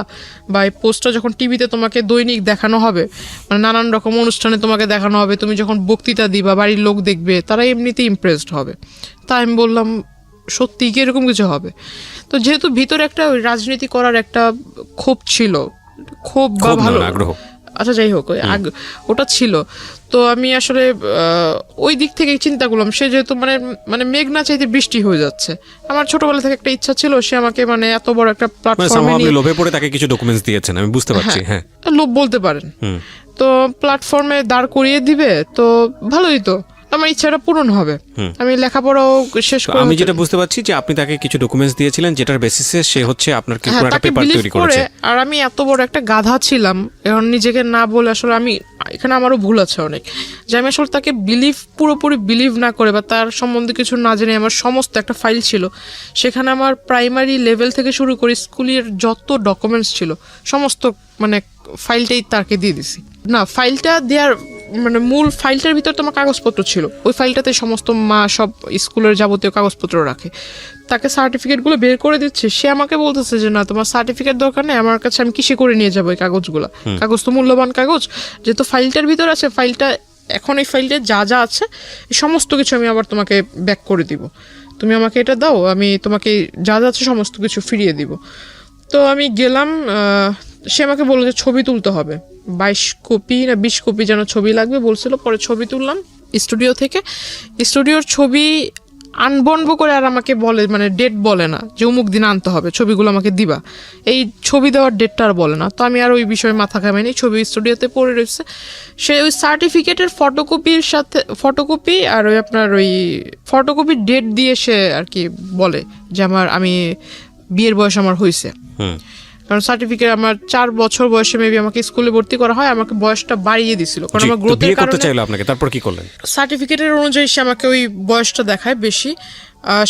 বা এই পোস্টটা যখন টিভিতে তোমাকে দৈনিক দেখানো হবে, মানে নানান রকম অনুষ্ঠানে তোমাকে দেখানো হবে, তুমি যখন বক্তৃতা দিবা, বাড়ির লোক দেখবে, তারা এমনিতেই ইমপ্রেসড হবে। তাই আমি বললাম সত্যি কি এরকম কিছু হবে? তো যেহেতু ভিতরে একটা রাজনীতি করার একটা ক্ষোভ ছিল, ক্ষোভ বা ভালো আগ্রহ, আচ্ছা যাই হোক, ওটা ছিল। তো আমি আসলে ওই দিক থেকে চিন্তা করলাম, সে যেহেতু মানে মেঘ না চাইতে বৃষ্টি হয়ে যাচ্ছে, আমার ছোটবেলা থেকে একটা ইচ্ছা ছিল সে আমাকে মানে এত বড় একটা প্ল্যাটফর্মে নিয়ে, লোভে পড়ে তাকে কিছু ডকুমেন্টস দিয়েছেন, আমি বুঝতে পারছি। হ্যাঁ, লোভ বলতে পারেন। তো প্ল্যাটফর্মে দাঁড় করিয়ে দিবে, তো ভালোই, তো আমার ইচ্ছাটা পূরণ হবে, আমি লেখাপড়াও শেষ করে। আমি যেটা বুঝতে পারছি যে আপনি তাকে কিছু ডকুমেন্টস দিয়েছিলেন, যেটার বেসিসে সে হচ্ছে আপনার কি পুরো একটা পেপার তৈরি করেছে। আর আমি এত বড় একটা গাধা ছিলাম, এখন নিজেকে না বলে আসলে আমি এখানে আমারও ভুল আছে অনেক, যে আমি আসলে তাকে পুরোপুরি বিলিভ না করে বা তার সম্বন্ধে কিছু না জেনে আমার সমস্ত একটা ফাইল ছিল, সেখানে আমার প্রাইমারি লেভেল থেকে শুরু করে স্কুলের যত ডকুমেন্টস ছিল সমস্ত মানে ফাইলটাই তাকে দিয়ে দিছি। না, ফাইলটা দেওয়ার মানে মূল ফাইলটার ভিতর তোমার কাগজপত্র ছিল, ওই ফাইলটাতে সমস্ত মা সব স্কুলের যাবতীয় কাগজপত্র রাখে। তাকে সার্টিফিকেটগুলো বের করে দিচ্ছে, সে আমাকে বলতেছে যে না তোমার সার্টিফিকেট দরকার নেই, আমার কাছে আমি কিসে করে নিয়ে যাবো এই কাগজগুলো, কাগজ তো মূল্যবান কাগজ, যেহেতু ফাইলটার ভিতর আছে, ফাইলটা এখন এই ফাইলটা যা যা আছে এই সমস্ত কিছু আমি আবার তোমাকে ব্যাক করে দিব, তুমি আমাকে এটা দাও, আমি তোমাকে যা যা আছে সমস্ত কিছু ফিরিয়ে দিব। তো আমি গেলাম, সে আমাকে বললো যে ছবি তুলতে হবে, 22 কপি না 20 কপি যেন ছবি লাগবে বলছিল। পরে ছবি তুললাম স্টুডিও থেকে, স্টুডিওর ছবি আনবনবো করে আর আমাকে বলে মানে ডেট বলে না যে অমুক দিন আনতে হবে, ছবিগুলো আমাকে দিবা, এই ছবি দেওয়ার ডেটটা আর বলে না। তো আমি আর ওই বিষয়ে মাথা ঘামাইনি, ছবি স্টুডিওতে পড়ে রয়েছে। সে ওই সার্টিফিকেটের ফটোকপির সাথে ফটোকপি আর ওই আপনার ওই ফটোকপির ডেট দিয়ে সে আর কি বলে যে আমি বিয়ের বয়স আমার হয়েছে, কারণ সার্টিফিকেট আমার 4 বছর বয়সে মেবি আমাকে স্কুলে ভর্তি করা হয়, আমাকে বয়সটা বাড়িয়ে দিছিল কারণ আমার গ্রোথের কারণে চাইলো আপনাকে। তারপর কি করলেন? সার্টিফিকেটের অনুযায়ী সে আমাকে ওই বয়সটা দেখায় বেশি।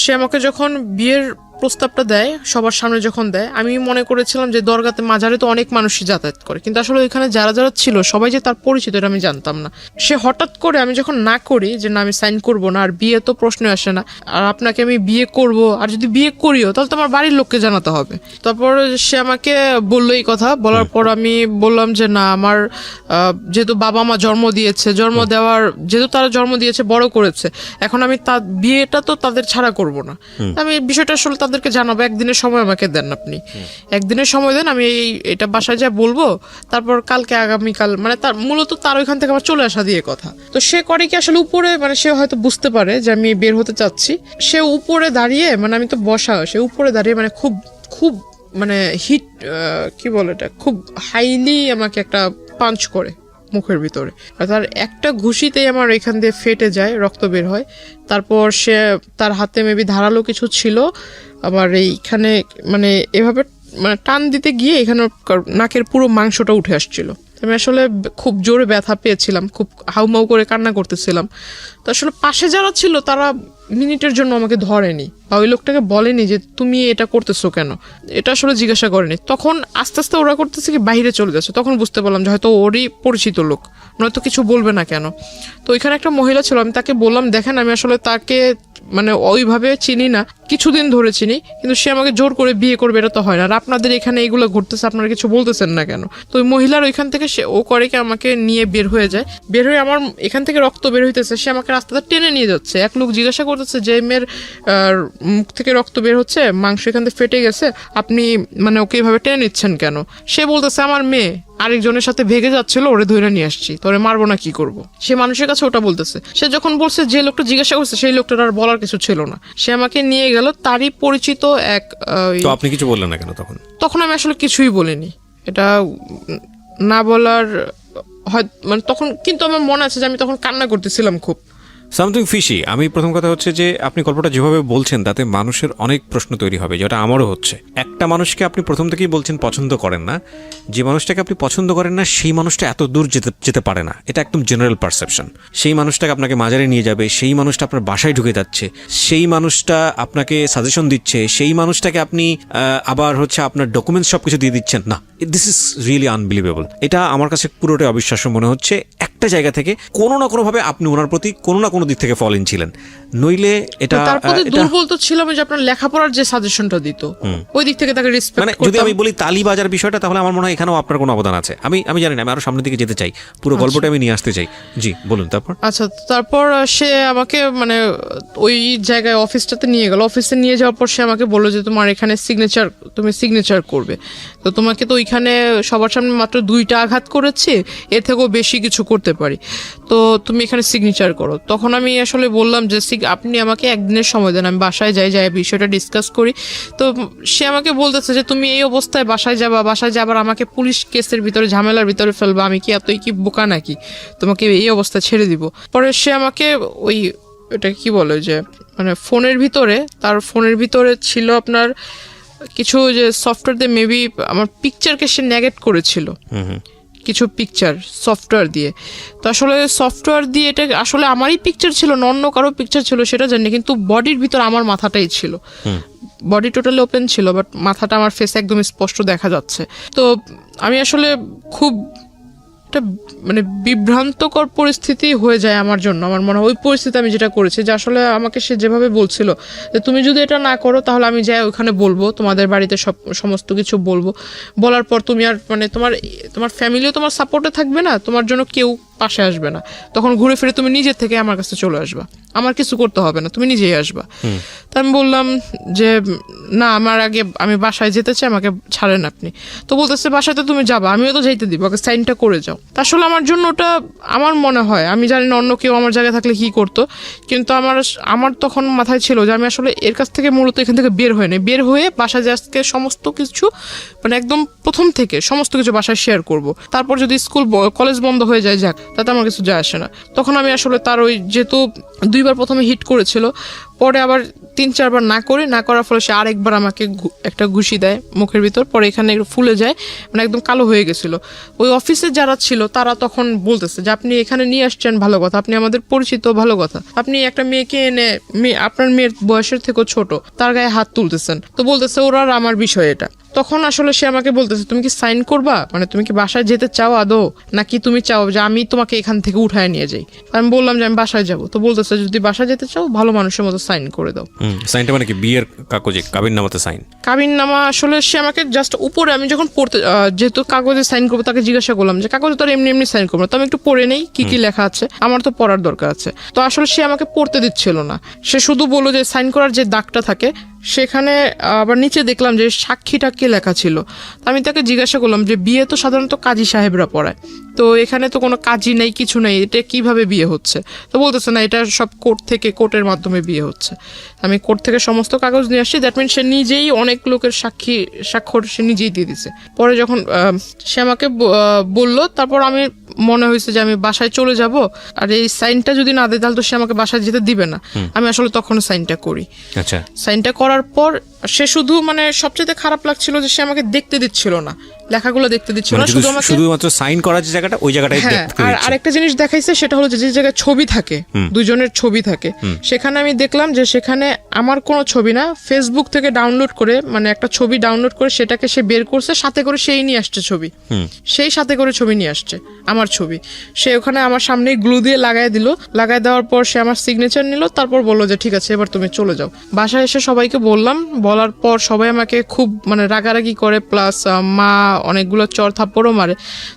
সে আমাকে যখন বিয়ের প্রস্তাবটা দেয় সবার সামনে যখন দেয়, আমি মনে করেছিলাম যে দরগাতে মাজারে তো অনেক মানুষই যাতায়াত করে, কিন্তু আসলে ওইখানে যারা যারা ছিল সবাই যে তার পরিচিত এটা আমি জানতাম না। সে হঠাৎ করে আমি যখন না করি যে না আমি সাইন করব না, আর বিয়ে তো প্রশ্ন আসে না, আর আপনাকে আমি বিয়ে করব, আর যদি বিয়ে করিও তাহলে তো আমার বাড়ির লোককে জানাতে হবে। তারপর সে আমাকে বললো এই কথা, বলার পর আমি বললাম যে না আমার যেহেতু বাবা মা জন্ম দিয়েছে, জন্ম দেওয়ার যেহেতু তারা জন্ম দিয়েছে বড় করেছে, এখন আমি তার বিয়েটা তো তাদের ছাড়া করব না, আমি বিষয়টা আসলে তাদেরকে জানাবো, একদিনের সময় আমাকে দেন, আপনি একদিনের সময় দেন, আমি এটা বাসায় যা বলবো, তারপর কালকে আগামীকাল মানে তার মূলত তার ওইখান থেকে আমার চলে আসা দিয়ে কথা। তো সে করে কি আসলে উপরে মানে সে হয়তো বুঝতে পারে যে আমি বের হতে চাচ্ছি, সে উপরে দাঁড়িয়ে মানে আমি তো বসা, সে উপরে দাঁড়িয়ে মানে খুব খুব মানে হিট কি বলে এটা, খুব হাইলি আমাকে একটা পাঞ্চ করে মুখের ভিতরে, আর তার একটা ঘুষিতেই আমার এখান দিয়ে ফেটে যায়, রক্ত বের হয়। তারপর সে তার হাতে মেবি ধারালো কিছু ছিল, আবার এইখানে মানে এভাবে মানে টান দিতে গিয়ে এখানে নাকের পুরো মাংসটা উঠে আসছিল। আমি আসলে খুব জোরে ব্যথা পেয়েছিলাম, খুব হাউমাউ করে কান্না করতেছিলাম। তো আসলে পাশে যারা ছিল তারা মিনিটের জন্য আমাকে ধরেনি বা ওই লোকটাকে বলেনি যে তুমি এটা করতেছো কেন, এটা আসলে জিজ্ঞাসা করেনি। তখন আস্তে আস্তে ওরা করতেছে কি বাইরে চলে যাচ্ছে, তখন বুঝতে পারলাম যে হয়তো ওরই পরিচিত লোক, নয়তো কিছু বলবে না কেন। তো ওইখানে একটা মহিলা ছিল, আমি তাকে বললাম দেখেন আমি আসলে তাকে মানে ওইভাবে চিনি না, কিছুদিন ধরে চিনি, কিন্তু সে আমাকে জোর করে বিয়ে করবে এটা তো হয় না, আর আপনাদের এখানে এইগুলো ঘটতেছে আপনারা কিছু বলতেছেন না কেন। তো ওই মহিলার ওইখান থেকে সে ও করে কি আমাকে নিয়ে বের হয়ে যায়, বের হয়ে আমার এখান থেকে রক্ত বের হইতেছে, সে আমাকে রাস্তাটা টেনে নিয়ে যাচ্ছে। এক লোক জিজ্ঞাসা করতেছে যে মেয়ের মুখ থেকে রক্ত বের হচ্ছে, মাংস এখান থেকে ফেটে গেছে, আপনি মানে ওকে এইভাবে টেনে নিচ্ছেন কেন? সে বলতেছে আমার মেয়ে আরেকজনের সাথে ভেগে যাচ্ছিল, ওরে ধরে নিয়ে আসছি, তোরে মারবো না কি করব। সে মানুষের কাছে ওটা বলতেছে। সে যখন বলছে যে লোকটা জিজ্ঞাসা করছে সেই লোকটার আর বলার কিছু ছিল না, সে আমাকে নিয়ে গেল তারই পরিচিত এক। তো আপনি কিছু বললেন না কেন তখন? তখন আমি আসলে কিছুই বলিনি, এটা না বলার হয় মানে তখন, কিন্তু আমার মনে আছে যে আমি তখন কান্না করতেছিলাম খুব। Something fishy. আমি প্রথম কথা হচ্ছে যে আপনি গল্পটা যেভাবে বলছেন তাতে মানুষের অনেক প্রশ্ন তৈরি হবে, যেটা আমারও হচ্ছে। একটা মানুষকে আপনি প্রথম থেকেই বলছেন পছন্দ করেন না, যে মানুষটাকে আপনি পছন্দ করেন না সেই মানুষটা এত দূর যেতে পারে না, এটা একদম জেনারেল পারসেপশন। সেই মানুষটাকে আপনাকে মাজারে নিয়ে যাবে, সেই মানুষটা আপনার বাসায় ঢুকে যাচ্ছে, সেই মানুষটা আপনাকে সাজেশন দিচ্ছে, সেই মানুষটাকে আপনি আবার হচ্ছে আপনার ডকুমেন্টস সব কিছু দিয়ে দিচ্ছেন না। This is really unbelievable. এটা আমার কাছে পুরোটাই অবিশ্বাস্য মনে হচ্ছে। একটা জায়গা থেকে কোনো না কোনোভাবে আপনি ওনার প্রতি কোনো না কোনো দিক থেকে ফল ইন ছিলেন, নইলে এটা তার প্রতি দুর্বল তো ছিলাম যে আপনার লেখাপড়ার যে সাজেশনটা দিত ওই দিক থেকে তাকে রেসপেক্ট মানে যদি আমি বলি তালিবাজার বিষয়টা, তাহলে আমার মনে হয় এখানেও আপনার কোনো অবদান আছে। আমি জানি না, আমি আরো সামনের দিকে যেতে চাই, পুরো গল্পটা আমি নিয়ে আসতে চাই। জি বলুন। তারপর তারপর সে আমাকে মানে ওই জায়গায় অফিসটাতে নিয়ে গেল। অফিসে নিয়ে যাওয়ার পর সে আমাকে বললো যে তোমার এখানে তুমি সিগনেচার করবে, তো তোমাকে তো ওইখানে সবার সামনে মাত্র 2টা আঘাত করেছে, এর থেকেও বেশি কিছু করতে পারি, তো তুমি এখানে সিগনেচার করো। তখন আমি আসলে বললাম যে আপনি আমাকে একদিনের সময় দেন, আমি বাসায় যাই বিষয়টা ডিসকাস করি। তো সে আমাকে বলতেছে যে তুমি এই অবস্থায় বাসায় যাবার আমাকে পুলিশ কেসের ভিতরে ঝামেলার ভিতরে ফেলবা, আমি কি এতই কি বোকা নাকি, তোমাকে এই অবস্থায় ছেড়ে দিব। পরে সে আমাকে ওই এটা কি বলে যে মানে তার ফোনের ভিতরে ছিল আপনার কিছু যে সফটওয়্যার দিয়ে মেবি আমার পিকচারকে সে নেগেট করেছিল, কিছু পিকচার সফটওয়্যার দিয়ে। তো আসলে সফটওয়্যার দিয়ে এটা আসলে আমারই পিকচার ছিল না অন্য কারো পিকচার ছিল সেটা জানি, কিন্তু বডির ভিতর আমার মাথাটাই ছিল, বডি টোটালি ওপেন ছিল, বাট মাথাটা আমার ফেসে একদম স্পষ্ট দেখা যাচ্ছে। তো আমি আসলে খুব একটা মানে বিভ্রান্তকর পরিস্থিতি হয়ে যায় আমার জন্য। আমার মনে হয় ওই পরিস্থিতি আমি যেটা করেছি, যে আসলে আমাকে সে যেভাবে বলছিল যে তুমি যদি এটা না করো তাহলে আমি যাই ওখানে বলবো, তোমাদের বাড়িতে সমস্ত কিছু বলবো, বলার পর তুমি আর মানে তোমার ফ্যামিলিও তোমার সাপোর্টে থাকবে না, তোমার জন্য কেউ পাশে আসবে না, তখন ঘুরে ফিরে তুমি নিজের থেকে আমার কাছে চলে আসবা, আমার কিছু করতে হবে না, তুমি নিজেই আসবা। তা আমি বললাম যে না, আমার আগে আমি বাসায় যেতে চাই, আমাকে ছাড়েন আপনি। তো বলতেছে বাসাতে তুমি যাবা, আমিও তো যাইতে দিব, আগে সাইনটা করে যাও। তা আসলে আমার জন্য ওটা আমার মনে হয়, আমি জানি না অন্য কেউ আমার জায়গায় থাকলে কি করতো, কিন্তু আমার তখন মাথায় ছিল যে আমি আসলে এর কাছ থেকে মূলত এখান থেকে বের হয়ে নেই, বের হয়ে বাসায় যে আজকে সমস্ত কিছু মানে একদম প্রথম থেকে সমস্ত কিছু বাসায় শেয়ার করব, তারপর যদি স্কুল কলেজ বন্ধ হয়ে যায় যাক, তাতে আমার কিছু যায় আসে না। তখন আমি আসলে তার ওই যেহেতু 2বার প্রথমে হিট করেছিল, পরে আবার 3-4 বার না করার ফলে সে আরেকবার আমাকে একটা ঘুষি দেয় মুখের ভিতর, পরে এখানে একটু ফুলে যায়, মানে একদম কালো হয়ে গেছিল। ওই অফিসে যারা ছিল তারা তখন বলতেছে যে আপনি এখানে নিয়ে আসছেন ভালো কথা, আপনি আমাদের পরিচিত ভালো কথা, আপনি একটা মেয়েকে এনে আপনার মেয়ের বয়সের থেকেও ছোট তার গায়ে হাত তুলতেছেন, তো বলতেছে ওরা আর আমার বিষয় এটা। তখন আসলে সে আমাকে বলতেছে তুমি কি সাইন করবা, মানে তুমি কি বাসায় যেতে চাও আদৌ, নাকি তুমি চাও যে আমি তোমাকে এখান থেকে উঠায় নিয়ে যাই। আমি বললাম যে আমি বাসায় যাবো। তো বলতেছে যদি বাসায় যেতে চাও ভালো মানুষের মতো সাইন করে দাও। সাইনটা মানে কি বিয়ের কাগজে কাবিননামাতে সাইন? কাবিননামা আসলে সে আমাকে জাস্ট উপরে, আমি যখন পড়তে যেহেতু কাগজে সাইন করবো তাকে জিজ্ঞাসা করলাম যে কাগজে তো আর এমনি এমনি সাইন করবো না, তো আমি একটু পড়ে নেই কি কি লেখা আছে, আমার তো পড়ার দরকার আছে। তো আসলে সে আমাকে পড়তে দিচ্ছিল না, সে শুধু বললো যে সাইন করার যে দাগটা থাকে সেখানে আবার নিচে দেখলাম যে সাক্ষীটা কে লেখা ছিল। আমি তাকে জিজ্ঞাসা করলাম যে বিয়ে তো সাধারণত কাজী সাহেবরা পড়ায়, তো এখানে তো কোনো কাজই নেই, কিছু নেই, এটা কিভাবে বিয়ে হচ্ছে? তো বলতেছে না, এটা সব কোর্টের মাধ্যমে বিয়ে হচ্ছে। আমি কোর্ট থেকে সমস্ত কাগজ নিয়ে আসছি, দ্যাট মিন সে নিজেই অনেক লোকের স্বাক্ষর সে নিজেই দিয়ে দিছে। পরে যখন সে আমাকে বললো, তারপর আমি মনে হয়েছে যে আমি বাসায় চলে যাব, আর এই সাইনটা যদি না দেয় তাহলে তো সে আমাকে বাসায় যেতে দিবে না। আমি আসলে তখন সাইনটা করি। আচ্ছা, সাইনটা করার পর সে শুধু মানে সবচেয়ে খারাপ লাগছিল যে সে আমাকে দেখতে দিচ্ছিল না, লেখাগুলো দেখতে দিচ্ছিল না, শুধু আমাকে শুধুমাত্র সাইন করার যে জায়গাটা ওই জায়গাটাই দেখতে দিচ্ছে। আর আরেকটা জিনিস দেখাইছে, সেটা হলো যে জায়গায় ছবি থাকে, দুজনের ছবি থাকে, সেখানে আমি দেখলাম যে সেখানে আমার কোনো ছবি না, ফেসবুক থেকে ডাউনলোড করে মানে একটা ছবি ডাউনলোড করে সেটাকে সে বের করছে, সাথে করে সেই নিয়ে আসছে ছবি, সেই সাথে করে ছবি নিয়ে আসছে আমার ছবি, সে ওখানে আমার সামনে গ্লু দিয়ে লাগাই দিল। লাগাই দেওয়ার পর সে আমার সিগনেচার নিল, তারপর বললো যে ঠিক আছে এবার তুমি চলে যাও। বাসায় এসে সবাইকে বললাম, বলার পর সবাই আমাকে খুব মানে রাগারাগি করে, প্লাস মা অনেকগুলো চর থাপ্পড়ও মারে।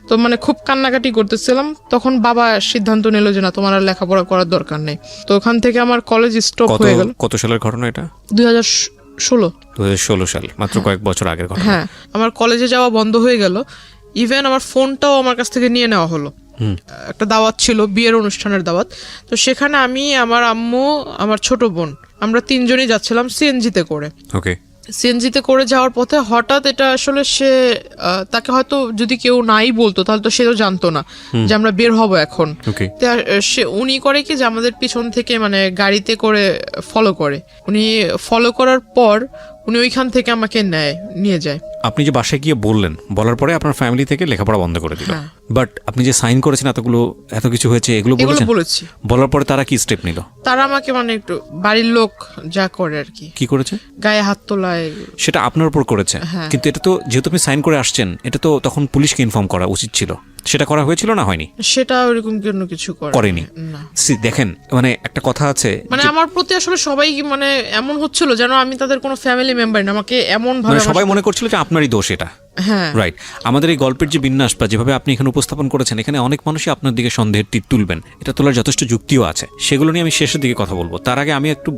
তো মানে খুব কান্নাকাটি করতেছিলাম। তখন বাবা সিদ্ধান্ত নিল যে না, তোমার আর লেখাপড়া করার দরকার নেই। তো ওখান থেকে আমার কলেজ স্টপ হয়ে গেল। কত সালের ঘটনা এটা? 2016 সাল, মাত্র কয়েক বছর আগের ঘটনা। হ্যাঁ, আমার কলেজে যাওয়া বন্ধ হয়ে গেল, ইভেন আমার ফোনটাও আমার কাছ থেকে নিয়ে নেওয়া হলো। একটা দাওয়াত ছিল, বিয়ের অনুষ্ঠানের দাওয়াত, তো সেখানে আমি, আমার আম্মু, আমার ছোট বোন, আমরা 3জনই যাচ্ছিলাম সিএনজিতে করে। ওকে, সিএনজিতে করে যাওয়ার পথে হঠাৎ এটা আসলে সে তাকে হয়তো যদি কেউ নাই বলতো তাহলে তো সে তো জানতো না যে আমরা বের হব এখন। সে উনি করে কি যে আমাদের পিছন থেকে মানে গাড়িতে করে ফলো করে, উনি ফলো করার পর উনি ওইখান থেকে আমাকে নিয়ে যায়। আপনি যে বাসায় গিয়ে বলার পরে আপনার ফ্যামিলি থেকে লেখাপড়া বন্ধ করে দিল, বাট আপনি যে সাইন করেছেন এত কিছু হয়েছে এগুলো বলেছি। বলার পরে তারা কি স্টেপ নিল? তারা আমাকে মানে একটু বাড়ির লোক যা করে আর কি করেছে, গায়ে হাত তোলায়, সেটা আপনার উপর করেছে। কিন্তু এটা তো যেহেতু আপনি সাইন করে আসছেন, এটা তো তখন পুলিশকে ইনফর্ম করা উচিত ছিল। সেটা করা হয়েছিল না হয়নি? সেটা ওরকম কোনো কিছু করেনি। দেখেন, মানে একটা কথা আছে, মানে আমার প্রতি আসলে সবাই মানে এমন হচ্ছিল যেন আমি তাদের কোনো ফ্যামিলি মেম্বার না, আমাকে এমন ভাবে সবাই মনে করছিল যে আপনারই দোষ এটা। রাইট। আমাদের এই গল্পের যে বিন্যাস বা যেভাবে আপনি এখানে উপস্থাপন করেছেন, এখানে অনেক মানুষই আপনার দিকে সন্দেহের তীর তুলবেন, এটা তোলার যথেষ্ট যুক্তিও আছে, সেগুলো নিয়ে আমি শেষের দিকে কথা বলবো। তার আগে আমি একটু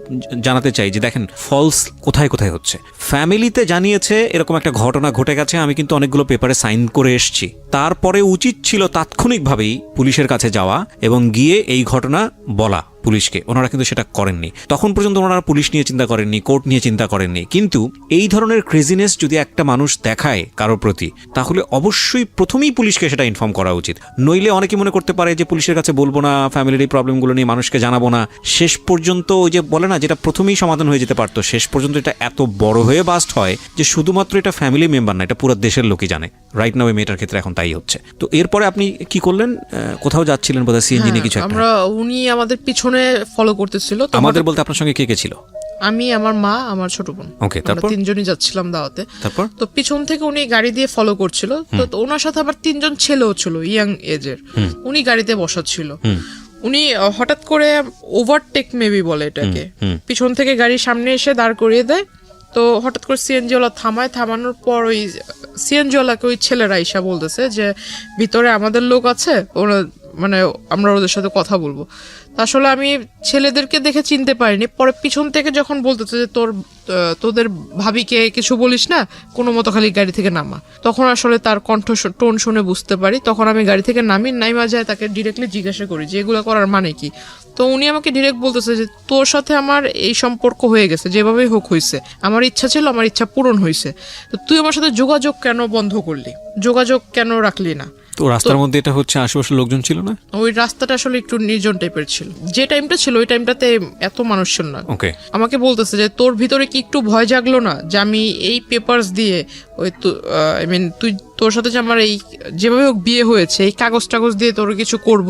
জানাতে চাই যে দেখেন ফলস কোথায় কোথায় হচ্ছে। ফ্যামিলিতে জানিয়েছে এরকম একটা ঘটনা ঘটে গেছে, আমি কিন্তু অনেকগুলো পেপারে সাইন করে এসেছি, তারপরে উচিত ছিল তাৎক্ষণিকভাবেই পুলিশের কাছে যাওয়া এবং গিয়ে এই ঘটনা বলা পুলিশকে, ওনারা কিন্তু সেটা করেননি। তখন পর্যন্ত ওনারা পুলিশ নিয়ে চিন্তা করেননি, কোর্ট নিয়ে চিন্তা করেননি। কিন্তু এই ধরনের ক্রেজিনেস যদি একটা মানুষ দেখায় কারোর প্রতি, তাহলে অবশ্যই প্রথমেই পুলিশকে সেটা ইনফর্ম করা উচিত। নইলে অনেকে মনে করতে পারে যে পুলিশের কাছে বলবো না, ফ্যামিলির এই প্রবলেমগুলো নিয়ে মানুষকে জানাবো না, শেষ পর্যন্ত ওই যে বলে না, যেটা প্রথমেই সমাধান হয়ে যেতে পারতো, শেষ পর্যন্ত এটা এত বড় হয়ে বাস্ট হয় যে শুধুমাত্র এটা ফ্যামিলি মেম্বার না, এটা পুরো দেশের লোকই জানে। রাইট নাও এই মেয়েটার ক্ষেত্রে এখন তাই হচ্ছে। তো এরপরে আপনি কি করলেন? কোথাও যাচ্ছিলেন বোধহয়, সিএনজি নিয়ে কিছু একটা। উনি আমাদের পিছনে ফলো করতেছিল। আমাদের বলতে আপনার সঙ্গে কে কে ছিল? আমি, আমার মা, আমার ছোট বোন। ওকে, তারপর তিনজনই যাচ্ছিলাম দাওয়াতে। তারপর তো পিছন থেকে উনি গাড়ি দিয়ে ফলো করছিল। তো ওনার সাথে আবার তিনজন ছেলেও ছিল, ইয়াং এজের। উনি গাড়িতে বসা ছিল। উনি হঠাৎ করে ওভারটেক মেবি বলে এটাকে, পিছন থেকে গাড়ির সামনে এসে দাঁড় করিয়ে দেয়। তো হঠাৎ করে সিএনজি ওয়ালা থামানোর পর ওই সিএনজি ওয়ালাকে ওই ছেলেরা আইসা বলতেছে যে ভিতরে আমাদের লোক আছে, ওরা মানে আমরা ওদের সাথে কথা বলবো। আসলে আমি ছেলেদেরকে দেখে চিনতে পারিনি। পরে পিছন থেকে যখন বলতেছে যে তোদের ভাবিকে কিছু বলিস না, কোনো মতো খালি গাড়ি থেকে নামা, তখন আসলে তার কণ্ঠ টোন শুনে বুঝতে পারি। তখন আমি গাড়ি থেকে নাইমা যায়, তাকে ডিরেক্টলি জিজ্ঞাসা করি যে এগুলো করার মানে কি। তো উনি আমাকে ডিরেক্ট বলতেছে যে তোর সাথে আমার এই সম্পর্ক হয়ে গেছে, যেভাবেই হোক হয়েছে, আমার ইচ্ছা ছিল, আমার ইচ্ছা পূরণ হয়েছে, তো তুই আমার সাথে যোগাযোগ কেন বন্ধ করলি, যোগাযোগ কেন রাখলি না? তো রাস্তার মধ্যে এটা হচ্ছে, আশেপাশের লোকজন ছিল না? ওই রাস্তাটা আসলে একটু নির্জন টাইপের ছিল, যে টাইমটা ছিল ওই টাইমটাতে এত মানুষ ছিল না। ওকে, আমাকে বলতেছে যে তোর ভিতরে কি একটু ভয় জাগলো না যে আমি এই পেপারস দিয়ে ওই আই মিন তুই তোর সাথে যে আমার এই যেভাবে হোক বিয়ে হয়েছে, এই কাগজ টাগজ দিয়ে তোর কিছু করব,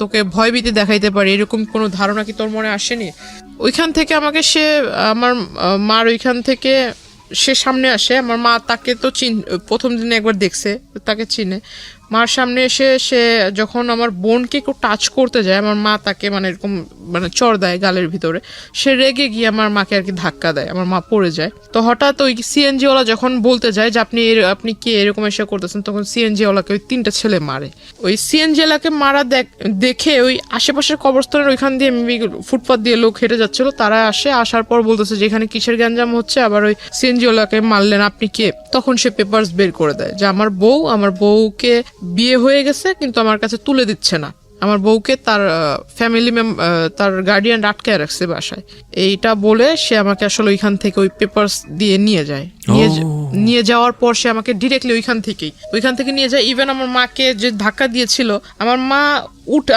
তোকে ভয়ভীতি দেখাইতে পারি, এরকম কোনো ধারণা কি তোর মনে আসেনি? ওইখান থেকে আমাকে সে আমার মার ওইখান থেকে সে সামনে আসে। আমার মা তাকে তো প্রথম দিনে একবার দেখছে, তাকে চিনে। মার সামনে এসে সে যখন আমার বোনকে একটু টাচ করতে যায়, আমার মা তাকে মানে এরকম মানে চড় দেয় গালের ভিতরে। সে রেগে গিয়ে আমার মাকে আর কি ধাক্কা দেয়, আমার মা পড়ে যায়। তো হঠাৎ ওই সিএনজি ওয়ালা যখন বলতে যায় যে আপনি কি এরকম এসে করতেছেন, তখন সিএনজি ওয়ালাকে ওই 3টা ছেলে মারে। ওই সিএনজি ওয়ালাকে মারা দেখে ওই আশেপাশের কবরস্থানের ওইখান দিয়ে ফুটপাথ দিয়ে লোক হেঁটে যাচ্ছিল, তারা আসার পর বলতেছে যে এখানে কিসের গ্যাঞ্জাম হচ্ছে, আবার ওই সিএনজি ওয়ালাকে মারলেন, আপনি কে? তখন সে পেপারস বের করে দেয় যে আমার বউকে বিয়ে হয়ে গেছে কিন্তু আমার কাছে তুলে দিচ্ছে না, আমার বউকে তার ফ্যামিলি তার গার্ডিয়ান আটকায় রাখছে বাসায়। এইটা বলে সে আমাকে আসলে ওইখান থেকে ওই পেপারস দিয়ে নিয়ে যায়। নিয়ে যাওয়ার পর সে আমাকে ডিরেক্টলি ওইখান থেকে নিয়ে যায়। ইভেন আমার মাকে যে ধাক্কা দিয়েছিল, আমার মা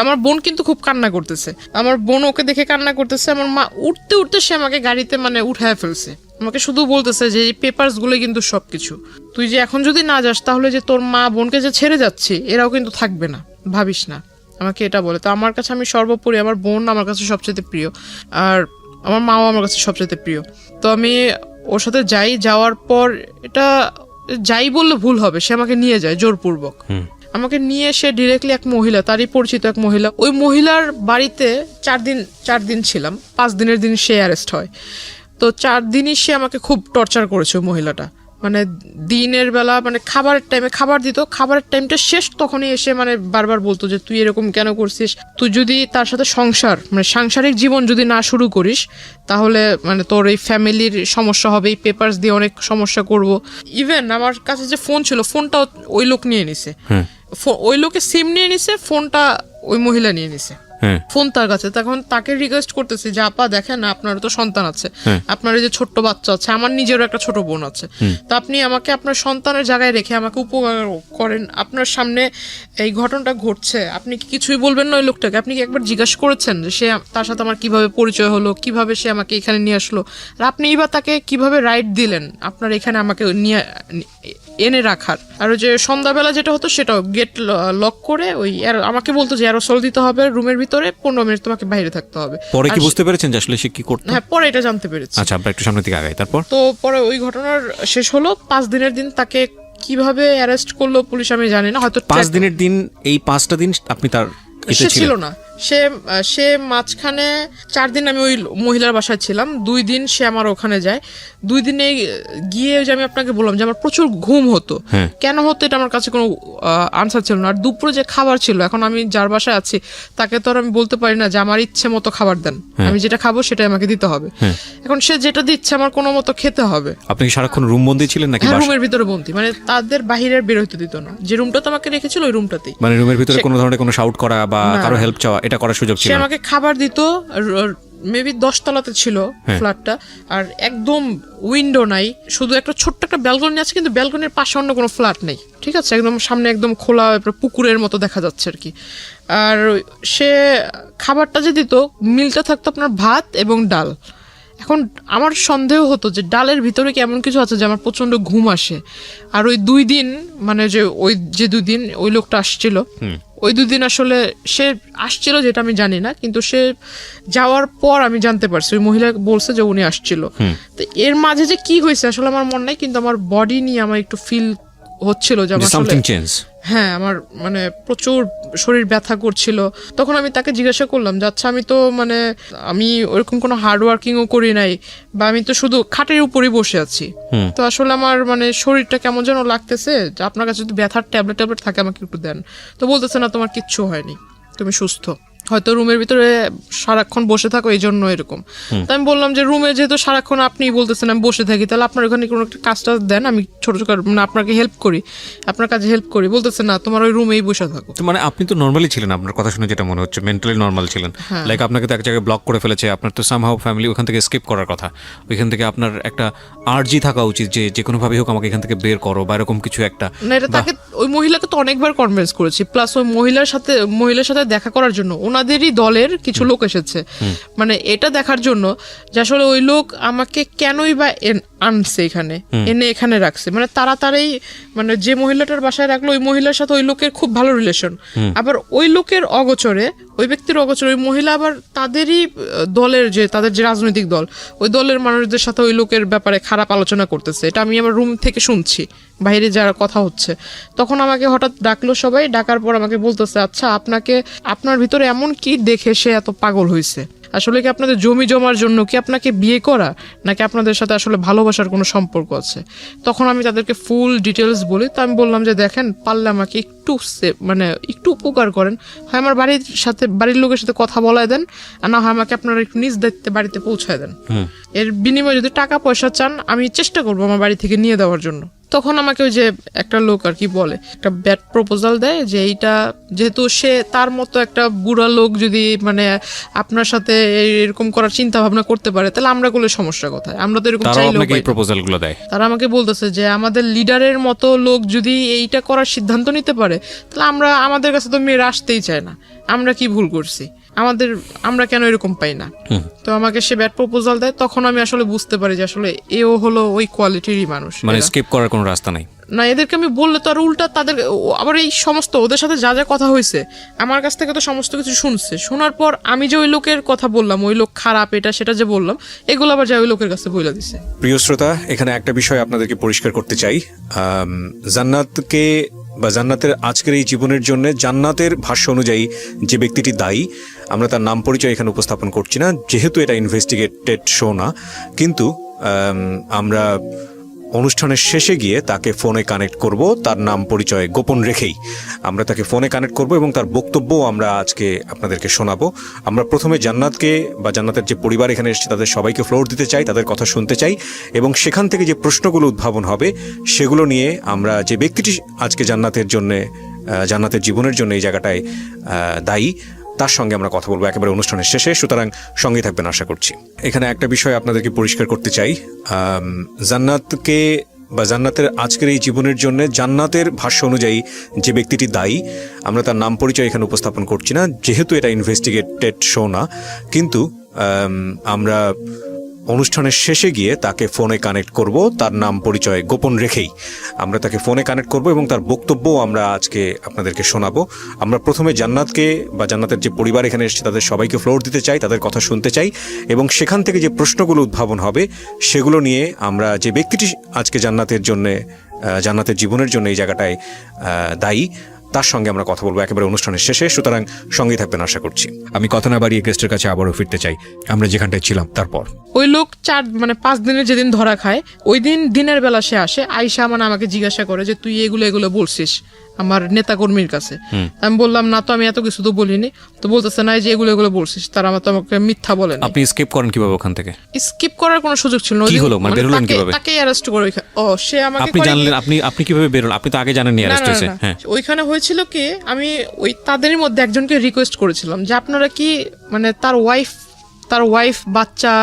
আমার বোন কিন্তু খুব কান্না করতেছে, আমার বোন ওকে দেখে কান্না করতেছে। আমার মা উঠতে উঠতে সে আমাকে গাড়িতে মানে উঠায় ফেলছে। আমাকে শুধু বলতেছে যে এই পেপারস গুলো কিন্তু সবকিছু, তুই যে এখন যদি না যাস তাহলে যে তোর মা বোনকে যে ছেড়ে যাচ্ছে এরাও কিন্তু থাকবে না, ভাবিস না, আমাকে এটা বলে। তো আমার কাছে আমি সর্বোপরি আমার বোন আমার কাছে সবচেয়ে প্রিয়, আর আমার মাও আমার কাছে সবচেয়ে প্রিয়। তো আমি ওর সাথে যাওয়ার পর এটা যাই বললে ভুল হবে, সে আমাকে নিয়ে যায় জোরপূর্বক। আমাকে নিয়ে সে ডিরেক্টলি এক মহিলা, তারই পরিচিত এক মহিলা, ওই মহিলার বাড়িতে 4 দিন ছিলাম। 5 দিনের দিন সে অ্যারেস্ট হয়। তো 4 দিনই সে আমাকে খুব টর্চার করেছে ওই মহিলাটা। মানে দিনের বেলা মানে খাবারের টাইমে খাবার দিত, খাবারের টাইমটা শেষ তখনই এসে মানে বারবার বলতো যে তুই এরকম কেন করছিস, তুই যদি তার সাথে সাংসারিক জীবন যদি না শুরু করিস তাহলে মানে তোর এই ফ্যামিলির সমস্যা হবে, এই পেপারস দিয়ে অনেক সমস্যা করব। ইভেন আমার কাছে যে ফোন ছিল, ফোনটাও ওই লোক নিয়ে নিছে, ওই লোকের সিম নিয়ে নিছে, ফোনটা ওই মহিলা নিয়ে নিছে, ফোন তার কাছে। তখন তাকে রিকোয়েস্ট করতেছি যে আপা দেখেন আপনার তো সন্তান আছে, আপনার এই যে ছোট্ট বাচ্চা আছে, আমার নিজেরও একটা ছোট বোন আছে, তো আপনি আমাকে আপনার সন্তানের জায়গায় রেখে আমাকে উপকার করেন। আপনার সামনে এই ঘটনাটা ঘটছে, আপনি কি কিছুই বলবেন না ওই লোকটাকে? আপনি কি একবার জিজ্ঞাসা করেছেন যে সে তার সাথে আমার কিভাবে পরিচয় হলো, কিভাবে সে আমাকে এখানে নিয়ে আসলো, আর আপনি এবার তাকে কিভাবে রাইট দিলেন আপনার এখানে আমাকে নিয়ে এনে রাখার? আর ওই যে সন্ধ্যাবেলা যেটা হতো সেটাও গেট লক করে ওই আমাকে বলতো যে অ্যারোসল দিতে হবে রুমের ভিতরে, 15 মিনিট তোমাকে বাইরে থাকতে হবে। পরে কি বুঝতে পেরেছেন যে আসলে সে কি করতো? হ্যাঁ, পরে এটা জানতে পেরেছি। আচ্ছা, আমরা একটু সামনের দিকে আগাই। তারপর তো পরে ওই ঘটনার শেষ হলো। 5 দিনের দিন তাকে কিভাবে অ্যারেস্ট করলো পুলিশ আমি জানি না, হয়তো 5 দিনের দিন। এই 5টা দিন আপনি তার সে ছিল না, সে মাঝখানে 4 দিন আমি ওই মহিলার বাসায় ছিলাম, 2 দিন সে আমার ওখানে যায়। 2 দিনে গিয়ে যে আমি আপনাকে বললাম যে আমার প্রচুর ঘুম হতো, কেন হতো এটা আমার কাছে কোনো আনসার ছিল না। আর দুপুরে যে খাবার ছিল, এখন আমি যার বাসায় আছি তাকে তো আর আমি বলতে পারি না যে আমার ইচ্ছে মতো খাবার দেন, আমি যেটা খাবো সেটাই আমাকে দিতে হবে। এখন সে যেটা দিচ্ছে আমার কোনো মতো খেতে হবে। আপনি কি সারাক্ষণ রুম বন্দি ছিলেন নাকি? রুমের ভিতরে বন্দি, মানে তাদের বাহিরের বের হইতে দিত না, যে রুমটাতে আমাকে রেখেছিল ওই রুমটাতেই। মানে রুমের ভিতরে কোনো ধরনের কোনো শাউট করা বা কারো হেল্প চাওয়া এটা করার সুযোগ ছিল সে না। আমাকে খাবার দিত, মেবি 10 তলাতে ছিল ফ্ল্যাটটা, আর একদম উইন্ডো নাই, শুধু একটা ছোট্ট একটা ব্যালকনি আছে, কিন্তু ব্যালকনির পাশে অন্য কোনো ফ্ল্যাট নেই, ঠিক আছে, একদম সামনে একদম খোলা পুকুরের মতো দেখা যাচ্ছে আর কি। আর সে খাবারটা যে দিত, মিলটা থাকতো আপনার ভাত এবং ডাল। এখন আমার সন্দেহ হতো যে ডালের ভিতরে কি এমন কিছু আছে যে আমার প্রচন্ড ঘুম আসে। আর ওই 2 দিন, মানে যে 2 দিন ওই লোকটা আসছিল, ওই 2 দিন আসলে সে আসছিল যেটা আমি জানি না, কিন্তু সে যাওয়ার পর আমি জানতে পারছি, ওই মহিলা বলছে যে উনি আসছিল। তো এর মাঝে যে কি হয়েছে আসলে আমার মনে নাই, কিন্তু আমার বডি নিয়ে আমার একটু ফিল হচ্ছিল যে আমার সামথিং চেঞ্জ। হ্যাঁ, আমার মানে প্রচুর শরীর ব্যথা করছিল। তখন আমি তাকে জিজ্ঞাসা করলাম যে আচ্ছা, আমি তো মানে আমি ওরকম কোনো হার্ড ওয়ার্কিংও করি নাই, বা আমি তো শুধু খাটের উপরেই বসে আছি, তো আসলে আমার মানে শরীরটা কেমন যেন লাগতেছে, যে আপনার কাছে যদি ব্যথার ট্যাবলেট থাকে আমাকে একটু দেন। তো বলতেছে না, তোমার কিচ্ছু হয়নি, তুমি সুস্থ, হয়তো রুমের ভিতরে সারাক্ষণ বসে থাকো এই জন্য এরকম। তো আমি বললাম যে রুমে যেহেতু সারাক্ষণ আপনি বলতেছেন আমি বসে থাকি, তাহলে আপনার ওখানে কোনো একটা কাজটা দেন, আমি ছোট ছোট মানে আপনাকে হেল্প করি, আপনার কাজে হেল্প করি। বলতেছে না, তোমার ওই রুমেই বসে থাকো। তো মানে আপনি তো নর্মালি ছিলেন, আপনার কথা শুনে যেটা মনে হচ্ছে মেন্টালি নর্মাল ছিলেন। লাইক আপনাকে তো এক জায়গায় ব্লক করে ফেলেছে, আপনার তো সামহাউ ফ্যামিলি ওখান থেকে স্কিপ করার কথা, ওইখান থেকে আপনার একটা আর্জি থাকা উচিত যে যে কোনোভাবেই হোক আমাকে এখান থেকে বের করো, বা এরকম কিছু একটা। না, এটা তাকে, ওই মহিলাকে তো অনেকবার কনভিন্স করেছি, প্লাস ওই মহিলার সাথে দেখা করার জন্য ওনাদেরই দলের কিছু লোক এসেছে, মানে এটা দেখার জন্য যে আসলে ওই লোক আমাকে কেনই বা আনছে এখানে, এনে এখানে রাখছে। মানে তাড়াতাড়ি, মানে যে মহিলাটার বাসায় রাখলো ওই মহিলার সাথে ওই লোকের খুব ভালো রিলেশন, আবার ওই লোকের অগোচরে, ওই ব্যক্তির অগোচরে ওই মহিলা আবার তাদেরই দলের, যে তাদের যে রাজনৈতিক দল, ওই দলের মানুষদের সাথে ওই লোকের ব্যাপারে খারাপ আলোচনা করতেছে। এটা আমি আমার রুম থেকে শুনছি, বাইরে যারা কথা হচ্ছে। তখন আমাকে হঠাৎ ডাকলো সবাই, ডাকার পর আমাকে বলতেছে আচ্ছা, আপনার ভিতরে এমন কি দেখে সে এত পাগল হয়েছে? আসলে কি আপনাদের জমি জমার জন্য কি আপনাকে বিয়ে করা, নাকি আপনাদের সাথে আসলে ভালোবাসার কোনো সম্পর্ক আছে? তখন আমি তাদেরকে ফুল ডিটেলস বলি। তো আমি বললাম যে দেখেন, পারলে আমাকে একটু মানে একটু উপকার করেন, হয় আমার বাড়ির লোকের সাথে কথা বলায় দেন, আর না হয় আমাকে আপনারা একটু নিজ দায়িত্বে বাড়িতে পৌঁছায় দেন। এর বিনিময়ে যদি টাকা পয়সা চান, আমি চেষ্টা করবো আমার বাড়ি থেকে নিয়ে দেওয়ার জন্য। তখন আমাকে ওই যে একটা লোক আর কি বলে, একটা ব্যাড প্রপোজাল দেয় যে এইটা যেহেতু সে তার মতো একটা বুড়া লোক যদি মানে আপনার সাথে এরকম করার চিন্তা ভাবনা করতে পারে, তাহলে আমরা করলে সমস্যা কোথায়? আমরা তো এরকম চাইলেও পাই। প্রপোজালগুলো দেয়, তারা আমাকে বলতেছে যে আমাদের লিডারের মতো লোক যদি এইটা করার সিদ্ধান্ত নিতে পারে, তাহলে আমাদের কাছে তো মেয়েরা আসতেই চায় না। আমরা কি ভুল করছি? আমরা কেন এরকম পাই না? তো আমাকে সে ব্যাড প্রপোজাল দেয়। তখন আমি আসলে বুঝতে পারি যে আসলে এও হলো ওই কোয়ালিটিরই মানুষ, মানে স্কিপ করার কোনো রাস্তা নাই। না, এদেরকে আমি বললে তো আর উল্টা তাদের আবার এই সমস্ত ওদের সাথে যা যা কথা হয়েছে আমার কাছ থেকে তো সমস্ত কিছু শুনছে। শোনার পর আমি যে ওই লোকের কথা বললাম, ওই লোক খারাপ, এটা সেটা যে বললাম, এগুলো আবার যা ওই লোকের কাছে বলে দিছে। প্রিয় শ্রোতা, এখানে একটা বিষয় আপনাদেরকে পরিষ্কার করতে চাই। জান্নাতকে বা জান্নাতের আজকের এই জীবনের জন্য জান্নাতের ভাষ্য অনুযায়ী যে ব্যক্তিটি দায়ী, আমরা তার নাম পরিচয় এখানে উপস্থাপন করছি না, যেহেতু এটা ইনভেস্টিগেটেড শো না। কিন্তু আমরা অনুষ্ঠানের শেষে গিয়ে তাকে ফোনে কানেক্ট করব, তার নাম পরিচয় গোপন রেখেই আমরা তাকে ফোনে কানেক্ট করব এবং তার বক্তব্যও আমরা আজকে আপনাদেরকে শোনাবো। আমরা প্রথমে জান্নাতকে বা জান্নাতের যে পরিবার এখানে এসেছে তাদের সবাইকে ফ্লোর দিতে চাই, তাদের কথা শুনতে চাই, এবং সেখান থেকে যে প্রশ্নগুলো উদ্ভাবন হবে সেগুলো নিয়ে আমরা যে ব্যক্তিটি আজকে জান্নাতের জীবনের জন্য এই জায়গাটায় দায়ী, তার সঙ্গে আমরা কথা বলবো একেবারে অনুষ্ঠানের শেষে। সুতরাং সঙ্গে থাকবেন আশা করছি। এখানে একটা বিষয় আপনাদেরকে পরিষ্কার করতে চাই। জান্নাতকে বা জান্নাতের আজকের এই জীবনের জন্য জান্নাতের ভাষ্য অনুযায়ী যে ব্যক্তিটি দায়ী, আমরা তার নাম পরিচয় এখানে উপস্থাপন করছি না, যেহেতু এটা ইনভেস্টিগেটেড শো না। কিন্তু আমরা অনুষ্ঠানের শেষে গিয়ে তাকে ফোনে কানেক্ট করব, তার নাম পরিচয় গোপন রেখেই আমরা তাকে ফোনে কানেক্ট করব এবং তার বক্তব্যও আমরা আজকে আপনাদেরকে শোনাবো। আমরা প্রথমে জান্নাতকে বা জান্নাতের যে পরিবার এখানে এসেছে তাদের সবাইকে ফ্লোর দিতে চাই, তাদের কথা শুনতে চাই, এবং সেখান থেকে যে প্রশ্নগুলো উদ্ভাবন হবে সেগুলো নিয়ে আমরা যে ব্যক্তিটি আজকে জান্নাতের জীবনের জন্য এই জায়গাটায় দায়ী, তার সঙ্গে আমরা কথা বলবো একেবারে অনুষ্ঠানের শেষে। সুতরাং সঙ্গেই থাকবেন আশা করছি। আমি কথা না বাড়িয়ে গেস্টের কাছে আবারও ফিরতে চাই আমরা যেখানটায় ছিলাম। তারপর ওই লোক 5 দিনের যেদিন ধরা খায়, ওই দিন দিনের বেলা সে আসে, আইসা আমাকে জিজ্ঞাসা করে যে তুই এগুলো বলছিস আমার নেতাকর্মীর কাছে। আমি বললাম না তো, আমি এত কিছু তো বলিনি। তো বলতেছে না, এই যে এগুলো এগুলো বলছিস, তারা আমাকে মিথ্যা বলেন। আপনি স্কিপ করেন কিভাবে ওখান থেকে? স্কিপ করার কোনো সুযোগ ছিল না। কি হলো, মানে বেরোলেন কিভাবে? তাকে অ্যারেস্ট করে সে আমাকে আপনি জানলেন, আপনি কিভাবে বেরোলেন? আপনি তো আগে জানেননি অ্যারেস্ট হয়েছে। হ্যাঁ, ওইখানে হয়েছিল কি, আমি ওই তাদের মধ্যে একজনকে রিকোয়েস্ট করেছিলাম যে আপনারা কি মানে তার ওয়াইফ বাচ্চা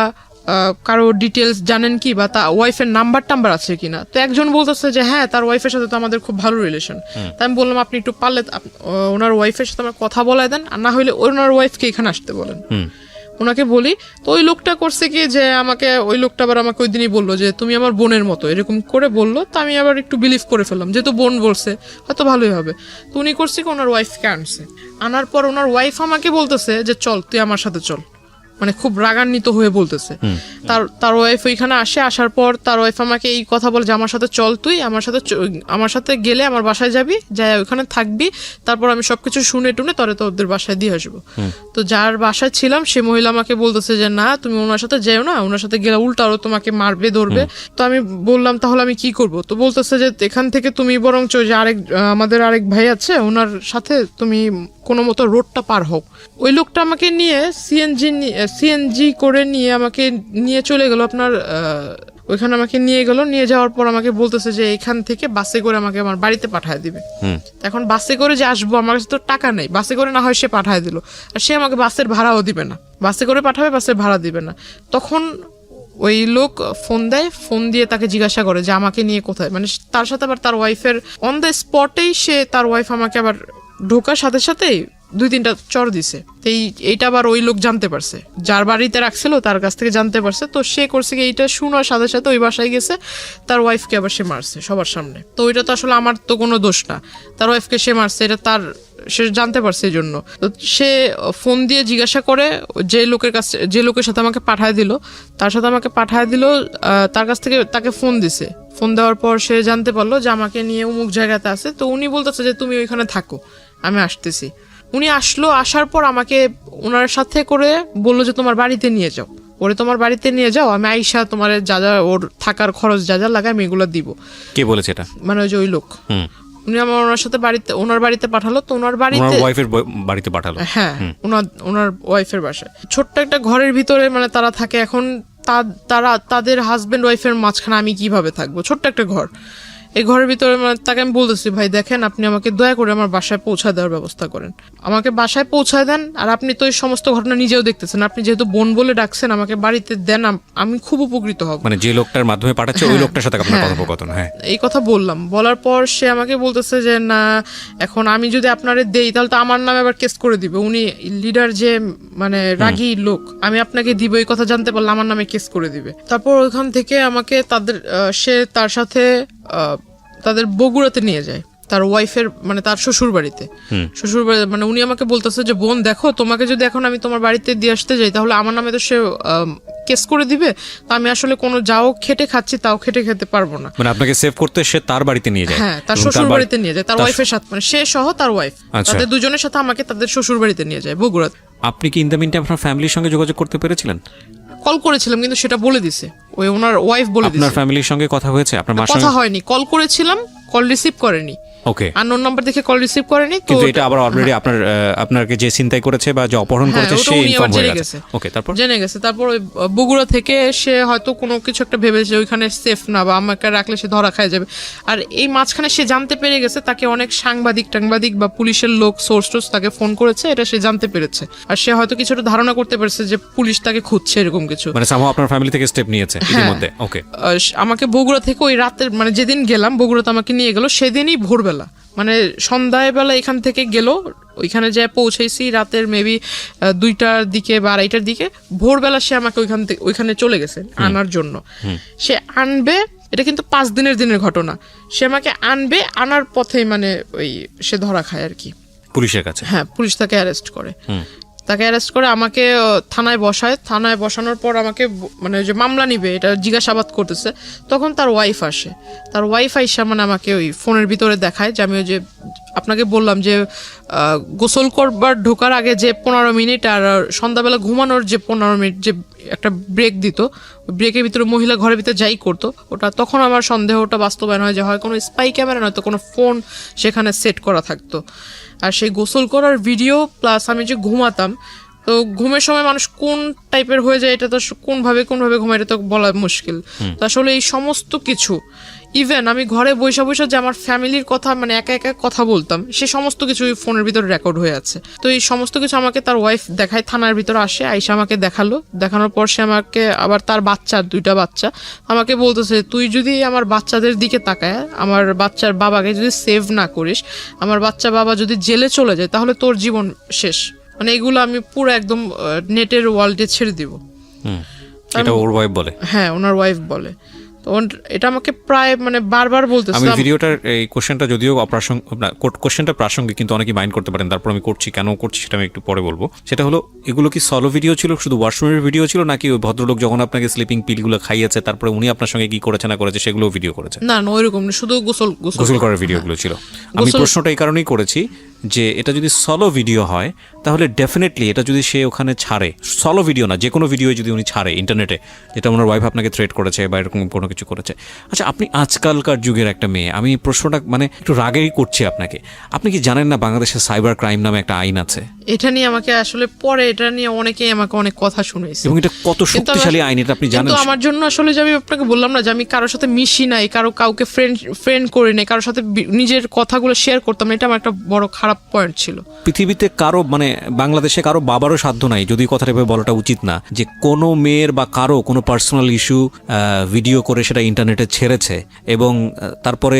কারো ডিটেলস জানেন কি, বা তার ওয়াইফের নাম্বার টাম্বার আছে কিনা। তো একজন বলতেছে যে হ্যাঁ, তার ওয়াইফের সাথে তো আমাদের খুব ভালো রিলেশন। তাই আমি বললাম আপনি একটু পারলে ওনার ওয়াইফের সাথে আমার কথা বলায় দেন, আর না হলে ওনার ওয়াইফকে এখানে আসতে বলেন। ওনাকে বলি, তো ওই লোকটা করছে কি যে ওই লোকটা আবার আমাকে ওই দিনই বললো যে তুমি আমার বোনের মতো, এরকম করে বললো। তো আমি আবার একটু বিলিভ করে ফেললাম, যেহেতু বোন বলছে হয়তো ভালোই হবে। তো উনি করছে কি, ওনার ওয়াইফকে আনছে। আনার পর ওনার ওয়াইফ আমাকে বলতেছে যে চল তুই আমার সাথে চল, মানে খুব রাগান্বিত হয়ে বলতেছে। তার ওয়াইফ ওইখানে আসার পর তার ওয়াইফ আমাকে এই কথা বলে যে আমার সাথে চল, তুই আমার সাথে গেলে আমার বাসায় যাবি, যাই ওইখানে থাকবি, তারপর আমি সবকিছু শুনে টুনে তোরে তোদের বাসায় দিয়ে আসবো। তো যার বাসায় ছিলাম সে মহিলা আমাকে বলতেছে যে না তুমি ওনার সাথে যেও না, ওনার সাথে গেলে উল্টা আরো তোমাকে মারবে ধরবে। তো আমি বললাম তাহলে আমি কি করব? তো বলতেছে যে এখান থেকে তুমি বরঞ্চ যে আমাদের আরেক ভাই আছে ওনার সাথে তুমি কোনো মতো রোডটা পার হোক। ওই লোকটা আমাকে নিয়ে সিএনজি করে নিয়ে আমাকে নিয়ে চলে গেল আপনার ওইখানে আমাকে নিয়ে গেল। নিয়ে যাওয়ার পর আমাকে বলতেছে যে এখান থেকে বাসে করে আমাকে আমার বাড়িতে পাঠায় দিবে। এখন বাসে করে যে আসবো, আমার কাছে তো টাকা নেই, বাসে করে না হয় সে পাঠায় দিল, আর সে আমাকে বাসের ভাড়াও দিবে না, বাসে করে পাঠাবে বাসের ভাড়া দিবে না। তখন ওই লোক ফোন দেয়, ফোন দিয়ে তাকে জিজ্ঞাসা করে যে আমাকে নিয়ে কোথায়, মানে তার সাথে আবার তার ওয়াইফের অন দ্য স্পটেই তার ওয়াইফ আমাকে আবার ঢোকার সাথে সাথেই 2-3টা চর দিছে। এইটা আবার ওই লোক জানতে পারছে, যার বাড়িতে রাখছিল তার কাছ থেকে জানতে পারছে। তো সে করছে কি, এইটা শোনার সাথে সাথে ওই বাসায় গেছে, তার ওয়াইফকে আবার সে মারছে সবার সামনে। তো ওইটা তো আসলে আমার তো কোনো দোষ না, তার ওয়াইফকে সে মারছে, এটা সে জানতে পারছে। এই জন্য তো সে ফোন দিয়ে জিজ্ঞাসা করে যে লোকের সাথে আমাকে পাঠায় দিল, তার সাথে আমাকে পাঠায় দিল, তার কাছ থেকে তাকে ফোন দিছে। ফোন দেওয়ার পর সে জানতে পারলো যে আমাকে নিয়ে অমুক জায়গাতে আছে। তো উনি বলতেছে যে তুমি ওইখানে থাকো, আমি আসতেছি। উনি আসলো, আসার পর আমাকে ওনার সাথে করে বললো যে তোমার বাড়িতে নিয়ে যাও, তোমার বাড়িতে নিয়ে যাও, আমি আইসা তোমার যা যা ওর থাকার খরচ যা যা লাগে আমি এগুলো দিব। কে বলেছে এটা? মানে ওই যে ওই লোক। উনি আমার ওনার সাথে ওনার বাড়িতে পাঠালো। তো ওনার বাড়িতে পাঠালো। হ্যাঁ, ওনার ওয়াইফের বাসায় ছোট্ট একটা ঘরের ভিতরে মানে তারা থাকে। এখন তাদের হাজবেন্ড ওয়াইফের মাঝখানে আমি কিভাবে থাকবো? ছোট্ট একটা ঘর, এই ঘরের ভিতরে মানে তাকে আমি বলতেছি ভাই দেখেন, আপনি আমাকে দয়া করে আমার বাসায় পৌঁছায় দেওয়ার ব্যবস্থা করেন, আমাকে বাসায় পৌঁছায় দেন। আর আপনি তো এই সমস্ত ঘটনা নিজেও দেখতেছেন, আপনি যেহেতু বোন বলে ডাকছেন, আমাকে বাড়িতে দেন, আমি খুব উপকৃত হব। মানে যে লোকটার মাধ্যমে পাঠাচ্ছে ওই লোকটার সাথে আপনার কথোপকথন? হ্যাঁ, এই কথা বললাম। বলার পর সে আমাকে বলতেছে যে না, এখন আমি যদি আপনারে দেই তাহলে তো আমার নামে আবার কেস করে দিবে, উনি লিডার যে মানে রাগী লোক, আমি আপনাকে দিব এই কথা জানতে পারলে আমার নামে কেস করে দিবে। তারপর ওইখান থেকে আমাকে সে তার সাথে তাদের বগুড়াতে নিয়ে যায়, তার ওয়াইফের মানে তার শ্বশুর বাড়িতে। মানে উনি আমাকে বলতেছে যে বোন দেখো, তোমাকে যদি এখন আমি তোমার বাড়িতে দিয়ে আসতে যাই তাহলে আমার নামে তো সে কেস করে দিবে, তো আমি আসলে কোনো যাও খেটে খাচ্ছি তাও খেটে খেতে পারবো না। মানে আপনাকে সেভ করতে সে তার বাড়িতে নিয়ে যায়? হ্যাঁ, তার শ্বশুর বাড়িতে নিয়ে যায়, তার ওয়াইফের সাথে, মানে সে সহ তার ওয়াইফ, তাদের দুজনের সাথে আমাকে তাদের শ্বশুর বাড়িতে নিয়ে যায় বগুড়াতে। আপনি কি ইন দ্য মিন টাইম আপনার ফ্যামিলির সঙ্গে যোগাযোগ করতে পেরেছিলেন? কল করেছিলাম, কিন্তু সেটা বলে দিছে ওনার ওয়াইফ বলে দিছে। আপনার ফ্যামিলির সঙ্গে কথা হয়েছে? আপনার মার সঙ্গে কথা হয়নি, কল করেছিলাম, কল রিসিভ করেনি। ওকে, আননোন নাম্বার দেখে কল রিসিভ করেনি। কিন্তু এটা আবার অলরেডি আপনাকে যে চিন্তাই করেছে বা যে অপহরণ করেছে সে ইনফর্ম হয়ে গেছে। ওকে, তারপর জেনে গেছে। তারপর ওই বগুড়া থেকে সে হয়তো কোনো কিছু একটা ভেবেছে ওইখানে সেফ না, বা আমাকে রাখলে সে ধরা খায় যাবে। আর এই মাঝখানে সে জানতে পেরে গেছে, তাকে অনেক সাংবাদিক বা পুলিশের লোক সোর্স তাকে ফোন করেছে, এটা সে জানতে পেরেছে। আর সে হয়তো কিছুটা ধারণা করতে পেরেছে যে পুলিশ তাকে খুঁজছে, এরকম কিছু। মানে সামহাও আপনার ফ্যামিলি থেকে স্টেপ নিয়েছে ইতিমধ্যে। ওকে, আমাকে বগুড়া থেকে ওই রাতের মানে যেদিন গেলাম বগুড়াতে আমাকে নিয়ে গেল, সেদিনই ভোরবেলা মানে সন্ধ্যাবেলা এখান থেকে গেল, ওইখানে যে পৌঁছেছি রাতের মেবি 2টার দিকে বা 2:30টার দিকে। ভোরবেলা সে আমাকে ওইখানে চলে গেছে আনার জন্য। সে আনবে, এটা কিন্তু 5 দিনের ঘটনা। সে আমাকে আনবে, আনার পথেই মানে ওই সে ধরা খায় আর কি পুলিশের কাছে। হ্যাঁ, পুলিশ তাকে অ্যারেস্ট করে। আমাকে থানায় বসায়। থানায় বসানোর পর আমাকে মানে যে মামলা নিবে এটা জিজ্ঞাসাবাদ করতেছে, তখন তার ওয়াইফ আসে। তার ওয়াইফ আইসা মানে আমাকে ওই ফোনের ভিতরে দেখায় যে আমি ওই যে আপনাকে বললাম যে গোসল করবার ঢোকার আগে যে 15 মিনিট আর সন্ধ্যাবেলা ঘুমানোর যে 15 মিনিট যে একটা ব্রেক দিত, ব্রেকের ভিতরে মহিলা ঘরের ভিতরে যাই করতো, ওটা তখন আমার সন্দেহটা বাস্তবায়ন হয় যে হয় কোনো স্পাই ক্যামেরা নয়তো কোনো ফোন সেখানে সেট করা থাকতো। আর সেই গোসল করার ভিডিও প্লাস আমি যে ঘুমাতাম, তো ঘুমের সময় মানুষ কোন টাইপের হয়ে যায় এটা তো কোনভাবে ঘুমায় এটা তো বলা মুশকিল। তো আসলে এই সমস্ত কিছু ইভেন আমি ঘরে বসে বসে যে আমার ফ্যামিলির কথা মানে একা একা কথা বলতাম, সে সমস্ত কিছু ফোনের ভিতরে রেকর্ড হয়ে আছে। তো এই সমস্ত কিছু আমাকে তার ওয়াইফ দেখায়, থানার ভিতরে আসে, আইসা আমাকে দেখানোর পর সে আমাকে আবার তার বাচ্চা 2টা বাচ্চা আমাকে বলতেছে, তুই যদি আমার বাচ্চাদের দিকে তাকায় আমার বাচ্চার বাবাকে যদি সেভ না করিস, আমার বাচ্চা বাবা যদি জেলে চলে যায় তাহলে তোর জীবন শেষ। মানে এগুলো আমি পুরো একদম নেটের ওয়ার্ল্ডে ছেড়ে দিব। এটা ওর ওয়াইফ বলে? হ্যাঁ, ওনার ওয়াইফ বলে। তো এটা আমাকে প্রায় মানে বারবার বলতেছে। আমি ভিডিওটার এই কোশ্চেনটা যদিও কোশ্চেনটা প্রাসঙ্গিক, কিন্তু অনেকেই মাইন্ড করতে পারেন, তারপর আমি করছি কেন করছি সেটা আমি একটু পরে বলবো। সেটা হলো, এগুলো কি সলো ভিডিও ছিল, শুধু ওয়াশরুমের ভিডিও ছিল, নাকি ওই ভদ্রলোক যখন আপনাকে স্লিপিং পিলগুলো খাইয়েছে তারপরে উনি আপনার সঙ্গে কি করেছে না করেছে সেগুলো ভিডিও করেছে? না না, ওইরকম না, শুধু গোসল করার ভিডিওগুলো ছিল। আমি প্রশ্নটা এই কারণেই করেছি যে এটা যদি সলো ভিডিও হয় তাহলে ডেফিনেটলি এটা যদি সে ওখানে ছাড়ে, সলো ভিডিও না যে কোনো ভিডিও যদি উনি ছাড়ে ইন্টারনেটে, যেটা ওনার ওয়াইফ আপনাকে থ্রেট করেছে বা এরকম কোনো কিছু করেছে, আচ্ছা আপনি আজকালকার যুগের একটা মেয়ে, আমি প্রশ্নটা মানে একটু রাগেই করছি আপনাকে, আপনি কি জানেন না বাংলাদেশের সাইবার ক্রাইম নামে একটা আইন আছে? এটা নিয়ে আমাকে আসলে পরে এটা নিয়ে অনেকেই আমাকে অনেক কথা শুনেছে, এবং এটা কত শক্তিশালী আইন এটা আপনি জানেন? তো আমার জন্য আসলে যে আমি আপনাকে বললাম না যে আমি কারোর সাথে মিশি নাই, কাউকে ফ্রেন্ড করি নাই, কারোর সাথে নিজের কথাগুলো শেয়ার করতাম না, এটা আমার একটা বড় খারাপ পয়েন্ট ছিল। পৃথিবীতে কারো মানে বাংলাদেশে কারো বাবারও সাধ্য নাই, যদি কথাটা এভাবে বলাটা উচিত না, যে কোনো মেয়ের বা কারো কোনো পার্সোনাল ইস্যু ভিডিও করে সেটা ইন্টারনেটে ছেড়েছে এবং তারপরে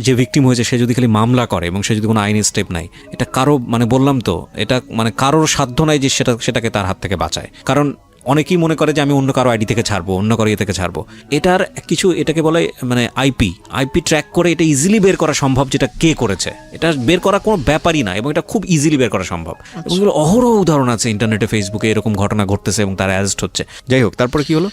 যে ভিকটিম হয়েছে সে যদি খালি মামলা করে এবং সে যদি কোনো আইনি স্টেপ নাই, এটা কারো মানে বললাম তো, এটা মানে কারোর সাধ্য নাই যে সেটাকে তার হাত থেকে বাঁচায়। কারণ অনেকেই মনে করে যে আমি অন্য কারো আইডি থেকে ছাড়বো, অন্য কারো থেকে ছাড়বো, এটার কিছু এটাকে বলে মানে আইপি ট্র্যাক করে এটা ইজিলি বের করা সম্ভব, যেটা কে করেছে এটা বের করা কোনো ব্যাপারই না এবং এটা খুব ইজিলি বের করা সম্ভব। এবং এগুলো অহরহ উদাহরণ আছে ইন্টারনেটে, ফেসবুকে এরকম ঘটনা ঘটতেছে এবং তারা অ্যারেস্ট হচ্ছে। যাই হোক, তারপরে কি হলো?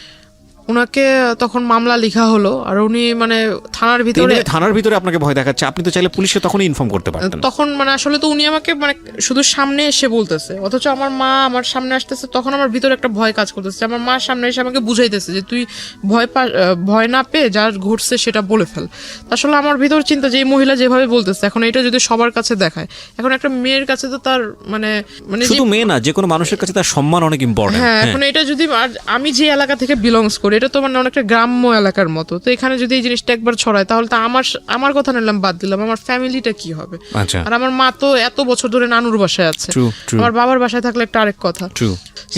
ওনাকে তখন মামলা লেখা হলো আর উনি মানে থানার ভিতরে আপনাকে ভয় দেখাচ্ছে, আপনি তো চাইলে পুলিশে তখনই ইনফর্ম করতে পারতেন। তখন মানে আসলে তো উনি আমাকে মানে শুধু সামনে এসে বলতেছে, অথচ আমার মা আমার সামনে আসতেছে, তখন আমার ভিতরে একটা ভয় কাজ করতেছে। আমার মা সামনে এসে আমাকে বুঝাইতেছে যে তুই ভয় না পেয়ে যা ঘটছে সেটা বলে ফেল। আসলে আমার ভিতর চিন্তা যে এই মহিলা যেভাবে বলতেছে, এখন এটা যদি সবার কাছে দেখায়, এখন একটা মেয়ের কাছে তো তার মানে শুধু মেয়ে না, যে কোনো মানুষের কাছে তার সম্মান অনেক ইম্পর্টেন্ট। হ্যাঁ, এখন এটা যদি আমি যে এলাকা থেকে বিলংস করি, এটা তো মানে অনেকটা গ্রাম্য এলাকার মতো, তো এখানে যদি এই জিনিসটা একবার ছড়ায় তাহলে তো আমার কথা নিলাম বাদ দিলাম, আমার ফ্যামিলিটা কি হবে? আর আমার মা তো এত বছর ধরে নানুর বাসায় আছে, আমার বাবার বাসায় থাকলে একটা আরেক কথা।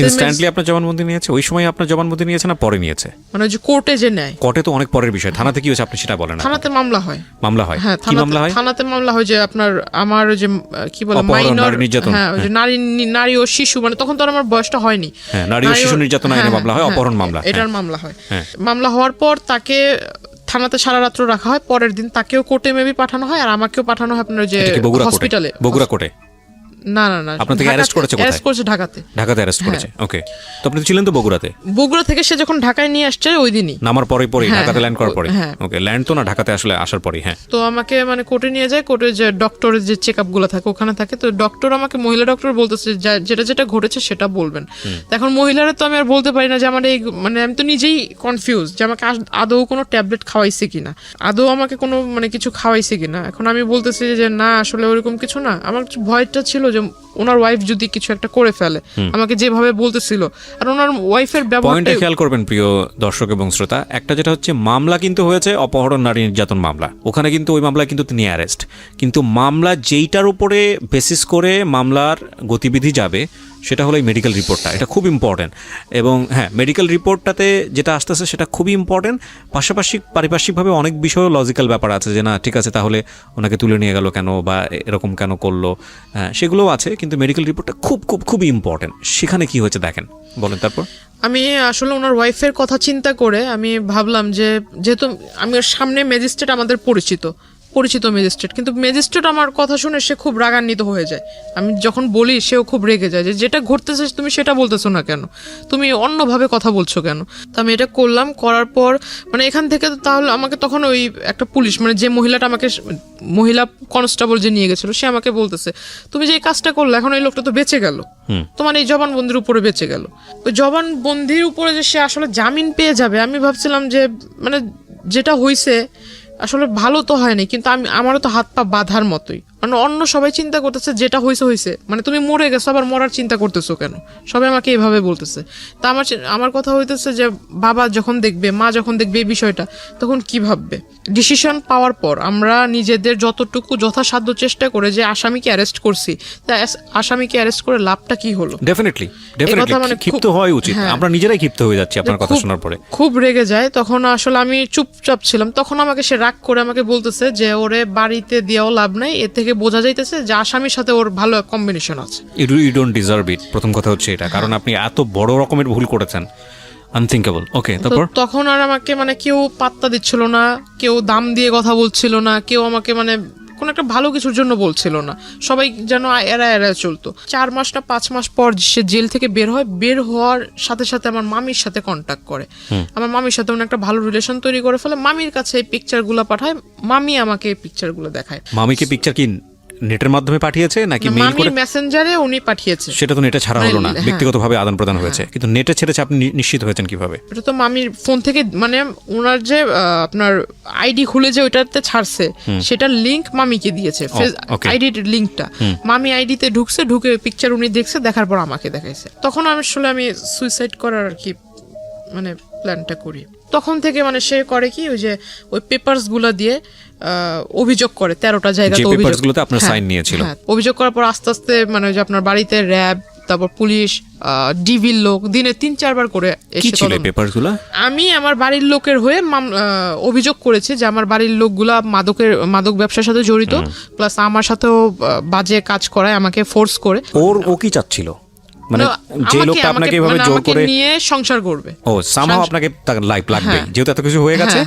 ইনস্ট্যান্টলি আপনার জবানবন্দি নিয়েছে? ওই সময় আপনার জবানবন্দি নিয়েছে না পরে নিয়েছে? মানে যে কোর্টে যে নেয়, কোর্টে তো অনেক পরের বিষয়। থানাতে কি হয়েছে আপনি সেটা বলেন? থানাতে মামলা হয়। হ্যাঁ, কি মামলা হয়? থানাতে মামলা হয় যে আমার যে কি বলে মাইনর, হ্যাঁ, ওই যে নারী ও শিশু, মানে তখন তো আমার বয়সটা হয়নি। হ্যাঁ, নারী ও শিশু নির্যাতন আইনে মামলা হয়, অপহরণ মামলা, এটার মামলা হয়। মামলা হওয়ার পর তাকে থানাতে সারা রাত্র রাখা হয়, পরের দিন তাকেও কোর্টে মেবি পাঠানো হয় আর আমাকেও পাঠানো হয় আপনার যে হসপিটালে। বগুড়া কোর্টে? না না না, আপনাকে অ্যারেস্ট করেছে কোথায়? অ্যারেস্ট করেছে ঢাকাতে। ঢাকাতে অ্যারেস্ট করেছে, ওকে। তো আপনি ছিলেন তো বগুড়াতে? বগুড়া থেকে সে যখন ঢাকায় নিয়ে আসছে ওই দিনই, নামার পরে ঢাকাতে ল্যান্ড করার পরে, ওকে, ল্যান্ড তো না, ঢাকাতে আসলে আসার পরে। হ্যাঁ, তো আমাকে মানে কোর্টে নিয়ে যায়, কোর্টে যে ডক্টরের যে চেকআপ গুলো থাকে ওখানে থাকে, তো ডক্টর আমাকে, মহিলা ডক্টর বলতেছে যেটা ঘটেছে সেটা বলবেন। এখন মহিলারা তো আমি আর বলতে পারি না যে আমার এই মানে আমি তো নিজেই কনফিউজ যে আমাকে আদৌ কোনো ট্যাবলেট খাওয়াইছে কিনা, আদৌ আমাকে কোনো মানে কিছু খাওয়াইছে কিনা। এখন আমি বলতেছি যে না, আসলে ওরকম কিছু না। আমার ভয়টা ছিল যে ওনার ওয়াইফ যদি কিছু একটা করে ফেলে, আমাকে যেভাবে বলতেছিল, আর ওনার ওয়াইফের ব্যবহারটা খেয়াল করবেন প্রিয় দর্শক এবং শ্রোতা। একটা যেটা হচ্ছে মামলা কিন্তু হয়েছে অপহরণ, নারী নির্যাতন মামলা, ওখানে কিন্তু ওই মামলায় কিন্তু তিনি অ্যারেস্ট, কিন্তু মামলা যেইটার উপরে বেসিস করে মামলার গতিবিধি যাবে সেটা হলো এই মেডিকেল রিপোর্টটা। এটা খুব ইম্পর্টেন্ট। এবং হ্যাঁ, মেডিকেল রিপোর্টটাতে যেটা আসতেছে সেটা খুবই ইম্পর্টেন্ট। পাশাপাশি পারিপার্শ্বিকভাবে অনেক বিষয়ও লজিক্যাল ব্যাপার আছে, যে না ঠিক আছে তাহলে ওনাকে তুলে নিয়ে গেল কেন বা এরকম কেন করলো, সেগুলোও আছে, কিন্তু মেডিকেল রিপোর্টটা খুবই ইম্পর্টেন্ট। সেখানে কি হয়েছে দেখেন, বলেন। তারপর আমি আসলে ওনার ওয়াইফের কথা চিন্তা করে আমি ভাবলাম যে যেহেতু আমি ওর সামনে ম্যাজিস্ট্রেট আমাদের পরিচিত, পরিচিত ম্যাজিস্ট্রেট, কিন্তু ম্যাজিস্ট্রেট আমার কথা শুনে সে খুব রাগান্বিত হয়ে যায়। আমি যখন বলি সেও খুব রেগে যায় যে যেটা ঘটতেছে তুমি সেটা বলতেছো না কেন, তুমি অন্যভাবে কথা বলছো কেন। তো আমি এটা করলাম, করার পর মানে এখান থেকে তাহলে আমাকে তখন ওই একটা পুলিশ মানে যে মহিলাটা আমাকে মহিলা কনস্টেবল যে নিয়ে গেছিল সে আমাকে বলতেছে তুমি যে এই কাজটা করলে এখন এই লোকটা তো বেঁচে গেল, তোমার এই জবানবন্দির উপরে বেঁচে গেল। ওই জবানবন্দির উপরে যে সে আসলে জামিন পেয়ে যাবে আমি ভাবছিলাম যে মানে যেটা হয়েছে আসলে ভালো তো হয়নি, কিন্তু আমারও তো হাত পা বাঁধার মতোই। মানে অন্য সবাই চিন্তা করতেছে যেটা হয়েছে হয়েছে, মানে তুমি মরে গেছো আবার মরার চিন্তা করতেছো কেন, সবাই আমাকে এইভাবে বলতেছে। তা আমার কথা হইতেছে যে বাবা যখন দেখবে, মা যখন দেখবে এই বিষয়টা তখন কি ভাববে। ডিসিশন পাওয়ার পর আমরা নিজেদের যতটুকু যথাসাধ্য চেষ্টা করে যে আসামিকে অ্যারেস্ট করছি, তা আসামিকে অ্যারেস্ট করে লাভটা কি হলো। ডেফিনেটলি মানে ক্ষিপ্ত হওয়া উচিত, আমরা নিজেরাই ক্ষিপ্ত হয়ে যাচ্ছি আপনার কথা শোনার পরে। খুব রেগে যায় তখন, আসলে আমি চুপচাপ ছিলাম। তখন আমাকে সে রাগ করে আমাকে বলতেছে যে ওরে বাড়িতে দিয়েও লাভ নাই, এর থেকে বোঝা যাইতেছে যে আসামির সাথে ওর ভালো কম্বিনেশন আছে। ইউ ডোন্ট ডিজার্ভ ইট, প্রথম কথা হচ্ছে এটা, কারণ আপনি এত বড় রকমের ভুল করেছেন, আনথিঙ্কেবল। ওকে, তারপর তখন আর আমাকে মানে কেউ পাত্তা দিচ্ছিল না, কেউ দাম দিয়ে কথা বলছিল না, কেউ আমাকে মানে কোন একটা ভালো কিছুর জন্য বলছিল না, সবাই যেন এরা চলতো। 4 মাস না 5 মাস পর সে জেল থেকে বের হয়। বের হওয়ার সাথে সাথে আমার মামির সাথে কন্ট্যাক্ট করে, আমার মামির সাথে একটা ভালো রিলেশন তৈরি করে ফেলে। মামির কাছে এই পিকচারগুলো পাঠায়, মামি আমাকে এই পিকচারগুলো দেখায়। মামিকে পিকচার কি নেটের মাধ্যমে পাঠিয়েছে নাকি মেইল করে? মেসেঞ্জারে উনি পাঠিয়েছে। সেটা তো নেটে ছাড়া হলো না, ব্যক্তিগতভাবে আদান প্রদান হয়েছে, কিন্তু নেটে ছেড়েছে আপনি নিশ্চিত হয়েছেন কিভাবে? এটা তো মামির ফোন থেকে, মানে ওনার যে আপনার আইডি খুলে যে ওইটাতে ছাড়ছে সেটার লিংক মামিকে দিয়েছে, আইডির লিংকটা মামি আইডিতে ঢুকে পিকচার উনি দেখছে, দেখার পর আমাকে দেখাইছে। তখন আসলে আমি সুইসাইড করার আর কি মানে প্ল্যানটা করি। তখন থেকে মানে সে করে কি ওই যে ওই পেপারস গুলা দিয়ে অভিযোগ করে 13টা জায়গাতে অভিযোগ করার পর আস্তে আস্তে মানে যে আপনার বাড়িতে র্যাব, তারপর পুলিশ, ডিভির লোক দিনে 3-4 বার করে এসে আমি আমার বাড়ির লোকের হয়ে অভিযোগ করেছি যে আমার বাড়ির লোকগুলা মাদক ব্যবসার সাথে জড়িত, প্লাস আমার সাথেও বাজে কাজ করায়, আমাকে ফোর্স করে। ও কি চাচ্ছিল মানে যে লোকটা আপনাকে এভাবে জোর করে নিয়ে সংসার করবে, ও সামহাও আপনাকে তার লাইফ লাগবে, যেহেতু এত কিছু হয়ে গেছে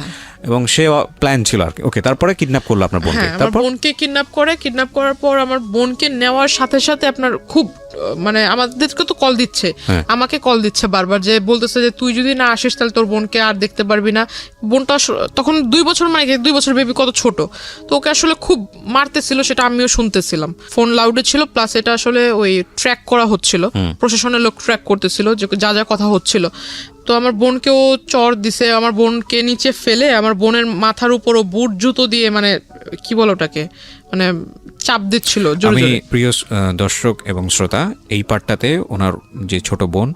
এবং সে প্ল্যান ছিল আর কি। ওকে, তারপরে কিডন্যাপ করলো আপনার বোনকে। তারপর বোনকে কিডন্যাপ করার পর আমার বোনকে নেওয়ার সাথে সাথে আপনার খুব মানে আমাদেরকে তো কল দিচ্ছে, আমাকে কল দিচ্ছে বারবার, যে বলতেছে যে তুই যদি না আসিস তাহলে তোর বোনকে আর দেখতে পারবি না। বোনটা তখন 2 বছর, মানে 2 বছর বেবি, কত ছোট, তো ওকে আসলে খুব মারতেছিল, সেটা আমিও শুনতেছিলাম। ফোন লাউডে ছিল, প্লাস এটা আসলে ওই ট্র্যাক করা হচ্ছিল, প্রশাসনের লোক ট্র্যাক করতেছিল যে যা কথা হচ্ছিল। তো আমার বোনকেও চর দিছে, আমার বোনকে নিচে ফেলে আমার বোনের মাথার উপরও বুট জুতো দিয়ে মানে কি বলো ওটাকে মানে চাপ দিচ্ছিল জোরে জোরে। প্রিয় দর্শক এবং শ্রোতা, এই পার্টটাতে ওনার যে ছোট বোন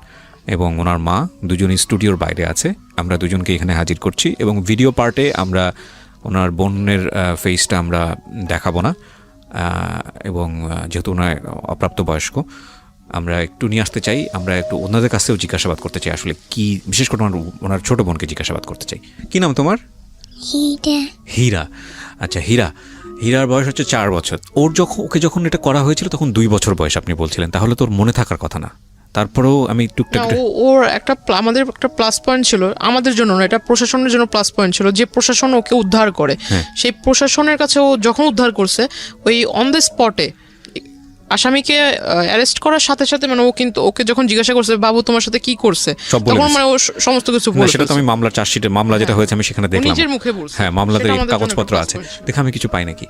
এবং ওনার মা দুজনই স্টুডিওর বাইরে আছে, আমরা দুজনকে এখানে হাজির করছি, এবং ভিডিও পার্টে আমরা ওনার বোনের ফেসটা আমরা দেখাবো না, এবং যেহেতু ওনার অপ্রাপ্ত বয়স্ক, আমরা একটু নিয়ে আসতে চাই, আমরা একটু ওনাদের কাছেও জিজ্ঞাসাবাদ করতে চাই আসলে কি, বিশেষ করে ওনার ছোট বোনকে জিজ্ঞাসাবাদ করতে চাই। কি নাম তোমার? হীরা। আচ্ছা, হীরার বয়স হচ্ছে 4 বছর। ওকে যখন এটা করা হয়েছিল তখন 2 বছর বয়স আপনি বলছিলেন, তাহলে তোর মনে থাকার কথা না? তারপরেও আমি টুকটাক ওর একটা আমাদের একটা প্লাস পয়েন্ট ছিল, আমাদের জন্য না, এটা প্রশাসনের জন্য প্লাস পয়েন্ট ছিল, যে প্রশাসন ওকে উদ্ধার করে, সেই প্রশাসনের কাছে ও যখন উদ্ধার করছে ওই অন দ্য স্পটে আসামিকে অ্যারেস্ট করার সাথে সাথে মানে ও কিন্তু ওকে যখন জিজ্ঞাসা করছে বাবু তোমার সাথে কি করছে, তখন মানে ও সমস্ত কিছু বলে। সেটা তো আমি মামলার চার্জশিটে মামলা যেটা হয়েছে আমি সেখানে দেখলাম, নিজের মুখে বলছে। হ্যাঁ, মামলাতে কাগজপত্র আছে, দেখে আমি কিছু পাই নাকি।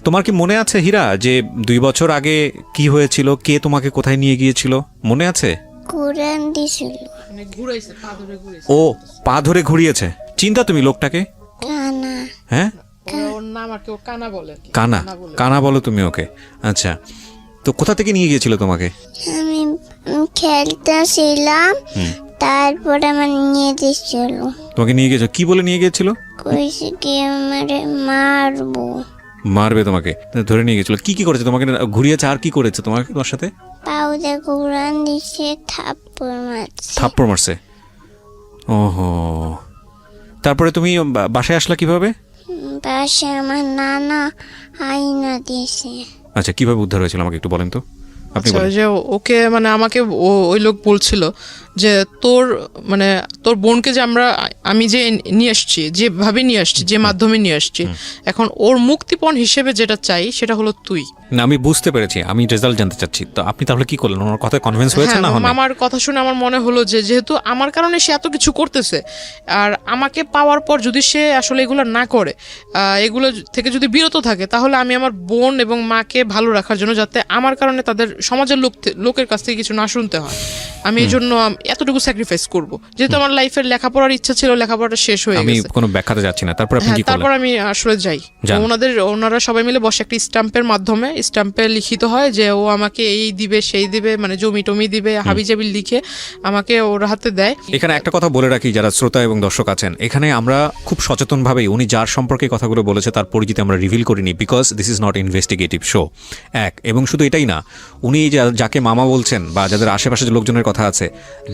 তোমার কি মনে আছে হীরা যে 2 বছর আগে কি হয়েছিল, কে তোমাকে কোথায় নিয়ে গিয়েছিল মনে আছে? কুরআন দিছিল, মানে ঘুরাইছে, পা ধরে ঘুরাইছে। ও পা ধরে ঘুরিয়েছে। চিন্তা তুমি লোকটাকে? কানা। হ্যাঁ, ওর নাম আর কি, ও কানা বলে। কানা বলো তুমি ওকে? আচ্ছা, তো কোথা থেকে নিয়ে গিয়েছিল তোমাকে? আমি খেলতেছিলাম, তারপর আমার নিয়ে দিছিল। তোমাকে নিয়ে গিয়েছিল কি বলে নিয়ে গিয়েছিল? কইছে কি আমারে মারবে তোমাকে, ধরে নিয়ে গেছিল। কি করেছে তোমাকে? ঘুরিয়েছে, আর কি করেছে তোমার সাথে? পাউদা কুরআন দিছে, থাপ্পড় মারছে। ওহো, তারপরে তুমি বাসায় আসলা কিভাবে? বাসায় আমার নানা আয়না দিয়েছে। আচ্ছা, কিভাবে উদ্ধার হয়েছিল আমাকে একটু বলেন তো। আপনি যে ওকে মানে আমাকে ওই লোক বলছিল যে তোর তোর বোনকে যে আমি যে নিয়ে আসছি, যেভাবে নিয়ে আসছি, যে মাধ্যমে নিয়ে আসছি, এখন ওর মুক্তিপণ হিসেবে যেটা চাই সেটা হলো তুই। না, আমি বুঝতে পেরেছি, আমি রেজাল্ট জানতে চাচ্ছি। তো আপনি তাহলে কি করলেন? ওনার কথায় কনভিন্স হয়েছে না? হ্যাঁ, আমার কথা শুনে আমার মনে হলো যে যেহেতু আমার কারণে সে এত কিছু করতেছে, আর আমাকে পাওয়ার পর যদি সে আসলে এগুলো না করে, এগুলো থেকে যদি বিরত থাকে, তাহলে আমি আমার বোন এবং মাকে ভালো রাখার জন্য, যাতে আমার কারণে তাদের সমাজের লোকের কাছ থেকে কিছু না শুনতে হয়, আমি এই জন্য এতটুকু স্যাক্রিফাইস করব। যেহেতু আমার লাইফের লেখাপড়ার ইচ্ছা ছিল, লেখাপড়াটা শেষ হয়ে আমি গেছে। কোনো ব্যাখ্যাতে যাচ্ছি না। তারপর আপনি কি করলেন? তারপর আমি আসলে যাই, ওনারা সবাই মিলে বসে একটা স্ট্যাম্পের মাধ্যমে, স্ট্যাম্পে লিখিত হয় যে ও আমাকে এই দিবে সেই দিবে, মানে জমি টমি দিবে, হাবিজাবি লিখে আমাকে ওর হাতে দেয়। এখানে একটা কথা বলে রাখি যারা শ্রোতা এবং দর্শক আছেন, এখানে আমরা খুব সচেতনভাবেই উনি যার সম্পর্কে কথাগুলো বলেছে তার পরিচিতি আমরা রিভিল করিনি, because this is not investigative show. এবং শুধু এটাই না, উনি যাকে মামা বলছেন বা যাদের আশেপাশে যে লোকজনের কথা আছে,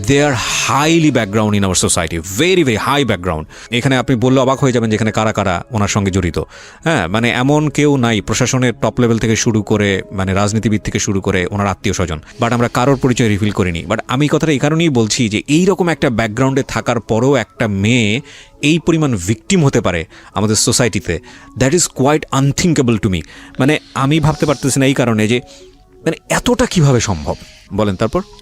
they are highly background in our society, very very high background. এখানে আপনি বললে অবাক হয়ে যাবেন যেখানে কারা কারা ওনার সঙ্গে জড়িত। হ্যাঁ, মানে এমন কেউ নাই প্রশাসনের টপ লেভেল থেকে শুরু করে, মানে রাজনীতিবিদ থেকে শুরু করে ওনার আত্মীয় স্বজন, বাট আমরা কারোর পরিচয় রিভিল করিনি। বাট আমি কথাটা এই কারণেই বলছি যে এইরকম একটা ব্যাকগ্রাউন্ডে থাকার পরেও একটা মেয়ে এই পরিমাণ ভিকটিম হতে পারে আমাদের সোসাইটিতে, that is quite unthinkable to me. মানে আমি ভাবতে পারতেছি না এই কারণে যে মানে এতটা কিভাবে সম্ভব, বলেন।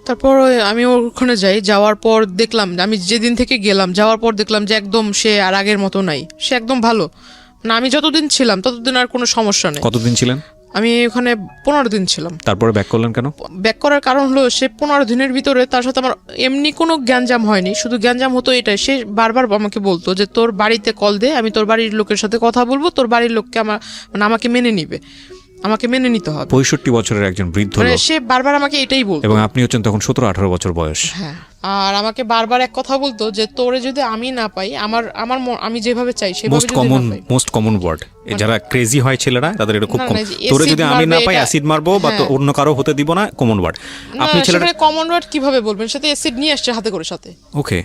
তারপর আমি ওখানে যাওয়ার পর দেখলাম, আমি যেদিন থেকে গেলাম, যাওয়ার পর দেখলাম যে একদম সে আর আগের মতো নাই, সে একদম ভালো না। আমি যতদিন ছিলাম ততদিন আর কোনো সমস্যা নেই। কতদিন ছিলেন? আমি ওখানে 15 দিন ছিলাম। তারপরে ব্যাক করলেন কেন? ব্যাক করার কারণ হলো, সে 15 দিনের ভিতরে তার সাথে আমার এমনি কোনো গ্যাঞ্জাম হয়নি, শুধু গ্যাঞ্জাম হতো এটাই, সে বারবার আমাকে বলতো যে তোর বাড়িতে কল দে, আমি তোর বাড়ির লোকের সাথে কথা বলবো, তোর বাড়ির লোককে আমাকে মেনে নিবে, আমাকে মেনে নিতে হবে। 65 বছরের একজন বৃদ্ধ লোক, সে বারবার আমাকে এটাই বলতো। এবং আপনি হচ্ছেন তখন 17-18 বছর বয়স। হ্যাঁ, আর আমাকে বারবার এক কথা বলতো যে তোরে যদি আমি না পাই, আমি যেভাবে চাই সেভাবে যদি না পাই। মোস্ট কমন ওয়ার্ড, যারা ক্রেজি হয় ছেলেরা তাদের এটা খুব কম। তোরে যদি আমি না পাই অ্যাসিড মারবো বা তো অন্য কারো হতে দিব না, কমন ওয়ার্ড। আপনি ছেলেরা কমন ওয়ার্ড কিভাবে বলবেন? সাথে অ্যাসিড নিয়ে আসছে হাতে করে, ওকে,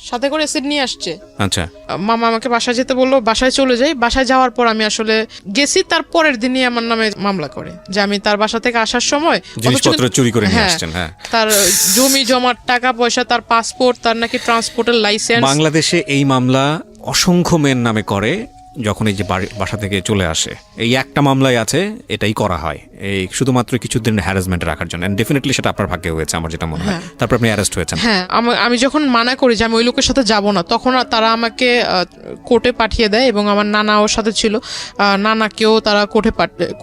সাথে করে অ্যাসিড নিয়ে আসছে। আচ্ছা, মামা আমাকে বাসায় যেতে বললো, বাসায় চলে যাই। বাসায় যাওয়ার পর আমি আসলে গেছি, তার পরের দিনই আমার নামে মামলা করে যে আমি তার বাসা থেকে আসার সময় জিনিসপত্র চুরি করে নিয়ে আসছেন। হ্যাঁ, তার জমি জমার টাকা পয়সা, তার পাসপোর্ট, তার নাকি ট্রান্সপোর্টের লাইসেন্স। বাংলাদেশে এই মামলা অসংখ্য মেন নামে করে যখন এই যে বাসা থেকে চলে আসে। এই একটা মামলাই আছে, এটাই করা হয় এই শুধুমাত্র কিছুদিন হ্যারাসমেন্ট রাখার জন্য। এন্ড ডেফিনেটলি সেটা আপনার ভাগ্যে হয়েছে আমার যেটা মনে হয়। তারপর আপনি অ্যারেস্ট হয়েছেন। হ্যাঁ, আমি যখন মানা করি যে আমি ওই লোকের সাথে যাব না, তখন তারা আমাকে কোর্টে পাঠিয়ে দেয়, এবং আমার নানা ওর সাথে ছিল, নানাকেও তারা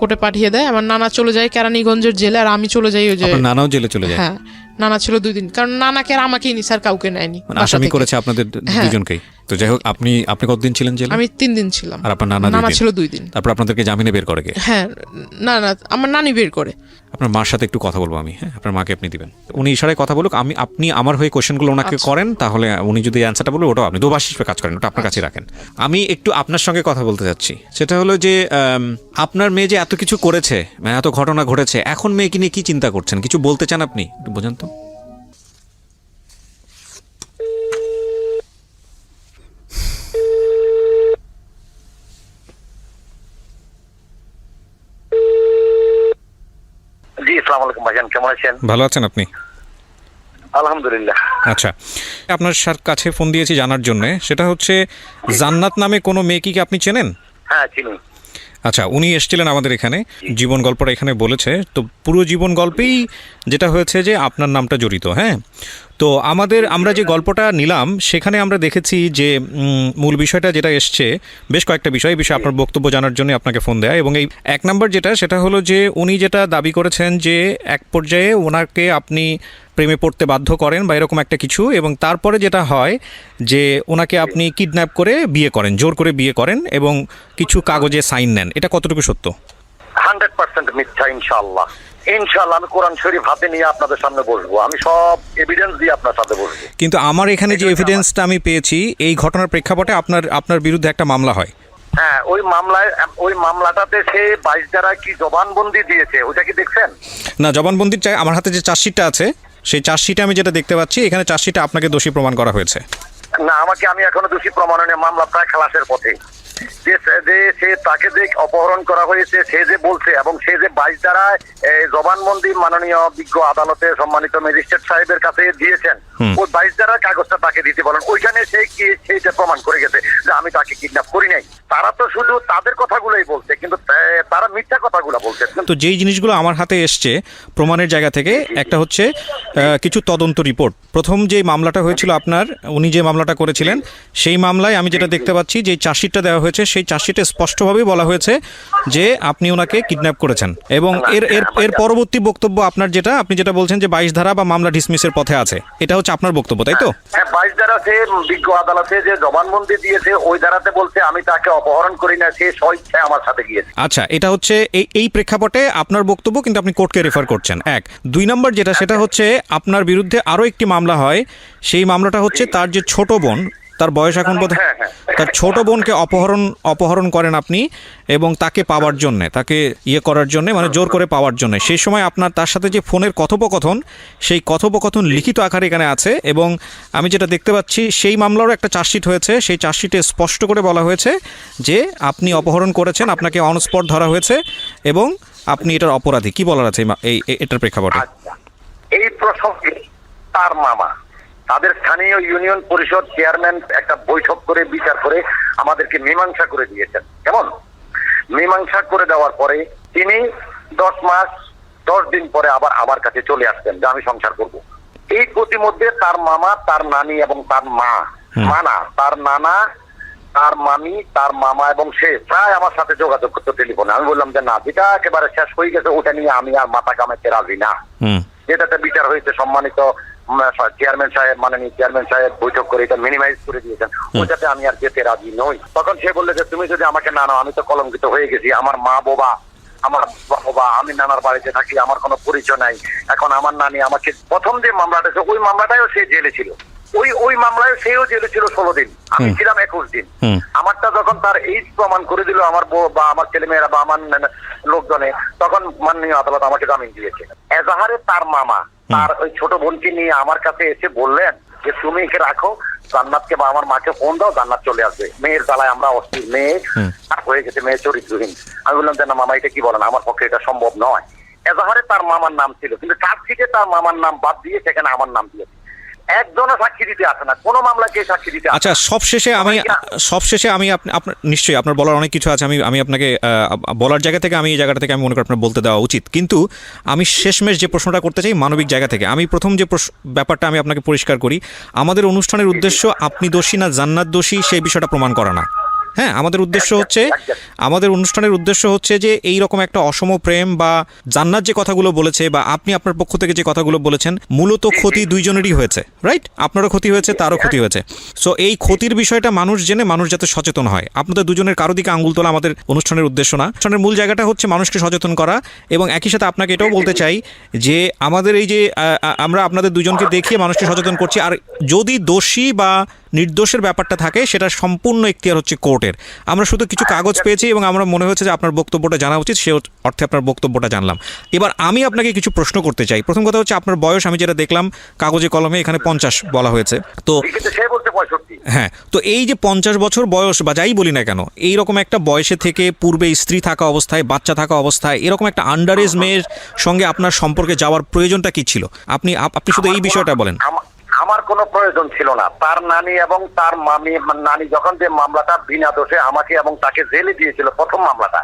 কোর্টে পাঠিয়ে দেয়। আমার নানা চলে যায় কেরানীগঞ্জের জেলে, আর আমি চলে যাই ওই যে, নানাও জেলে চলে যায়। হ্যাঁ, নানা ছিল 2 দিন, কারণ নানাকে আর আমাকেই নি, স্যার কাউকে নেয়নি। আসামি করেছে আপনাদের দুজনকেই। তো যাই হোক, আপনি কতদিন ছিলেন জেলে? আমি 3 দিন ছিলাম। আর আপনার নানা ছিল 2 দিন। তারপর আপনাদেরকে জামিনে বের করে কে? হ্যাঁ, না আমার নানি বের করে। আপনার মার সাথে একটু কথা বলবো আমি। হ্যাঁ, আপনার মাকে আপনি দিবেন, উনি ইশারায় কথা বলুক, আপনি আমার হয়ে কোশ্চেনগুলো ওনাকে করেন, তাহলে উনি যদি অ্যান্সারটা বলবে, ওটাও আপনি দোভাষ হিসেবে কাজ করেন, ওটা আপনার কাছে রাখেন। আমি একটু আপনার সঙ্গে কথা বলতে যাচ্ছি, সেটা হলো যে আপনার মেয়ে যে এত কিছু করেছে, মানে এত ঘটনা ঘটেছে, এখন মেয়েকে নিয়ে কি চিন্তা করছেন? কিছু বলতে চান আপনি? একটু বোঝান তো। জি, আসসালামু আলাইকুম ভাইজান, কেমন আছেন? ভালো আছেন আপনি? আলহামদুলিল্লাহ। আচ্ছা, আপনার কাছে ফোন দিয়েছি জানার জন্য, সেটা হচ্ছে জান্নাত নামে কোনো মেয়েকে কি আপনি চেনেন? হ্যাঁ, চিনি। আচ্ছা, উনি এসেছিলেন আমাদের এখানে, জীবন গল্পটা এখানে বলেছে, তো পুরো জীবন গল্পেই যেটা হয়েছে যে আপনার নামটা জড়িত। হ্যাঁ, তো আমরা যে গল্পটা নিলাম সেখানে আমরা দেখেছি যে মূল বিষয়টা যেটা এসছে, বেশ কয়েকটা বিষয় আপনার বক্তব্য জানার জন্য আপনাকে ফোন দেয়া। এবং এই 1 নম্বর সেটা হলো যে উনি যেটা দাবি করেছেন যে এক পর্যায়ে ওনাকে আপনি প্রেমে পড়তে বাধ্য করেন বা এরকম একটা কিছু, এবং তারপরে যেটা হয় যে ওনাকে আপনি কিডন্যাপ করে বিয়ে করেন, জোর করে বিয়ে করেন, এবং কিছু কাগজে সাইন নেন। এটা কতটুকু সত্য? 100% মিথ্যা। ইনশাআল্লাহ আমি কোরআন শরীফ হাতে নিয়ে আপনাদের সামনে বসবো, আমি সব এভিডেন্স দিয়ে আপনার সাথে বসবো। কিন্তু আমার এখানে যে এভিডেন্সটা আমি পেয়েছি, এই ঘটনার প্রেক্ষাপটে আপনার বিরুদ্ধে একটা মামলা হয়। হ্যাঁ, ওই মামলাটাতে সে 22 ধারা কি জবানবন্দি দিয়েছে, ওটা কি দেখছেন? না, জবানবন্দির আমার হাতে যে চার্জশিটটা আছে, সেই চার্জশিটে আমি যেটা দেখতে পাচ্ছি, এখানে চার্জশিটে আপনাকে দোষী প্রমাণ করা হয়েছে। না, আমি এখনো দোষী প্রমাণ হয়নি, মামলা প্রায় খালাসের পথে। যে সে তাকে যে অপহরণ করা হয়েছে সে যে বলছে, এবং সে যে 22 ধারায় জবানবন্দি মাননীয় বিজ্ঞ আদালতে সম্মানিত ম্যাজিস্ট্রেট সাহেবের কাছে দিয়েছেন, ওই 22 ধারার কাগজটা তাকে দিতে বলেন। ওইখানে সে কি সেইটা প্রমাণ করে গেছে যে আমি তাকে কিডন্যাপ করি নাই। তারা তো শুধু তাদের কথাগুলোই বলছে, কিন্তু তারা মিথ্যা কথাগুলো বলছে। তো যেই জিনিসগুলো আমার হাতে এসছে প্রমাণের জায়গা থেকে, একটা হচ্ছে কিছু তদন্ত রিপোর্ট। প্রথম যে মামলাটা হয়েছিল আপনার, উনি যে মামলাটা করেছিলেন, সেই মামলায় আমি যেটা দেখতে পাচ্ছি যে চার্জশিটটা দেওয়া হয়েছে, সেই চার্জশিটে স্পষ্টভাবেই বলা হয়েছে যে আপনি ওনাকে কিডন্যাপ করেছেন। এবং এর পরবর্তী বক্তব্য আপনার যেটা, আপনি যেটা বলছেন যে 22 ধারা বা মামলা ডিসমিসের পথে আছে, এটা হচ্ছে আপনার বক্তব্য, তাই তো? হ্যাঁ, 22 ধারা সে বিজ্ঞ আদালতে যে জবানবন্দি দিয়েছে ওই ধারাতে বলছে আমি তাকে অপহরণ করি না, সে স্বইচ্ছায় আমার সাথে গিয়েছে। আচ্ছা, এটা হচ্ছে এই প্রেক্ষাপটে আপনার বক্তব্য, কিন্তু আপনি কোর্টকে রেফার করছেন। 1 2 নম্বর যেটা, সেটা হচ্ছে আপনার বিরুদ্ধে আরও একটি মামলা হয়। সেই মামলাটা হচ্ছে তার যে ছোট বোন, তার বয়স এখন বোধ, তার ছোট বোনকে অপহরণ করেন আপনি, এবং তাকে পাওয়ার জন্য, তাকে করার জন্য, মানে জোর করে পাওয়ার জন্য। সেই সময় আপনার তার সাথে যে ফোনের কথোপকথন, সেই কথোপকথন লিখিত আকারে এখানে আছে। এবং আমি যেটা দেখতে পাচ্ছি, সেই মামলারও একটা চার্জশিট হয়েছে। সেই চার্জশিটে স্পষ্ট করে বলা হয়েছে যে আপনি অপহরণ করেছেন, আপনাকে অন স্পট ধরা হয়েছে এবং আপনি এটার অপরাধী। কি বলার আছে এটার প্রেক্ষাপটে? আচ্ছা, এই প্রসঙ্গে তার মামা তাদের স্থানীয় ইউনিয়ন পরিষদ চেয়ারম্যান একটা বৈঠক করে বিচার করে আমাদেরকে মীমাংসা করে দিয়েছেন। কেমন মীমাংসা করে দেওয়ার পরে তিনি 10 মাস 10 দিন পরে আবার আমার কাছে চলে আসতেন যে আমি সংসার করব। এই প্রতিমধ্যে তার মামা, তার নানি এবং তার তার নানা, তার মামি, তার মামা এবং সে প্রায় আমার সাথে যোগাযোগ করতো টেলিফোনে। আমি বললাম যে না, যেটা একেবারে শেষ হয়ে গেছে ওটা নিয়ে আমি আর মাথা কামাইতে রাজি না। যেটাতে বিচার হয়েছে সম্মানিত চেয়ারম্যান সাহেব, মাননীয় চেয়ারম্যান সাহেব বৈঠক করে এটা মিনিমাইজ করে দিয়েছেন, ওটাতে আমি আর যেতে রাজি নই। তখন সে বললে যে তুমি যদি আমাকে না নাও, আমি তো কলঙ্কিত হয়ে গেছি। আমার মা বাবা, আমি নানার বাড়িতে থাকি, আমার কোনো পরিচয় নাই। এখন আমার নানি আমাকে প্রথম যে মামলাটা, ওই মামলাটাও সে জেলে ছিল, ওই মামলায় সেও জেলে ছিল 16 দিন, আমি ছিলাম 21 দিন। আমারটা যখন তার এইজ প্রমাণ করে দিল আমার বউ বা আমার ছেলেমেয়েরা বা আমার লোকজনে, তখন মাননীয় আদালত আমাকে জামিন দিয়েছে। এজাহারে তার মামা তার ওই ছোট বোনকে নিয়ে আমার কাছে এসে বললেন যে তুমি একে রাখো, জান্নাতকে বা আমার মাকে ফোন দাও, জান্নাত চলে আসবে। মেয়ের জ্বালায় আমরা অস্থির, মেয়ে হয়ে গেছে, মেয়ে চরিত্রহীন। আমি বললাম যে না মামা, এটা কি বলেন, আমার পক্ষে এটা সম্ভব নয়। এজাহারে তার মামার নাম ছিল, কিন্তু চার্জশিটে তার মামার নাম বাদ দিয়ে সেখানে আমার নাম দিয়েছে। একজনও সাক্ষী দিতে আসে না, কোনো মামলা কে সাক্ষী দিতে আসে না। আচ্ছা, সবশেষে আমি আপনার নিশ্চয়ই আপনার বলার অনেক কিছু আছে, আমি আপনাকে বলার জায়গা থেকে, আমি এই জায়গাটা থেকে আমি মনে করি আপনার বলতে দেওয়া উচিত। কিন্তু আমি শেষমেশ যে প্রশ্নটা করতে চাই মানবিক জায়গা থেকে, আমি প্রথম যে ব্যাপারটা আমি আপনাকে পরিষ্কার করি, আমাদের অনুষ্ঠানের উদ্দেশ্য আপনি দোষী না জান্নাত দোষী সেই বিষয়টা প্রমাণ করা না। হ্যাঁ, আমাদের অনুষ্ঠানের উদ্দেশ্য হচ্ছে যে এই রকম একটা অসম প্রেম বা জান্নাত যে কথাগুলো বলেছে বা আপনি আপনার পক্ষ থেকে যে কথাগুলো বলেছেন, মূলত ক্ষতি দুইজনেরই হয়েছে, রাইট? আপনারও ক্ষতি হয়েছে, তারও ক্ষতি হয়েছে। সো এই ক্ষতির বিষয়টা মানুষ জেনে মানুষ যাতে সচেতন হয়। আপনাদের দুজনের কারো দিকে আঙুল তোলা আমাদের অনুষ্ঠানের উদ্দেশ্য না। অনুষ্ঠানের মূল জায়গাটা হচ্ছে মানুষকে সচেতন করা। এবং একই সাথে আপনাকে এটাও বলতে চাই যে আমাদের এই যে আমরা আপনাদের দুজনকে দেখিয়ে মানুষকে সচেতন করছি, আর যদি দোষী বা নির্দোষের ব্যাপারটা থাকে সেটা সম্পূর্ণ এখতিয়ার হচ্ছে কোর্টের। আমরা শুধু কিছু কাগজ পেয়েছি এবং আমরা মনে হচ্ছে যে আপনার বক্তব্যটা জানা উচিত, সে অর্থে আপনার বক্তব্যটা জানলাম। এবার আমি আপনাকে কিছু প্রশ্ন করতে চাই। প্রথম কথা হচ্ছে আপনার বয়স, আমি যেটা দেখলাম কাগজে কলমে এখানে 50 বলা হয়েছে। তো হ্যাঁ, তো এই যে 50 বছর বয়স বা যাই বলি না কেন, এইরকম একটা বয়সে থেকে পূর্বে স্ত্রী থাকা অবস্থায়, বাচ্চা থাকা অবস্থায় এরকম একটা আন্ডার এজ মেয়ের সঙ্গে আপনার সম্পর্কে যাওয়ার প্রয়োজনটা কি ছিল? আপনি শুধু এই বিষয়টা বলেন। আমার কোনো প্রয়োজন ছিল না। তার নানি এবং তার মামি, নানি যখন যে মামলাটা বিনা দোষে আমাকে এবং তাকে জেলে দিয়েছিল প্রথম মামলাটা,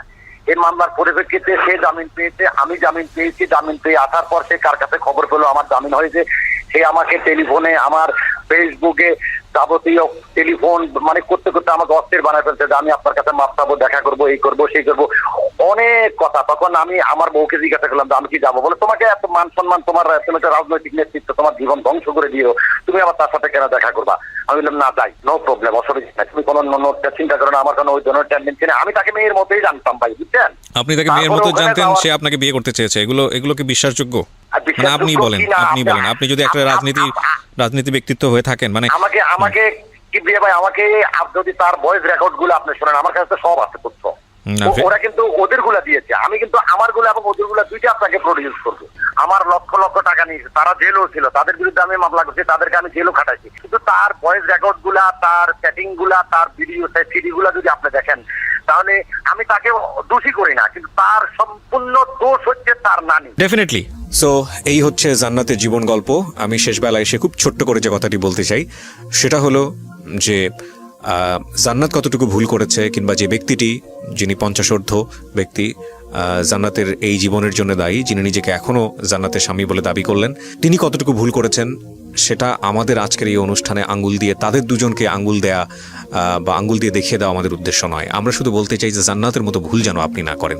এই মামলার পরিপ্রেক্ষিতে সে জামিন পেয়েছে, আমি জামিন পেয়েছি। জামিন পেয়ে আসার পর সে কার কাছে খবর পেলো আমার জামিন হয়েছে, সে আমাকে টেলিফোনে, আমার ফেসবুকে যাবতীয় টেলিফোন মানে করতে করতে আমাকে অস্থির বানায় ফেলছে যে আমি আপনার কাছে মাপ চাবো, দেখা করবো, এই করবো, সেই করবো, অনেক কথা। তখন আমি আমার বউকে জিজ্ঞাসা করলাম যে আমি কি যাবো? বলে তোমাকে এত মান সম্মান, তুমি একটা রাজনৈতিক নেতৃত্ব, তোমার জীবন ধ্বংস করে দিও, তুমি আবার তার সাথে কেন দেখা করবা? আমি বললাম না যাই, নো প্রবলেম, অসুবিধা নাই, তুমি কোনো চিন্তা করো না, আমার কোনো ওই ধরনের টেন্ডেন্সি নেই। আমি তাকে মেয়ের মতোই জানতাম ভাই, বুঝছেন? আপনি তাকে মেয়ের মতো জানতেন, সে আপনাকে বিয়ে করতে চেয়েছে, এগুলো কি বিশ্বাসযোগ্য? মানে আপনি বলেন, আপনি যদি একটা রাজনীতি ব্যক্তিত্ব হয়ে থাকেন, মানে আমাকে কি দিয়ে ভাই, আমাকে যদি তার ভয়েস রেকর্ড গুলো আপনি শোনেন, আমার কাছে সব আছে তথ্য, না, ওরা কিন্তু ওদের গুলা দিয়েছে, আমি কিন্তু আমার গুলা এবং ওদের গুলা দুইটা আপনাকে প্রডিউস করবো। আমার লক্ষ লক্ষ টাকা নিয়েছে, তারা জেলও ছিল, তাদের বিরুদ্ধে আমি মামলা করছি, তাদেরকে আমি জেলও খাটাইছি। কিন্তু তার ভয়েস রেকর্ড গুলা, তার চ্যাটিং গুলা, তার ভিডিও সিডি গুলা যদি আপনি দেখেন, তাহলে আমি তাকে দোষী করি না, কিন্তু তার সম্পূর্ণ দোষ হচ্ছে তার নানি। ডেফিনেটলি। সো এই হচ্ছে জান্নাতের জীবন গল্প। আমি শেষ বেলায় এসে খুব ছোট্ট করে যে কথাটি বলতে চাই সেটা হলো যে জান্নাত কতটুকু ভুল করেছে, কিংবা যে ব্যক্তিটি, যিনি 50 ব্যক্তি জান্নাতের এই জীবনের জন্য দায়ী, যিনি নিজেকে এখনও জান্নাতের স্বামী বলে দাবি করলেন, তিনি কতটুকু ভুল করেছেন সেটা আমাদের আজকের এই অনুষ্ঠানে আঙ্গুল দিয়ে তাদের দুজনকে আঙ্গুল দেয়া বা আঙ্গুল দিয়ে দেখিয়ে দেওয়া আমাদের উদ্দেশ্য নয়। আমরা শুধু বলতে চাই যে জান্নাতের মতো ভুল যেন আপনি না করেন।